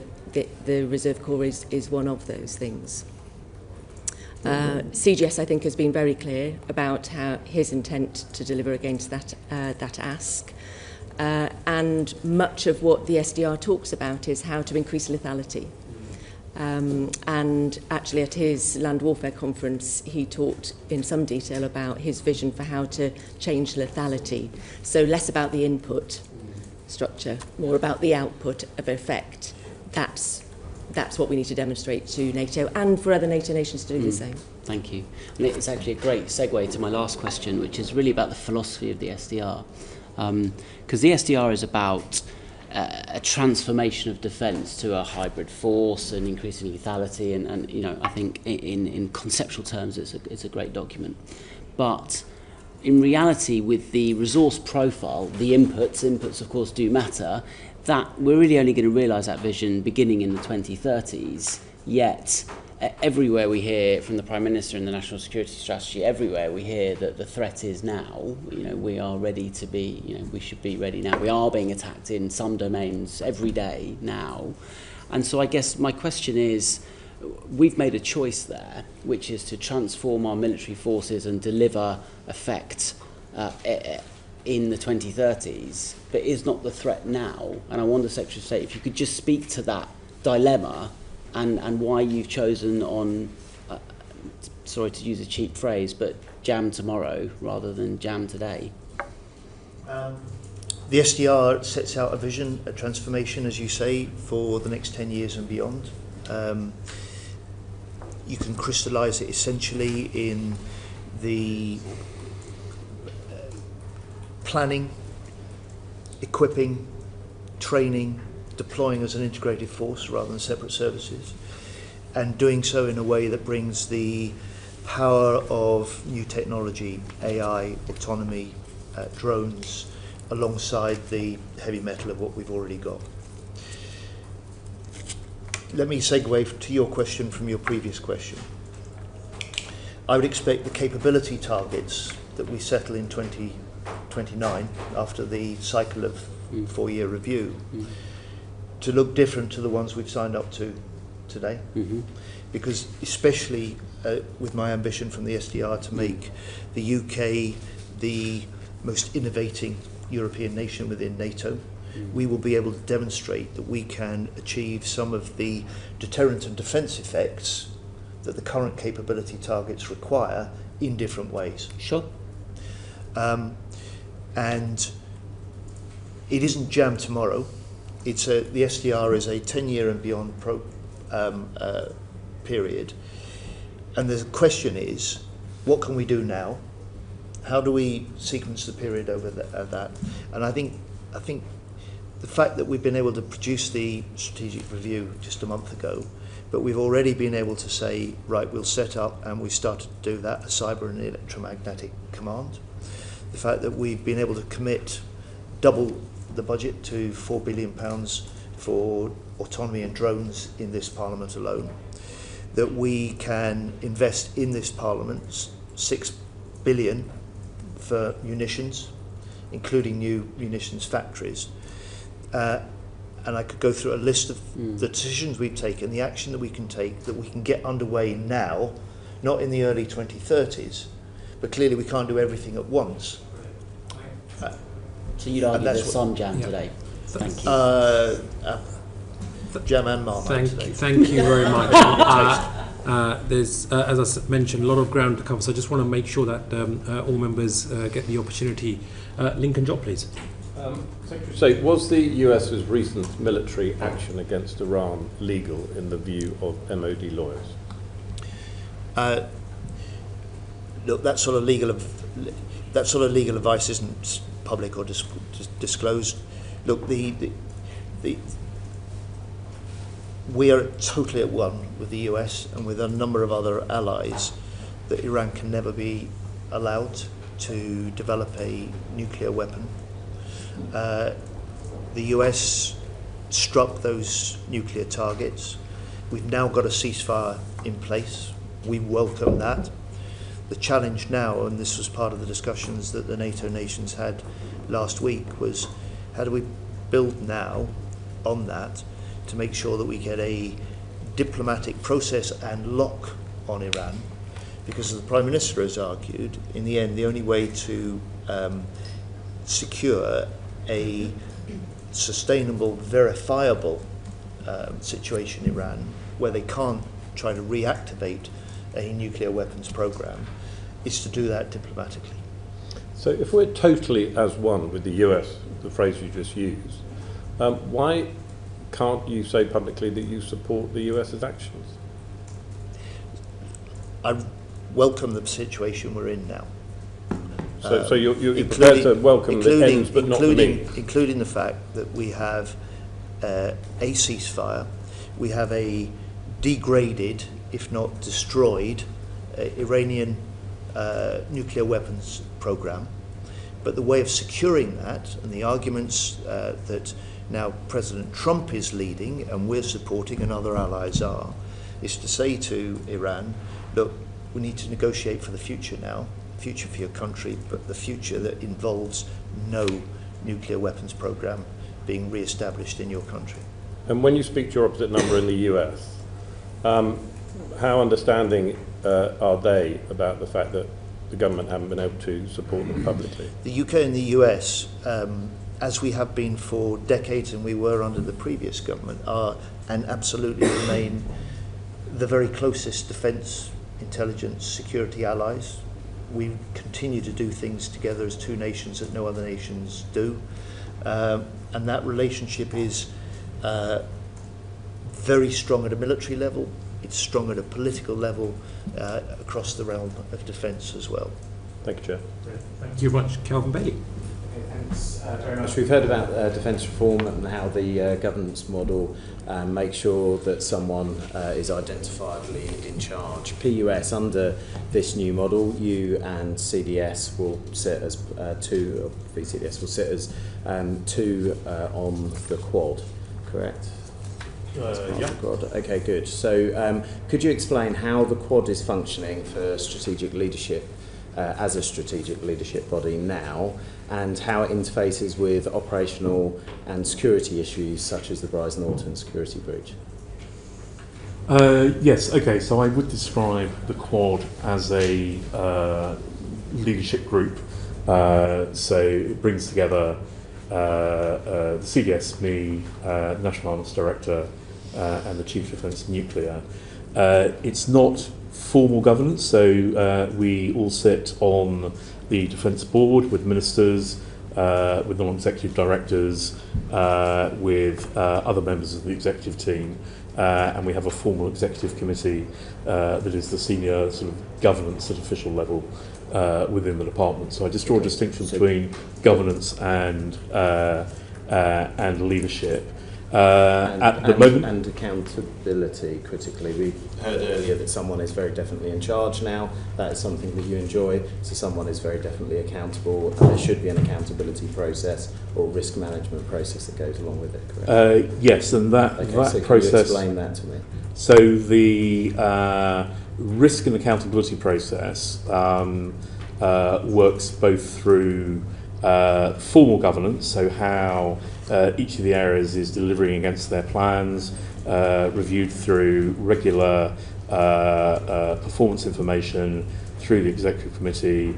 G: Reserve Corps is one of those things. CGS, I think, has been very clear about how his intent to deliver against that ask. And much of what the SDR talks about is how to increase lethality. And actually at his land warfare conference, he talked in some detail about his vision for how to change lethality. So less about the input structure, more about the output of effect. That's what we need to demonstrate to NATO and for other NATO nations to do the same.
F: Thank you. And it's actually a great segue to my last question, which is really about the philosophy of the SDR. Because the SDR is about a transformation of defence to a hybrid force and increasing lethality, and you know, I think in conceptual terms it's a great document. But in reality, with the resource profile, the inputs of course do matter, that we're really only going to realise that vision beginning in the 2030s, yet everywhere we hear from the Prime Minister and the National Security Strategy, everywhere we hear that the threat is now, you know, we are ready to be, you know, we should be ready now. We are being attacked in some domains every day now. And so I guess my question is, we've made a choice there, which is to transform our military forces and deliver effect in the 2030s, but is not the threat now. And I wonder, Secretary of State, if you could just speak to that dilemma and why you've chosen on, sorry to use a cheap phrase, but jam tomorrow rather than jam today.
B: The SDR sets out a vision, a transformation, as you say, for the next 10 years and beyond. You can crystallise it essentially in the planning, equipping, training, deploying as an integrated force rather than separate services, and doing so in a way that brings the power of new technology, AI, autonomy, drones, alongside the heavy metal of what we've already got. Let me segue to your question from your previous question. I would expect the capability targets that we settle in 2029, after the cycle of 4-year review, to look different to the ones we've signed up to today. Because especially with my ambition from the SDR to make the UK the most innovating European nation within NATO, we will be able to demonstrate that we can achieve some of the deterrent and defence effects that the current capability targets require in different ways.
F: Sure.
B: And it isn't jam tomorrow. It's the SDR is a 10-year and beyond period. And the question is, what can we do now? How do we sequence the period over that? And I think the fact that we've been able to produce the strategic review just a month ago, but we've already been able to say, right, we'll set up, and we started to do that, a cyber and electromagnetic command. The fact that we've been able to commit double the budget to £4 billion for autonomy and drones in this Parliament alone, that we can invest in this Parliament £6 billion for munitions, including new munitions factories. And I could go through a list of the decisions we've taken, the action that we can take, that we can get underway now, not in the early 2030s, but clearly we can't do everything at once.
F: So you'd argue there's some jam today. Thank you.
B: Jam and Marmite today.
A: Thank you very much. There's, as I mentioned, a lot of ground to cover, so I just want to make sure that all members get the opportunity. Lincoln Job, please.
H: Secretary of State, was the US's recent military action against Iran legal in the view of MOD lawyers?
B: Look, that sort of legal advice isn't public or disclosed. Look, the we are totally at one with the US and with a number of other allies that Iran can never be allowed to develop a nuclear weapon. The US struck those nuclear targets. We've now got a ceasefire in place. We welcome that. The challenge now, and this was part of the discussions that the NATO nations had last week, was how do we build now on that to make sure that we get a diplomatic process and lock on Iran, because as the Prime Minister has argued, in the end the only way to secure a sustainable, verifiable situation in Iran where they can't try to reactivate a nuclear weapons program is to do that diplomatically.
H: So if we're totally as one with the US, the phrase you just used, why can't you say publicly that you support the US's actions?
B: I welcome the situation we're in now.
H: So you're prepared to welcome the ends but not the means?
B: Including the fact that we have a ceasefire, we have a degraded, if not destroyed, Iranian nuclear weapons program. But the way of securing that, and the arguments that now President Trump is leading and we're supporting and other allies are, is to say to Iran, look, we need to negotiate for the future now, future for your country, but the future that involves no nuclear weapons program being re-established in your country.
H: And when you speak to your opposite number in the US, how understanding are they about the fact that the government haven't been able to support them publicly?
B: The UK and the US, as we have been for decades and we were under the previous government, are and absolutely remain the very closest defence, intelligence, security allies. We continue to do things together as two nations that no other nations do. And that relationship is very strong at a military level. It's strong at a political level across the realm of defence as well.
H: Thank you, Chair.
A: Thank you very much. Calvin Bailey.
I: Okay, thanks very much. We've heard about defence reform and how the governance model makes sure that someone is identifiably in charge. PUS, under this new model, you and CDS will sit as two, or VCDS will sit as two on the quad, correct?
C: Yeah.
I: Okay, good. So could you explain how the quad is functioning for strategic leadership as a strategic leadership body now, and how it interfaces with operational and security issues such as the Bryce Norton security breach?
C: Yes, okay, so I would describe the Quad as a leadership group. So it brings together the CDS, me, National Arms Director, and the Chief Defence Nuclear. It's not formal governance, so we all sit on the Defence Board with ministers, with non-executive directors, with other members of the executive team, and we have a formal executive committee that is the senior sort of governance at official level within the department. So I just draw a distinction between governance and leadership. At the moment,
I: and accountability, critically. We heard earlier that someone is very definitely in charge now. That is something that you enjoy. So someone is very definitely accountable, and there should be an accountability process or risk management process that goes along with it, correct?
C: yes, and that
I: so
C: process...
I: Can you explain that to me?
C: So the risk and accountability process works both through formal governance, so how each of the areas is delivering against their plans, reviewed through regular performance information through the Executive Committee,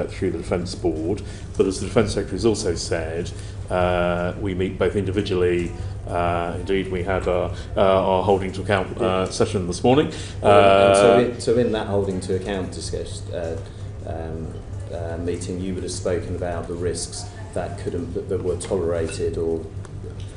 C: through the Defence Board. But as the Defence Secretary has also said, we meet both individually. Indeed, we had our holding to account session this morning.
I: So in that holding to account discussion, meeting, you would have spoken about the risks that were tolerated or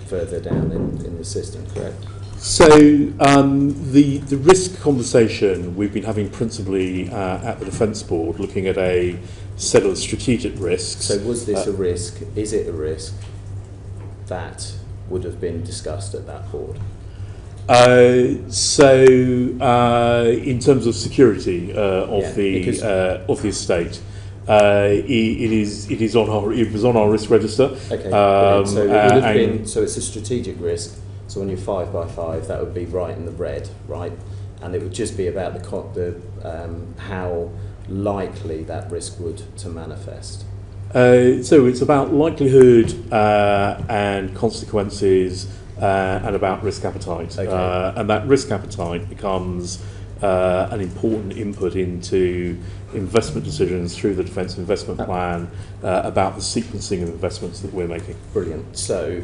I: further down in the system, correct?
C: So the risk conversation we've been having principally at the Defence Board, looking at a set of strategic risks.
I: So was this a risk? Is it a risk that would have been discussed at that board?
C: In terms of security of the estate, it was on our risk register.
I: Okay, so it would have been, so it's a strategic risk. So on your 5x5, that would be right in the red, right? And it would just be about how likely that risk would to manifest.
C: So it's about likelihood and consequences and about risk appetite.
I: Okay.
C: And that risk appetite becomes an important input into investment decisions through the Defence Investment Plan about the sequencing of investments that we're making.
I: Brilliant. So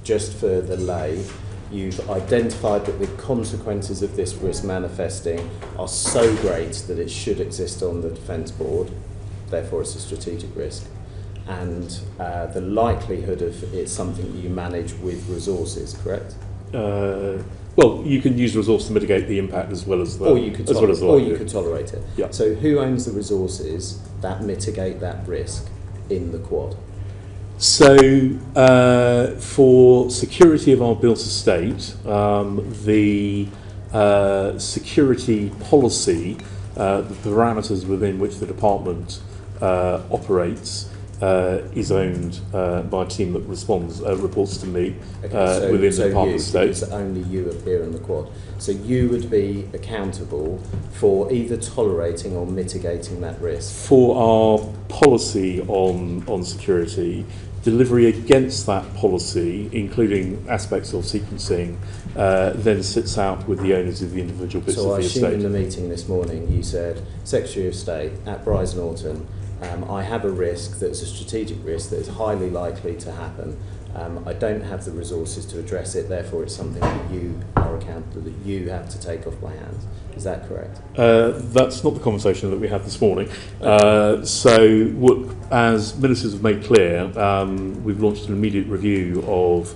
I: just for the lay, you've identified that the consequences of this risk manifesting are so great that it should exist on the Defence Board, therefore it's a strategic risk. And the likelihood of it's something that you manage with resources, correct?
C: Well, you can use resource to mitigate the impact as well as the
I: or you could tolerate it.
C: Yeah.
I: So who owns the resources that mitigate that risk in the Quad?
C: So for security of our built estate, the security policy, the parameters within which the department operates, is owned by a team that reports to me within the Department of State.
I: Because only you appear in the Quad. So you would be accountable for either tolerating or mitigating that risk.
C: For our policy on security, delivery against that policy, including aspects of sequencing, then sits out with the owners of the individual bits of the estate.
I: So I assume in the meeting this morning you said, Secretary of State, at Bryce Norton, I have a risk that's a strategic risk that is highly likely to happen. I don't have the resources to address it, therefore it's something that you are accountable, that you have to take off my hands. Is that correct?
C: That's not the conversation that we had this morning. As ministers have made clear, we've launched an immediate review of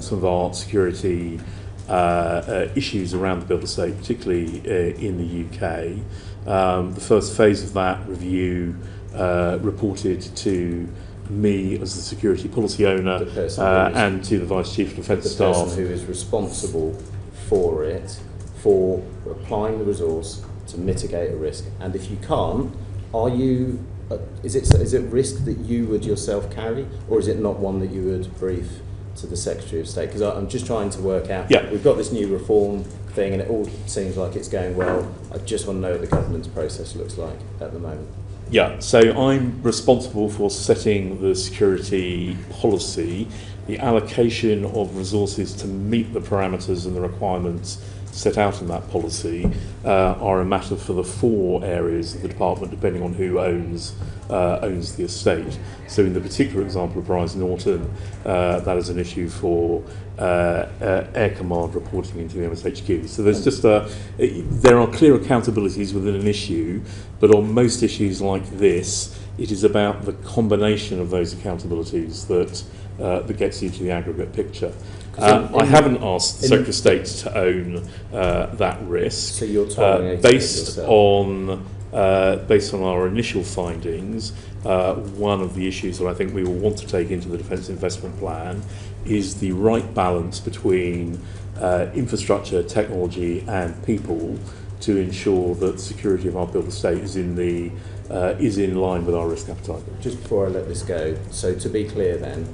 C: some of our security issues around the built estate, particularly in the UK. The first phase of that review reported to me as the security policy owner and to the Vice Chief of Defence Staff.
I: The person who is responsible for it, for applying the resource to mitigate a risk. And if you can't, is it risk that you would yourself carry, or is it not one that you would brief to the Secretary of State? Because I'm just trying to work out, we've got this new reform thing and it all seems like it's going well. I just want to know what the governance process looks like at the moment.
C: Yeah, so I'm responsible for setting the security policy. The allocation of resources to meet the parameters and the requirements set out in that policy are a matter for the 4 areas of the department, depending on who owns the estate. So in the particular example of Bryce Norton, that is an issue for Air Command reporting into the MSHQ. So there's just there are clear accountabilities within an issue, but on most issues like this, it is about the combination of those accountabilities that gets you to the aggregate picture. I haven't asked the Secretary of State to own that risk.
I: So you're tolerating
C: based on our initial findings. One of the issues that I think we will want to take into the Defence Investment Plan is the right balance between infrastructure, technology and people to ensure that the security of our built estate is in line with our risk appetite.
I: Just before I let this go, so to be clear then,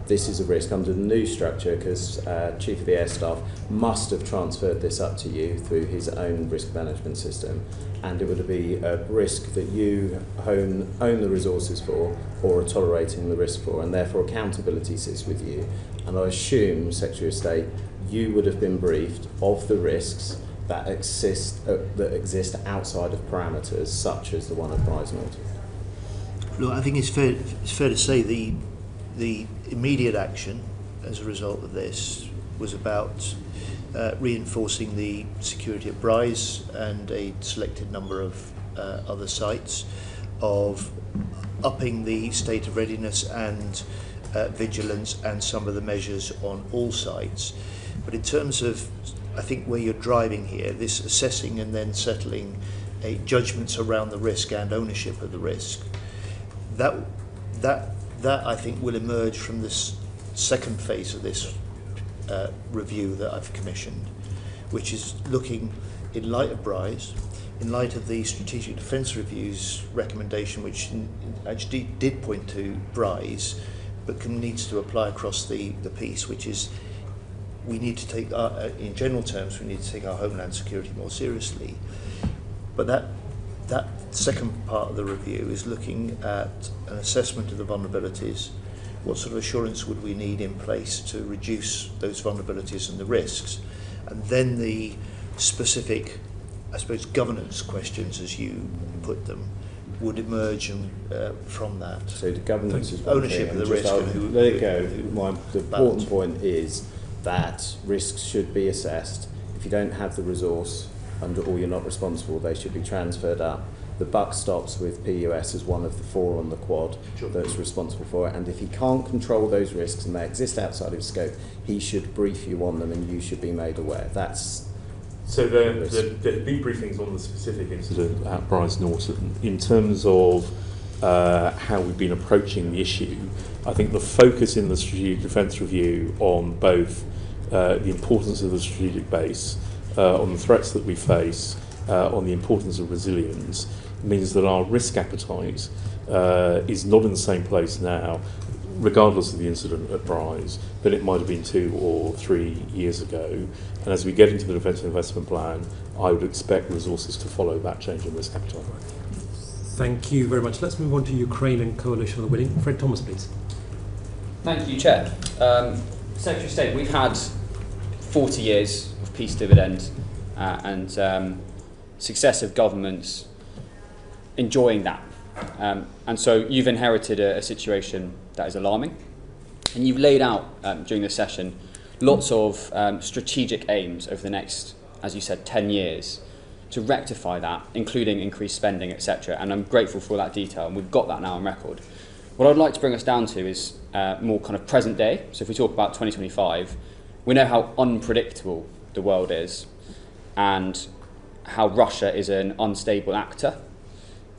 I: this is a risk under the new structure because Chief of the Air Staff must have transferred this up to you through his own risk management system, and it would be a risk that you own the resources for or are tolerating the risk for, and therefore accountability sits with you. And I assume, Secretary of State, you would have been briefed of the risks that exist outside of parameters such as the one at Bryce Norton.
B: Look, I think it's fair to say the immediate action as a result of this was about reinforcing the security at Bryce and a selected number of other sites, of upping the state of readiness and vigilance and some of the measures on all sites. But in terms of, I think, where you're driving here, this assessing and then settling judgments around the risk and ownership of the risk, that I think will emerge from this second phase of this review that I've commissioned, which is looking in light of BRISE, in light of the Strategic Defence Review's recommendation, which actually did point to BRISE, but needs to apply across the piece, which is we need to take, in general terms, we need to take our homeland security more seriously. But that second part of the review is looking at an assessment of the vulnerabilities. What sort of assurance would we need in place to reduce those vulnerabilities and the risks? And then the specific, I suppose, governance questions, as you put them, would emerge from that.
I: So the governance is one
B: ownership
I: thing,
B: of the risk.
I: There you go. The important point is that risks should be assessed. If you don't have the resource or you're not responsible, they should be transferred up. The buck stops with PUS as one of the 4 on the quad that's responsible for it. And if he can't control those risks and they exist outside of his scope, he should brief you on them and you should be made aware. That's
C: so there have been briefings on the specific incident at Bryce Norton. In terms of how we've been approaching the issue, I think the focus in the Strategic Defence Review on both the importance of the strategic base, on the threats that we face, on the importance of resilience, means that our risk appetite is not in the same place now, regardless of the incident at Bryce, than it might have been 2 or 3 years ago. And as we get into the Defence Investment Plan, I would expect resources to follow that change in risk appetite.
A: Thank you very much. Let's move on to Ukraine and Coalition of the Willing. Fred Thomas, please.
K: Thank you, Chair. Secretary of State, we've had 40 years of peace dividend and successive governments enjoying that. And so you've inherited a situation that is alarming. And you've laid out during this session lots of strategic aims over the next, as you said, 10 years to rectify that, including increased spending, etc. And I'm grateful for that detail, and we've got that now on record. What I'd like to bring us down to is more kind of present day. So if we talk about 2025, we know how unpredictable the world is and how Russia is an unstable actor,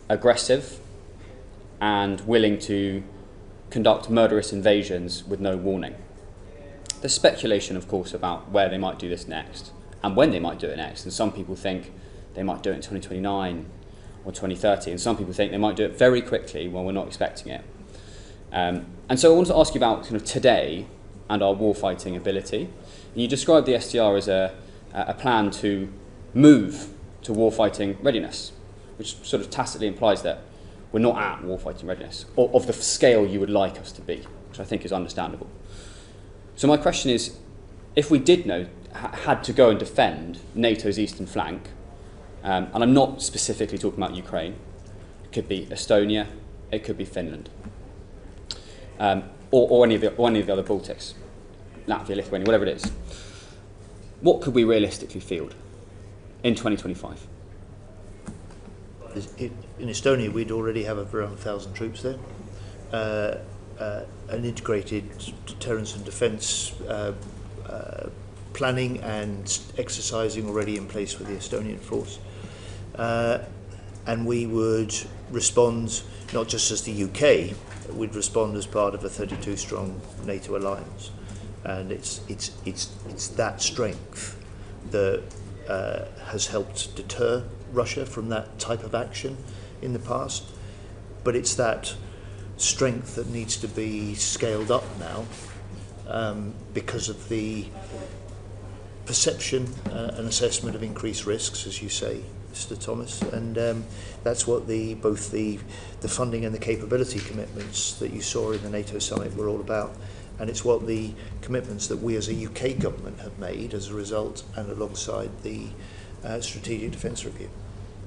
K: aggressive, and willing to conduct murderous invasions with no warning. There's speculation, of course, about where they might do this next and when they might do it next. And some people think they might do it in 2029 or 2030, and some people think they might do it very quickly when we're not expecting it. And so I want to ask you about kind of today and our warfighting ability. And you described the SDR as a plan to move to warfighting readiness, which sort of tacitly implies that we're not at warfighting readiness, or of the scale you would like us to be, which I think is understandable. So my question is, if we did had to go and defend NATO's eastern flank, and I'm not specifically talking about Ukraine, it could be Estonia, it could be Finland, or any of the other Baltics, Latvia, Lithuania, whatever it is. What could we realistically field in 2025?
B: In Estonia, we'd already have around 1,000 troops there. An integrated deterrence and defence planning and exercising already in place with the Estonian force. And we would respond not just as the UK, we'd respond as part of a 32-strong NATO alliance. And it's that strength that has helped deter Russia from that type of action in the past. But it's that strength that needs to be scaled up now because of the perception and assessment of increased risks, as you say, Mr. Thomas, and that's what both the funding and the capability commitments that you saw in the NATO summit were all about. And it's what the commitments that we as a UK government have made as a result and alongside the Strategic Defence Review.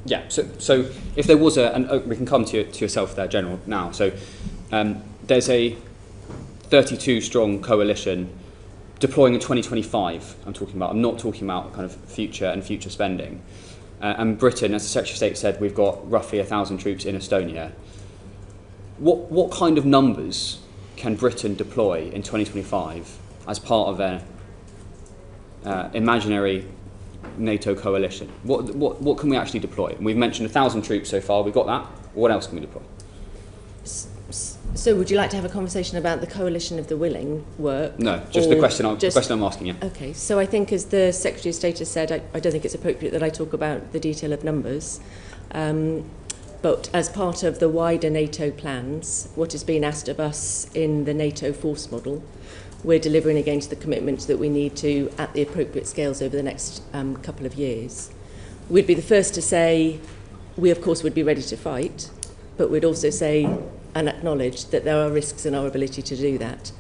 K: Yeah, so if there was and we can come to yourself there, General, now. So there's a 32-strong coalition deploying in 2025, I'm not talking about kind of future spending. And Britain, as the Secretary of State said, we've got roughly 1,000 troops in Estonia. What kind of numbers can Britain deploy in 2025 as part of an imaginary NATO coalition? What can we actually deploy? And we've mentioned 1,000 troops so far. We've got that. What else can we deploy?
G: So would you like to have a conversation about the Coalition of the Willing work?
K: No, just the question I'm asking you.
G: Okay, so I think, as the Secretary of State has said, I don't think it's appropriate that I talk about the detail of numbers. But as part of the wider NATO plans, what has been asked of us in the NATO force model, we're delivering against the commitments that we need to at the appropriate scales over the next couple of years. We'd be the first to say we, of course, would be ready to fight, but we'd also say and acknowledge that there are risks in our ability to do that.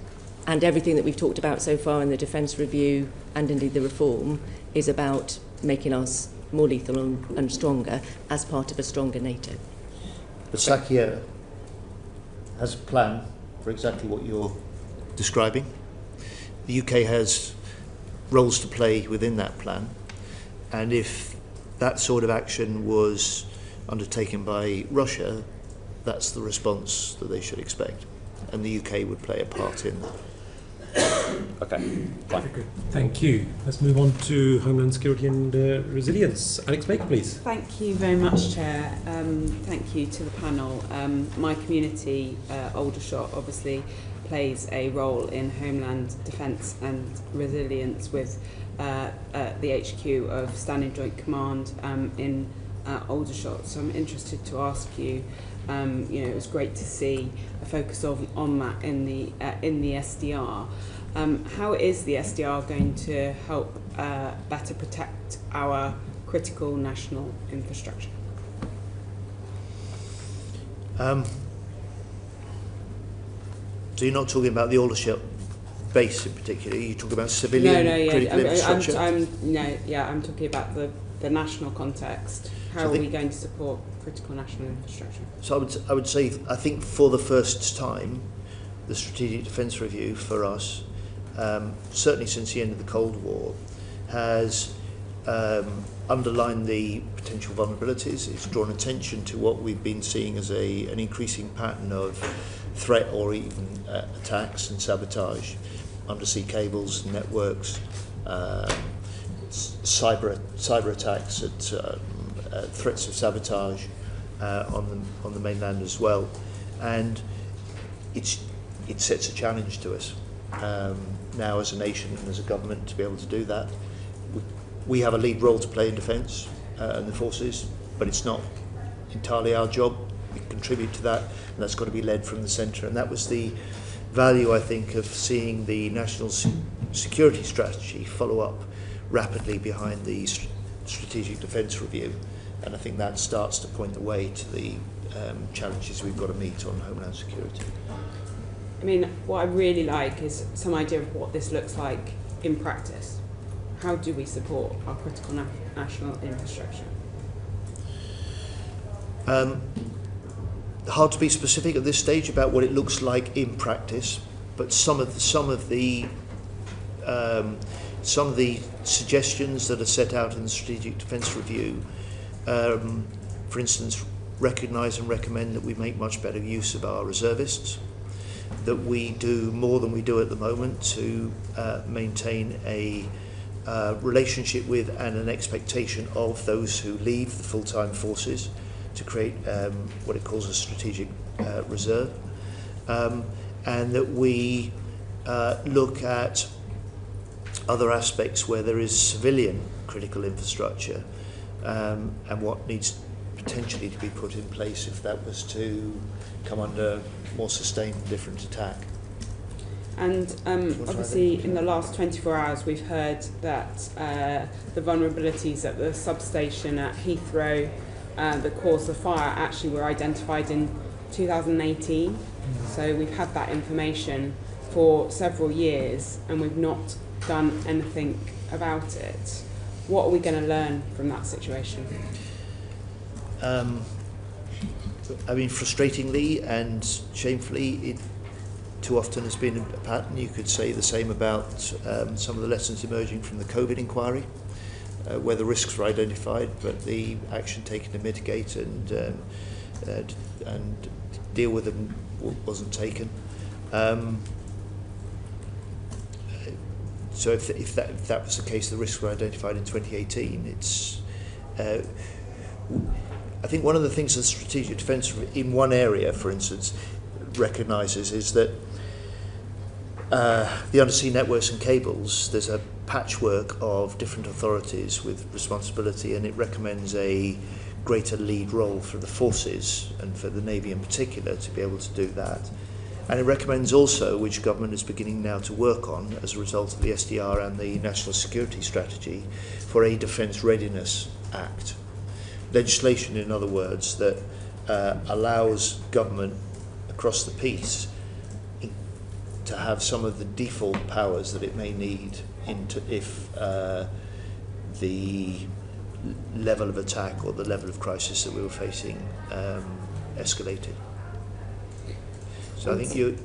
G: And everything that we've talked about so far in the Defence Review and indeed the reform is about making us more lethal and stronger as part of a stronger NATO.
B: But Sakia has a plan for exactly what you're describing. The UK has roles to play within that plan, and if that sort of action was undertaken by Russia, that's the response that they should expect, and the UK would play a part in that.
K: Okay, fine.
A: Good. Thank you. Let's move on to Homeland Security and Resilience. Alex Baker, please.
L: Thank you very much, Chair. Thank you to the panel. My community, Aldershot, obviously plays a role in Homeland Defence and Resilience with the HQ of Standing Joint Command in Aldershot. So I'm interested to ask you, it was great to see a focus on that in the SDR. How is the SDR going to help better protect our critical national infrastructure?
B: So you're not talking about the Aldershot base in particular, you're talking about civilian critical infrastructure?
L: I'm talking about the national context. How are we going to support critical national infrastructure?
B: So I would say, I think for the first time, the Strategic Defence Review for us, certainly since the end of the Cold War, has underlined the potential vulnerabilities. It's drawn attention to what we've been seeing as an increasing pattern of threat or even attacks and sabotage, undersea cables, networks, cyber attacks, at threats of sabotage on the mainland as well, and it sets a challenge to us now as a nation and as a government to be able to do that. We have a lead role to play in defence and the forces, but it's not entirely our job. We contribute to that, and that's got to be led from the centre. And that was the value, I think, of seeing the National Security Strategy follow up rapidly behind the Strategic Defence Review. And I think that starts to point the way to the challenges we've got to meet on Homeland Security.
L: I mean, what I really like is some idea of what this looks like in practice. How do we support our critical national infrastructure?
B: Hard to be specific at this stage about what it looks like in practice, but some of the suggestions that are set out in the Strategic Defence Review, for instance, recognise and recommend that we make much better use of our reservists, that we do more than we do at the moment to maintain a relationship with and an expectation of those who leave the full-time forces, to create what it calls a strategic reserve, and that we look at other aspects where there is civilian critical infrastructure and what needs potentially to be put in place if that was to come under more sustained different attack.
L: And obviously in the last 24 hours we've heard that the vulnerabilities at the substation at Heathrow that caused the fire actually were identified in 2018. So we've had that information for several years and we've not done anything about it. What are we going to learn from that situation?
B: I mean, frustratingly and shamefully, it too often has been a pattern. You could say the same about some of the lessons emerging from the COVID inquiry, where the risks were identified, but the action taken to mitigate and deal with them wasn't taken. So if that was the case, the risks were identified in 2018. It's I think one of the things the Strategic Defence in one area, for instance, recognises is that the undersea networks and cables, there's a patchwork of different authorities with responsibility, and it recommends a greater lead role for the forces and for the Navy in particular to be able to do that. And it recommends also, which government is beginning now to work on as a result of the SDR and the National Security Strategy, for a Defence Readiness Act. Legislation, in other words, that allows government across the piece to have some of the default powers that it may need if the level of attack or the level of crisis that we were facing escalated. So I think you,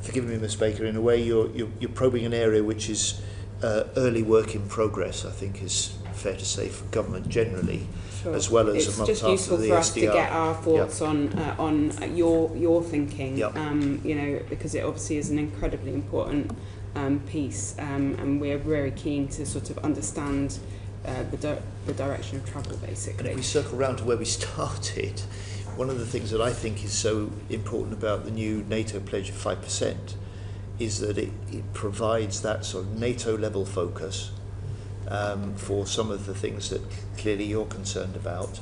B: forgive me, Ms. Baker, in a way you're probing an area which is early work in progress, I think is fair to say, for government generally, sure, as well as
L: it's
B: a month
L: just
B: after
L: useful
B: the
L: for
B: SDR.
L: us to get our thoughts on your thinking,
B: yep.
L: You know, because it obviously is an incredibly important piece, and we're very keen to sort of understand the direction of travel, basically.
B: And if we circle around to where we started, one of the things that I think is so important about the new NATO pledge of 5% is that it provides that sort of NATO level focus for some of the things that clearly you're concerned about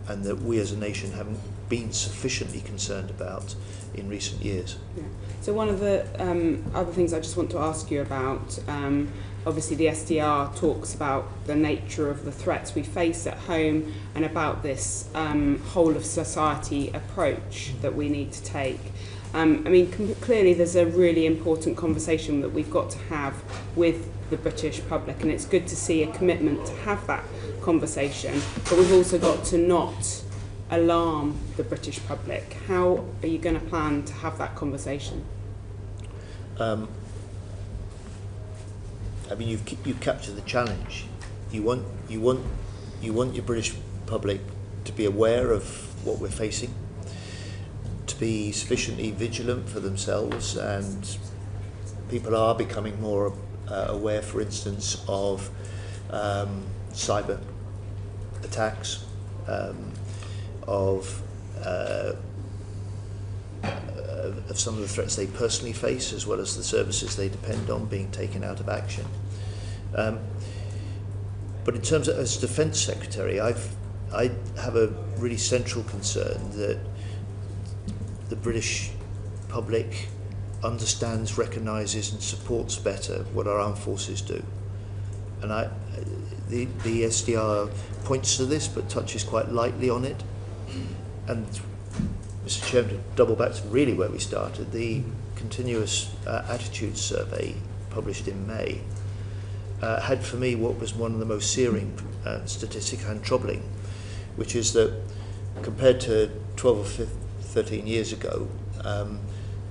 B: and that we as a nation haven't been sufficiently concerned about in recent years.
L: Yeah. So one of the other things I just want to ask you about, obviously the SDR talks about the nature of the threats we face at home and about this whole of society approach that we need to take. I mean, clearly there's a really important conversation that we've got to have with the British public, and it's good to see a commitment to have that conversation, but we've also got to not alarm the British public. How are you going to plan to have that conversation?
B: I mean, you've captured the challenge. You want your British public to be aware of what we're facing, to be sufficiently vigilant for themselves, and people are becoming more aware, for instance, of cyber attacks, of some of the threats they personally face, as well as the services they depend on being taken out of action. But in terms of, as Defence Secretary, I have a really central concern that the British public understands, recognises and supports better what our armed forces do. And the SDR points to this but touches quite lightly on it. And Mr. Chairman, to double back to really where we started, the continuous attitudes survey published in May had for me what was one of the most searing statistics and troubling, which is that compared to 12 or 13 years ago,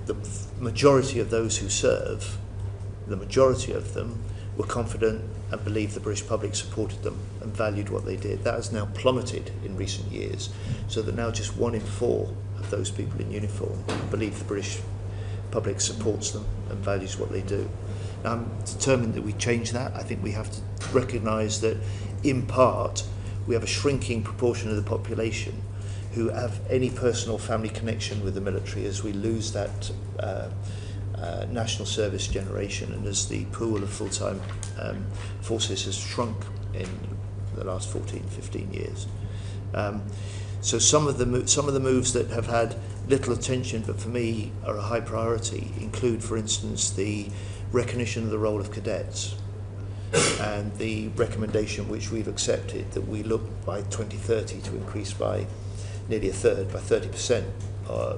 B: the majority of those who serve, the majority of them were confident and believed the British public supported them and valued what they did. That has now plummeted in recent years, so that now just 1 in 4 of those people in uniform believe the British public supports them and values what they do. Now, I'm determined that we change that. I think we have to recognise that, in part, we have a shrinking proportion of the population who have any personal family connection with the military as we lose that national service generation and as the pool of full-time forces has shrunk in the last 14, 15 years. So some of the moves that have had little attention but for me are a high priority include, for instance, the recognition of the role of cadets and the recommendation which we've accepted that we look by 2030 to increase by nearly a third, by 30%,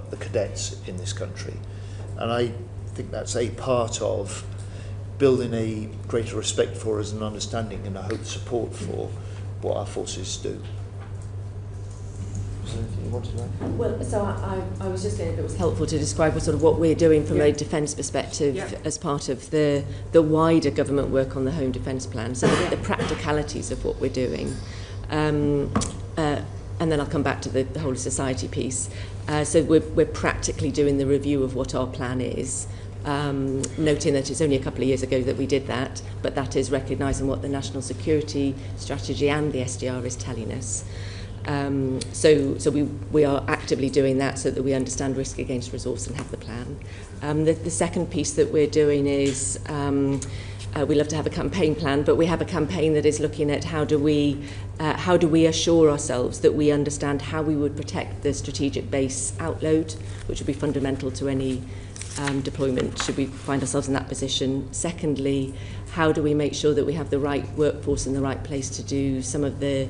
B: the cadets in this country. And I think that's a part of building a greater respect for us and understanding and I hope support for what our forces do. Is there anything you wanted to add?
G: Well, so I was just saying if it was helpful to describe what we're doing from a defence perspective as part of the wider government work on the Home Defence Plan, so the practicalities of what we're doing. And then I'll come back to the whole society piece. So we're practically doing the review of what our plan is, noting that it's only a couple of years ago that we did that, but that is recognising what the National Security Strategy and the SDR is telling us. So we are actively doing that so that we understand risk against resource and have the plan. The second piece that we're doing is we love to have a campaign plan, but we have a campaign that is looking at how do we assure ourselves that we understand how we would protect the strategic base outload, which would be fundamental to any deployment should we find ourselves in that position. Secondly, how do we make sure that we have the right workforce in the right place to do some of the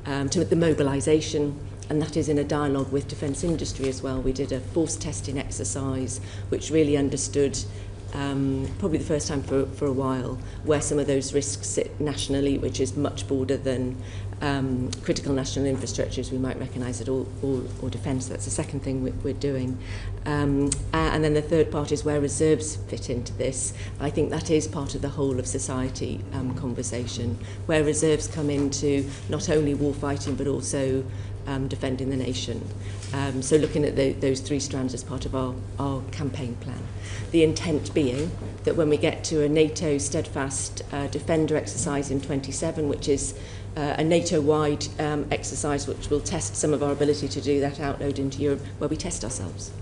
G: mobilisation, and that is in a dialogue with defence industry as well. We did a force testing exercise which really understood, probably the first time for a while, where some of those risks sit nationally, which is much broader than critical national infrastructures we might recognise at all, or defence. That's the second thing we're doing. And then the third part is where reserves fit into this. I think that is part of the whole of society conversation, where reserves come into not only war fighting but also defending the nation. So looking at those three strands as part of our campaign plan. The intent being that when we get to a NATO steadfast defender exercise in 27, which is a NATO-wide exercise which will test some of our ability to do that outload into Europe, where we test ourselves.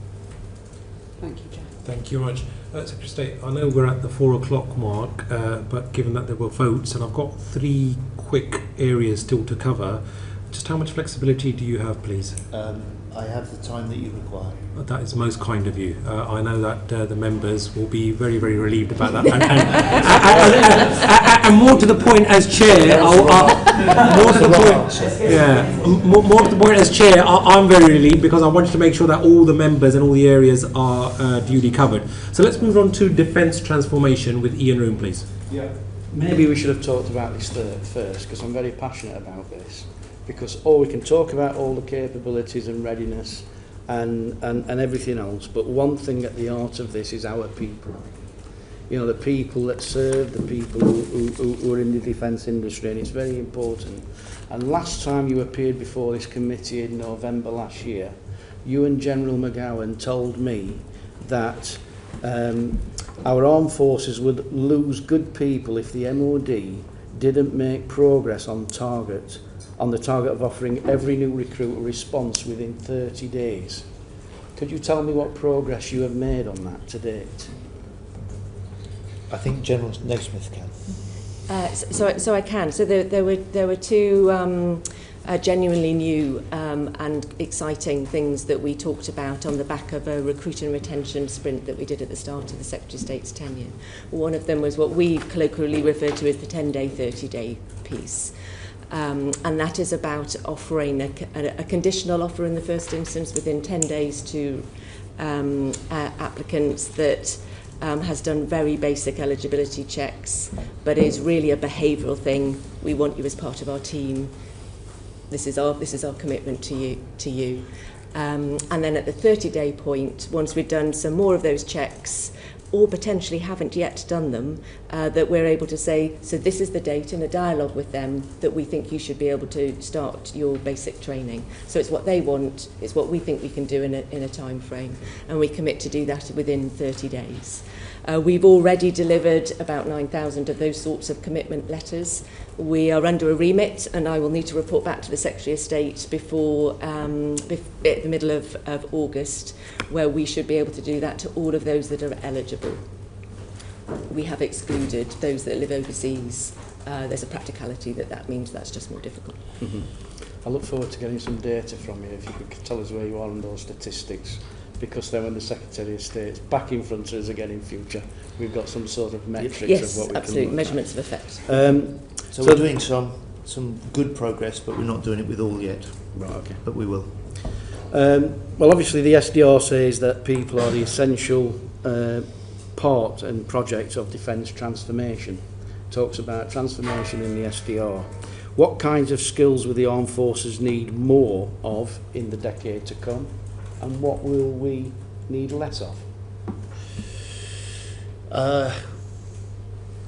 L: Thank you, Chair.
A: Thank you very much. Secretary of State, I know we're at the 4 o'clock mark, but given that there were votes, and I've got 3 quick areas still to cover, just how much flexibility do you have, please?
B: I have the time that you require.
A: That is most kind of you. I know that the members will be very, very relieved about that. And more to the point, as chair, more to the point as chair, I'm very relieved because I wanted to make sure that all the members and all the areas are duly covered. So let's move on to defence transformation with Ian Room, please.
M: Yeah. Maybe we should have talked about this first, because I'm very passionate about this. Because we can talk about all the capabilities and readiness and everything else, but one thing at the heart of this is our people. You know, the people that serve, the people who are in the defence industry, and it's very important. And last time you appeared before this committee in November last year, you and General McGowan told me that our armed forces would lose good people if the MOD didn't make progress on the target of offering every new recruit a response within 30 days. Could you tell me what progress you have made on that to date?
B: I think General Naismith can.
G: So I can. So there were 2 genuinely new and exciting things that we talked about on the back of a recruit and retention sprint that we did at the start of the Secretary of State's tenure. One of them was what we colloquially refer to as the 10-day, 30-day piece. And that is about offering a conditional offer in the first instance within 10 days to applicants that has done very basic eligibility checks, but is really a behavioural thing. We want you as part of our team. This is our commitment to you. And then at the 30-day point, once we've done some more of those checks, or potentially haven't yet done them, that we're able to say, so this is the date in a dialogue with them that we think you should be able to start your basic training. So it's what they want, it's what we think we can do in a time frame, and we commit to do that within 30 days. We've already delivered about 9,000 of those sorts of commitment letters. We are under a remit, and I will need to report back to the Secretary of State before at the middle of August, where we should be able to do that to all of those that are eligible. We have excluded those that live overseas. There's a practicality that means that's just more difficult.
M: Mm-hmm. I look forward to getting some data from you, if you could tell us where you are on those statistics, because then when the Secretary of State's back in front of us again in future, we've got some sort of metrics
G: yes,
M: of what we
G: absolutely.
M: can
G: Measurements of effect.
B: So we're doing some good progress, but we're not doing it with all yet.
M: Right, okay.
B: But we will.
M: Well, obviously the SDR says that people are the essential part and project of defence transformation. Talks about transformation in the SDR. What kinds of skills will the armed forces need more of in the decade to come, and what will we need less of?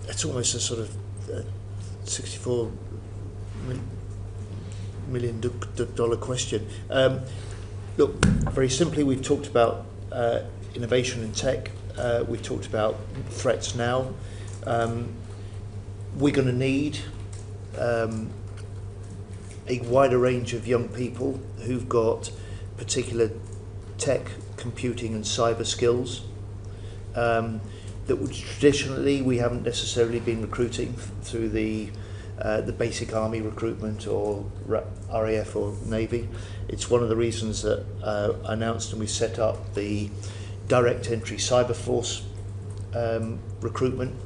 B: It's almost a sort of $64 million question. Look, very simply, we've talked about innovation and tech. We've talked about threats now. We're going to need a wider range of young people who've got particular tech, computing and cyber skills that would traditionally we haven't necessarily been recruiting through the basic army recruitment or RAF or Navy. It's one of the reasons that I announced and we set up the direct entry cyber force recruitment,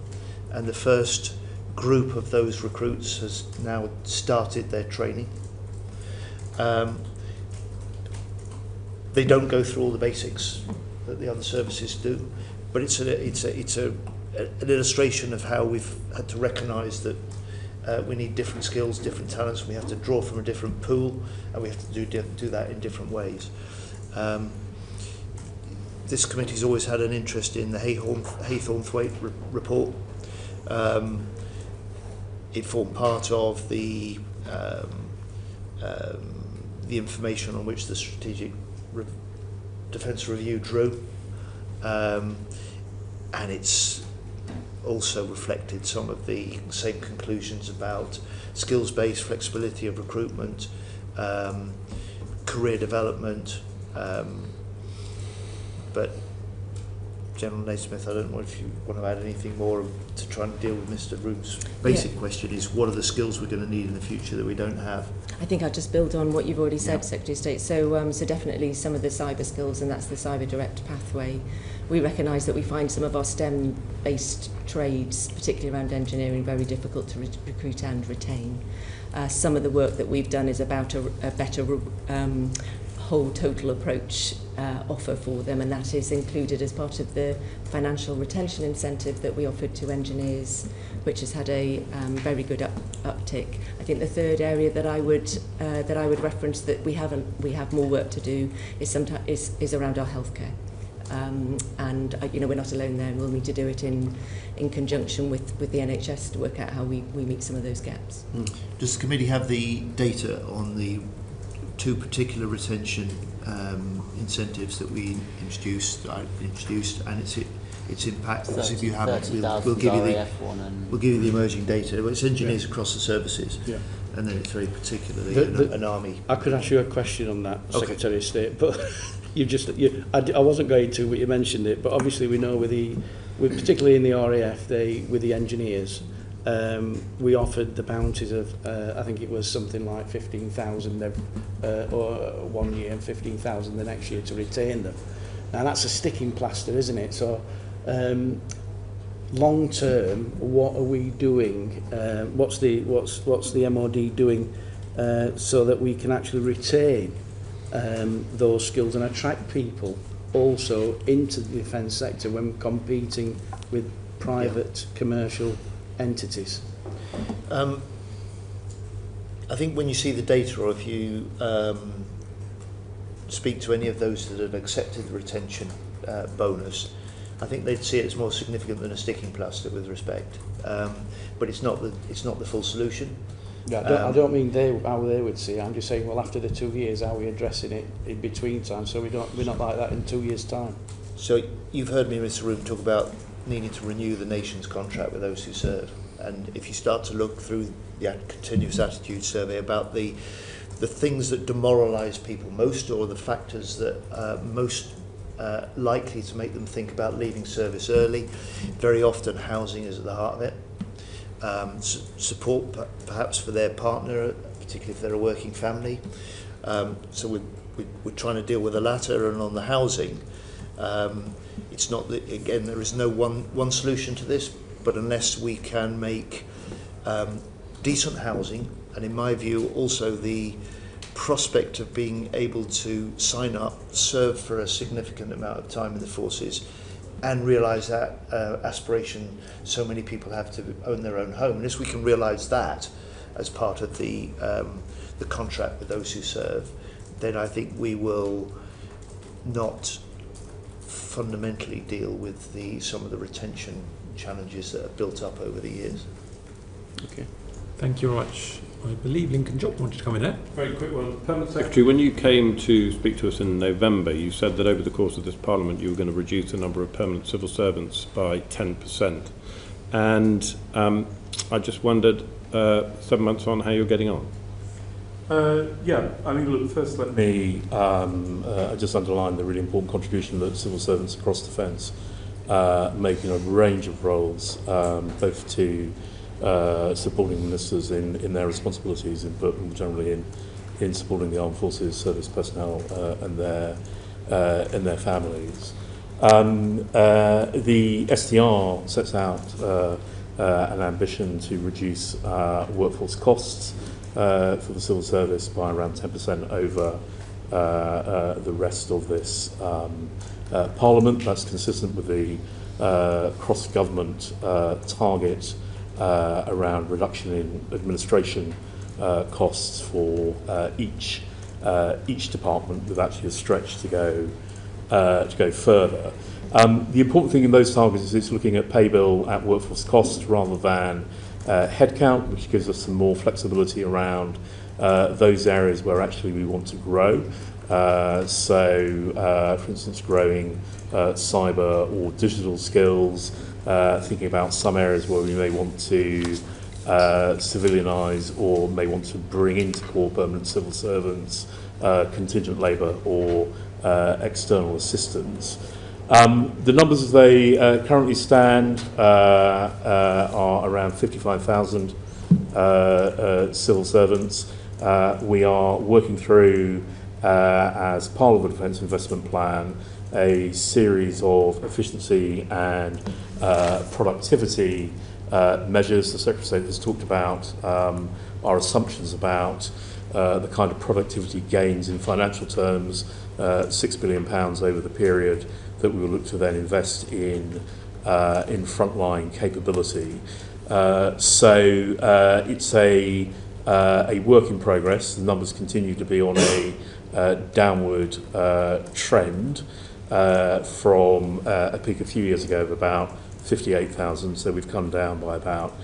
B: and the first group of those recruits has now started their training. They don't go through all the basics that the other services do, but it's an illustration of how we've had to recognise that we need different skills, different talents. We have to draw from a different pool, and we have to do that in different ways. This committee's always had an interest in the Haythornthwaite report. It formed part of the information on which the Strategic Defence Review drew, and it's also reflected some of the same conclusions about skills-based flexibility of recruitment, career development, but General Naismith, I don't know if you want to add anything more to try and deal with Mr. Root's basic question is what are the skills we're going to need in the future that we don't have?
G: I think I'll just build on what you've already said, Secretary of State. So definitely some of the cyber skills, and that's the cyber direct pathway. We recognise that we find some of our STEM-based trades, particularly around engineering, very difficult to recruit and retain. Some of the work that we've done is about a better whole total approach offer for them, and that is included as part of the financial retention incentive that we offered to engineers, which has had a very good uptick. I think the third area that I would reference that we have more work to do is around our healthcare. And we're not alone there, and we'll need to do it in conjunction with the NHS to work out how we meet some of those gaps.
B: Does the committee have the data on the two particular retention incentives that we introduced and its impact? Because if you haven't, we'll give you the emerging data. Well, it's engineers across the services, and then it's very particularly an army.
M: I could ask you a question on that, Secretary of State, but I wasn't going to, but you mentioned it. But obviously, we know particularly in the RAF, with the engineers. We offered the bounties of, I think it was something like 15,000 or 1 year and 15,000 the next year to retain them. Now that's a sticking plaster, isn't it? So long term, what are we doing? What's the MOD doing so that we can actually retain those skills and attract people also into the defence sector when competing with private commercial entities?
B: I think when you see the data, or if you speak to any of those that have accepted the retention bonus, I think they'd see it as more significant than a sticking plaster with respect. But it's not the full solution.
M: Yeah, I don't mean how they would see it. I'm just saying, well, after the 2 years, how are we addressing it in between time, so we're not like that in 2 years' time.
B: So you've heard me, Mr. Room, talk about needing to renew the nation's contract with those who serve. And if you start to look through the continuous attitude survey about the things that demoralise people most, or the factors that are most likely to make them think about leaving service early, very often housing is at the heart of it. Support perhaps for their partner, particularly if they're a working family. So we're trying to deal with the latter, and on the housing, it's not that, again, there is no one solution to this, but unless we can make decent housing, and in my view also the prospect of being able to sign up, serve for a significant amount of time in the forces, and realise that aspiration so many people have to own their own home. Unless we can realise that as part of the contract with those who serve, then I think we will not fundamentally deal with some of the retention challenges that have built up over the years.
A: Okay. Thank you very much. I believe Lincoln Jock wanted to come in there.
H: Very quick one. Permanent Secretary, when you came to speak to us in November, you said that over the course of this Parliament you were going to reduce the number of permanent civil servants by 10%. And I just wondered, 7 months on, how you're getting on.
C: Yeah, I mean, look, first let me just underline the really important contribution that civil servants across defence make in a range of roles, both to supporting ministers in their responsibilities, but more generally in supporting the armed forces, service personnel and their families. The SDR sets out an ambition to reduce workforce costs for the civil service by around 10% over the rest of this Parliament. That's consistent with the cross-government target around reduction in administration costs for each department, with actually a stretch to go further. The important thing in those targets is it's looking at pay bill at workforce costs rather than headcount, which gives us some more flexibility around those areas where actually we want to grow. For instance, growing cyber or digital skills, thinking about some areas where we may want to civilianise or may want to bring into core permanent civil servants contingent labour or external assistance. The numbers as they currently stand are around 55,000 civil servants. We are working through, as part of the Defence Investment Plan, a series of efficiency and productivity measures. The Secretary of State has talked about our assumptions about the kind of productivity gains in financial terms, £6 billion over the period that we will look to then invest in frontline capability. It's a work in progress. The numbers continue to be on a downward trend from a peak a few years ago of about 58,000. So we've come down by about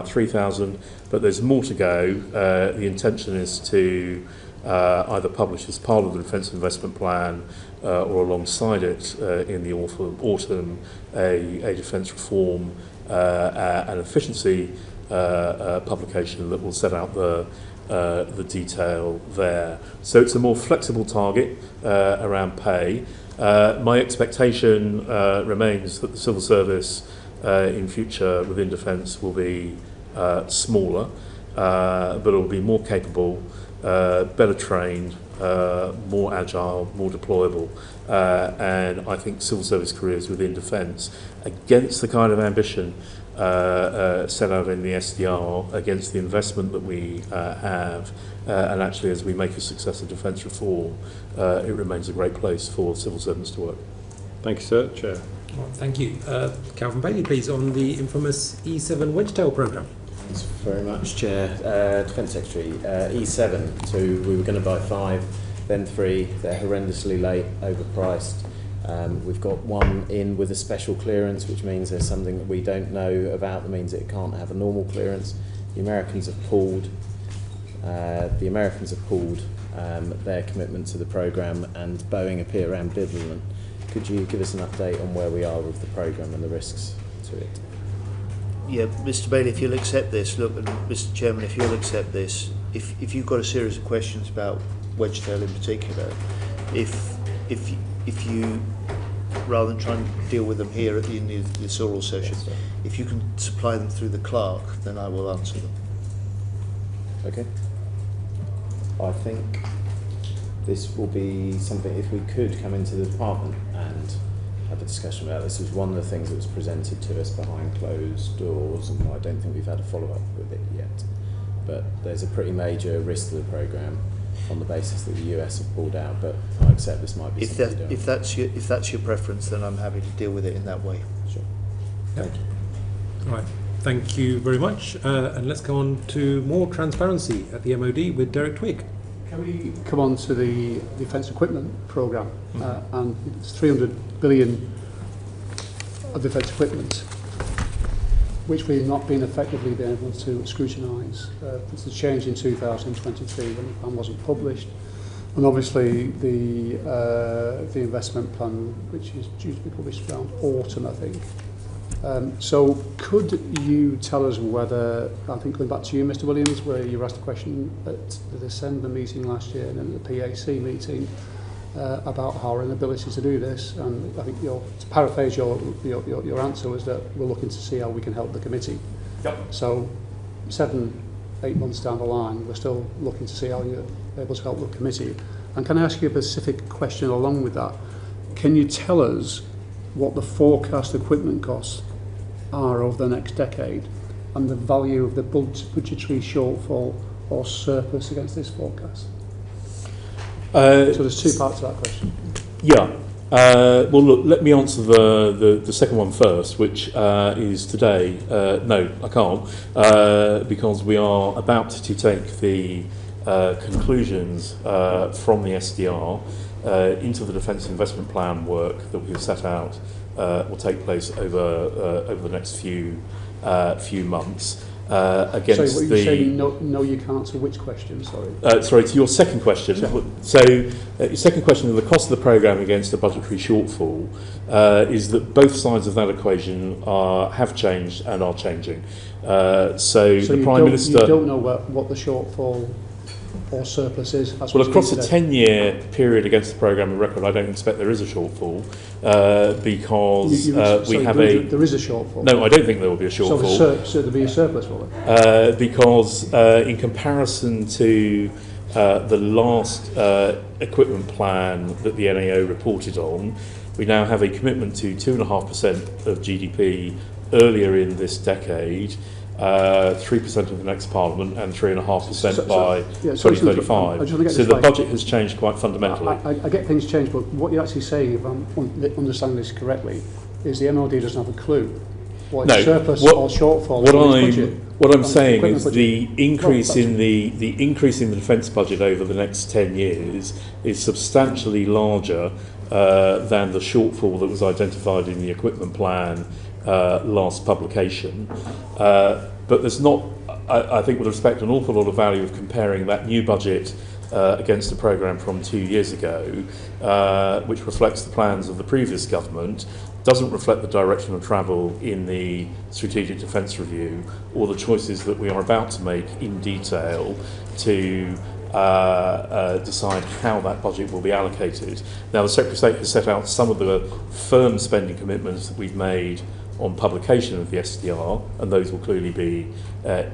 C: 3,000. But there's more to go. The intention is to either publish as part of the Defence Investment Plan or alongside it in the autumn a defence reform and efficiency publication that will set out the detail there. So it's a more flexible target around pay. My expectation remains that the civil service in future within defence will be smaller, but it will be more capable, better trained, more agile, more deployable, and I think civil service careers within defence, against the kind of ambition set out in the SDR, against the investment that we have, and actually as we make a success of defence reform, it remains a great place for civil servants to work.
H: Thank you, sir. Chair.
A: Well, thank you. Calvin Bailey, please, on the infamous E7 Wedgetail programme.
I: Thanks very much, Chair. Defence Secretary, E7, so we were going to buy 5, then 3. They're horrendously late, overpriced. We've got one in with a special clearance, which means there's something that we don't know about. That means it can't have a normal clearance. The Americans have pulled their commitment to the programme, and Boeing appear ambivalent. Could you give us an update on where we are with the programme and the risks to it?
B: Yeah, Mr. Bailey, if you'll accept this, look, and Mr. Chairman, if you'll accept this, if you've got a series of questions about Wedgetail in particular, if you, rather than trying to deal with them here at the end of this oral session, yes, if you can supply them through the clerk, then I will answer them.
I: Okay. I think this will be something, if we could come into the department and have a discussion about this. Was one of the things that was presented to us behind closed doors, and I don't think we've had a follow-up with it yet. But there's a pretty major risk to the programme on the basis that the US have pulled out, but I accept this might be something
B: if that's your preference, then I'm happy to deal with it in that way.
I: Sure.
A: Thank you. All right. Thank you very much. And let's go on to more transparency at the MOD with Derek Twigg.
E: Can we come on to the defence equipment programme? And it's 300 billion of defence equipment, which we've not been effectively been able to scrutinise. It's a change in 2023 when the plan wasn't published. And obviously the investment plan, which is due to be published around autumn, I think, So could you tell us whether, I think going back to you, Mr. Williams, where you were asked a question at the December meeting last year and then at the PAC meeting about our inability to do this, and I think to paraphrase your answer was that we're looking to see how we can help the committee.
C: Yep.
E: So 7-8 months down the line, we're still looking to see how you're able to help the committee. And can I ask you a specific question along with that? Can you tell us what the forecast equipment costs are over the next decade and the value of the budgetary shortfall or surplus against this forecast? So there's two parts to that question.
C: Yeah. Well, look, let me answer the second one first, which is today. No, I can't, because we are about to take the conclusions from the SDR into the Defence Investment Plan work that we've set out will take place over the next few months. Against
E: sorry, what you're saying, no, you can't. So which question? Sorry.
C: Sorry, to your second question.
E: Sure.
C: So, your second question, the cost of the programme against the budgetary shortfall, is that both sides of that equation have changed and are changing. So the Prime Minister...
E: You don't know what the shortfall or surplus is?
C: Well, across a 10-year period against the programme of record, I don't expect there is a shortfall because we have
E: there is a shortfall?
C: No, I don't think there will be a shortfall.
E: So there'll be a surplus, will there?
C: Because in comparison to the last equipment plan that the NAO reported on, we now have a commitment to 2.5% of GDP earlier in this decade, 3% of the next Parliament and 3.5% by 2035. So the budget has changed quite fundamentally.
E: I get things changed, but what you're actually saying, if I'm understanding this correctly, is the MOD doesn't have a clue what surplus or shortfall in this budget.
C: What I'm saying is the increase in the defence budget over the next 10 years is substantially larger than the shortfall that was identified in the equipment plan last publication. But there's not, I think with respect, an awful lot of value of comparing that new budget against the programme from 2 years ago, which reflects the plans of the previous government, doesn't reflect the direction of travel in the Strategic Defence Review or the choices that we are about to make in detail to decide how that budget will be allocated. Now, the Secretary of State has set out some of the firm spending commitments that we've made on publication of the SDR, and those will clearly be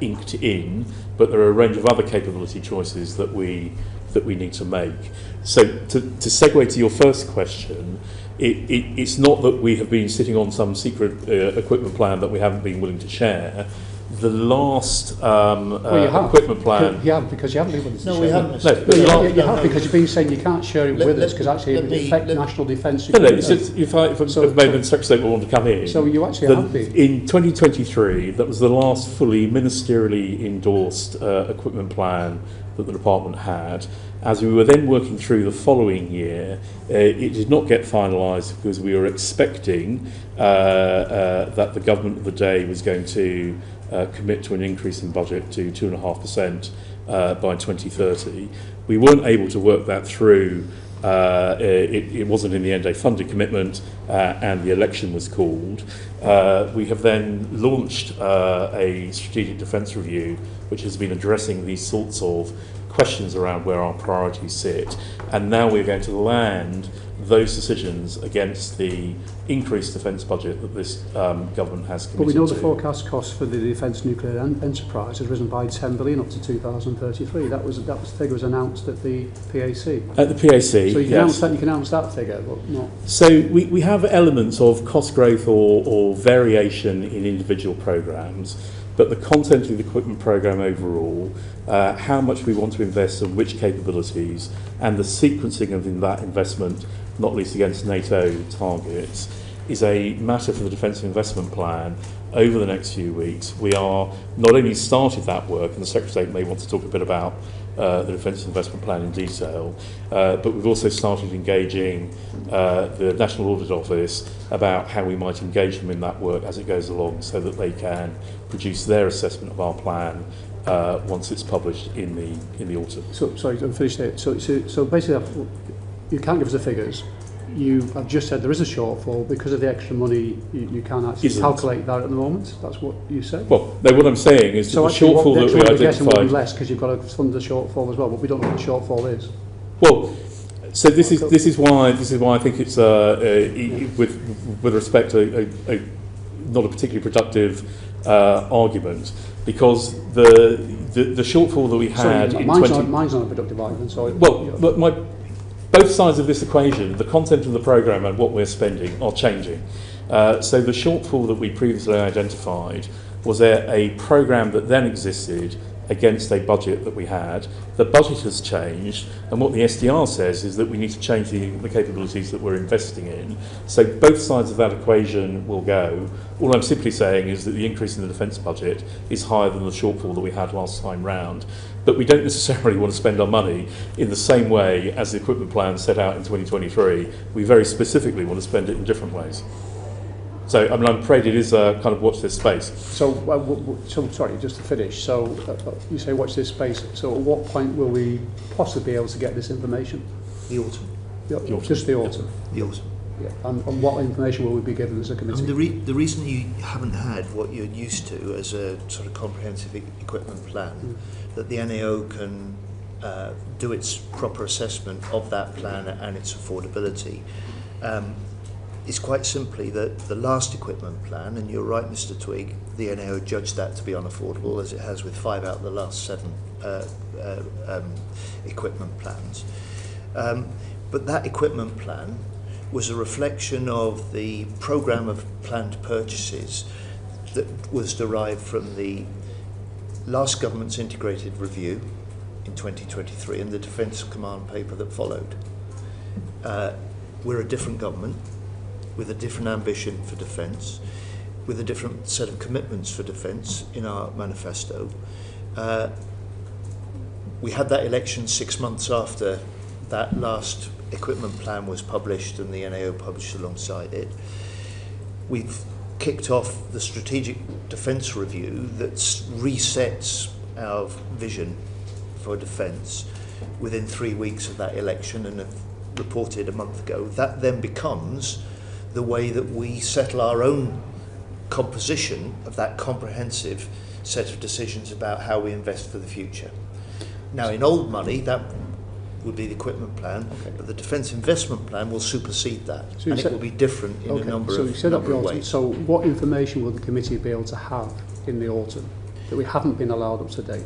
C: inked in, but there are a range of other capability choices that we need to make. So to segue to your first question, it's not that we have been sitting on some secret equipment plan that we haven't been willing to share. The last equipment plan...
E: You have, because you haven't been willing to share.
B: No, we haven't.
E: You have, because you've been saying you can't share it with us, because actually it would affect national defence.
C: No, if the Secretary of State will want to come in...
E: So you actually have been.
C: In 2023, that was the last fully ministerially endorsed equipment plan that the department had. As we were then working through the following year, it did not get finalised because we were expecting that the government of the day was going to commit to an increase in budget to 2.5% by 2030. We weren't able to work that through. It wasn't in the end a funded commitment, and the election was called. We have then launched a strategic defence review, which has been addressing these sorts of questions around where our priorities sit, and now we're going to land those decisions against the increased defence budget that this government has committed to.
E: But we know the forecast cost for the defence nuclear enterprise has risen by 10 billion up to 2033. That was figure was announced at the PAC.
C: At the PAC,
E: so you can announce that figure, but not.
C: So we have elements of cost growth or variation in individual programmes, but the content of the equipment programme overall, how much we want to invest and which capabilities, and the sequencing of that investment, not least against NATO targets, is a matter for the Defence Investment Plan over the next few weeks. We are not only started that work, and the Secretary of State may want to talk a bit about the Defence Investment Plan in detail, but we've also started engaging the National Audit Office about how we might engage them in that work as it goes along, so that they can produce their assessment of our plan once it's published in the autumn.
E: So sorry, to finish there. So basically, you can't give us the figures, you have just said there is a shortfall because of the extra money. You can't actually calculate that at the moment. That's what you said.
C: Well, no, what I'm saying is that the shortfall that we identified...
E: Will be less because you've got to fund the shortfall as well, but we don't know what the shortfall is.
C: Well, so this is why I think it's with respect to not a particularly productive argument, because the shortfall that we had
E: mine's not a productive argument. Sorry.
C: Well, but both sides of this equation, the content of the programme and what we're spending, are changing. So the shortfall that we previously identified was a programme that then existed against a budget that we had. The budget has changed, and what the SDR says is that we need to change the capabilities that we're investing in. So both sides of that equation will go. All I'm simply saying is that the increase in the defence budget is higher than the shortfall that we had last time round. But we don't necessarily want to spend our money in the same way as the equipment plan set out in 2023. We very specifically want to spend it in different ways. So, I mean, I'm afraid it is kind of watch this space.
E: So, sorry, just to finish. So, you say watch this space. So, at what point will we possibly be able to get this information?
B: The autumn.
E: Just the autumn.
B: The autumn.
E: Yeah. And what information will we be given as a committee?
B: I mean, the reason you haven't had what you're used to as a sort of comprehensive equipment plan, that the NAO can do its proper assessment of that plan and its affordability, is quite simply that the last equipment plan, and you're right, Mr. Twigg, the NAO judged that to be unaffordable, as it has with 5 out of the last 7 equipment plans. But that equipment plan was a reflection of the programme of planned purchases that was derived from the last government's integrated review in 2023 and the Defence Command paper that followed. We're a different government, with a different ambition for defence, with a different set of commitments for defence in our manifesto. We had that election 6 months after that last equipment plan was published and the NAO published alongside it. We've kicked off the strategic defence review that resets our vision for defence within 3 weeks of that election and have reported a month ago. That then becomes the way that we settle our own composition of that comprehensive set of decisions about how we invest for the future. Now, in old money, that would be the equipment plan, but the defence investment plan will supersede that, and it will be different in a number of ways.
E: So what information will the committee be able to have in the autumn that we haven't been allowed up to date?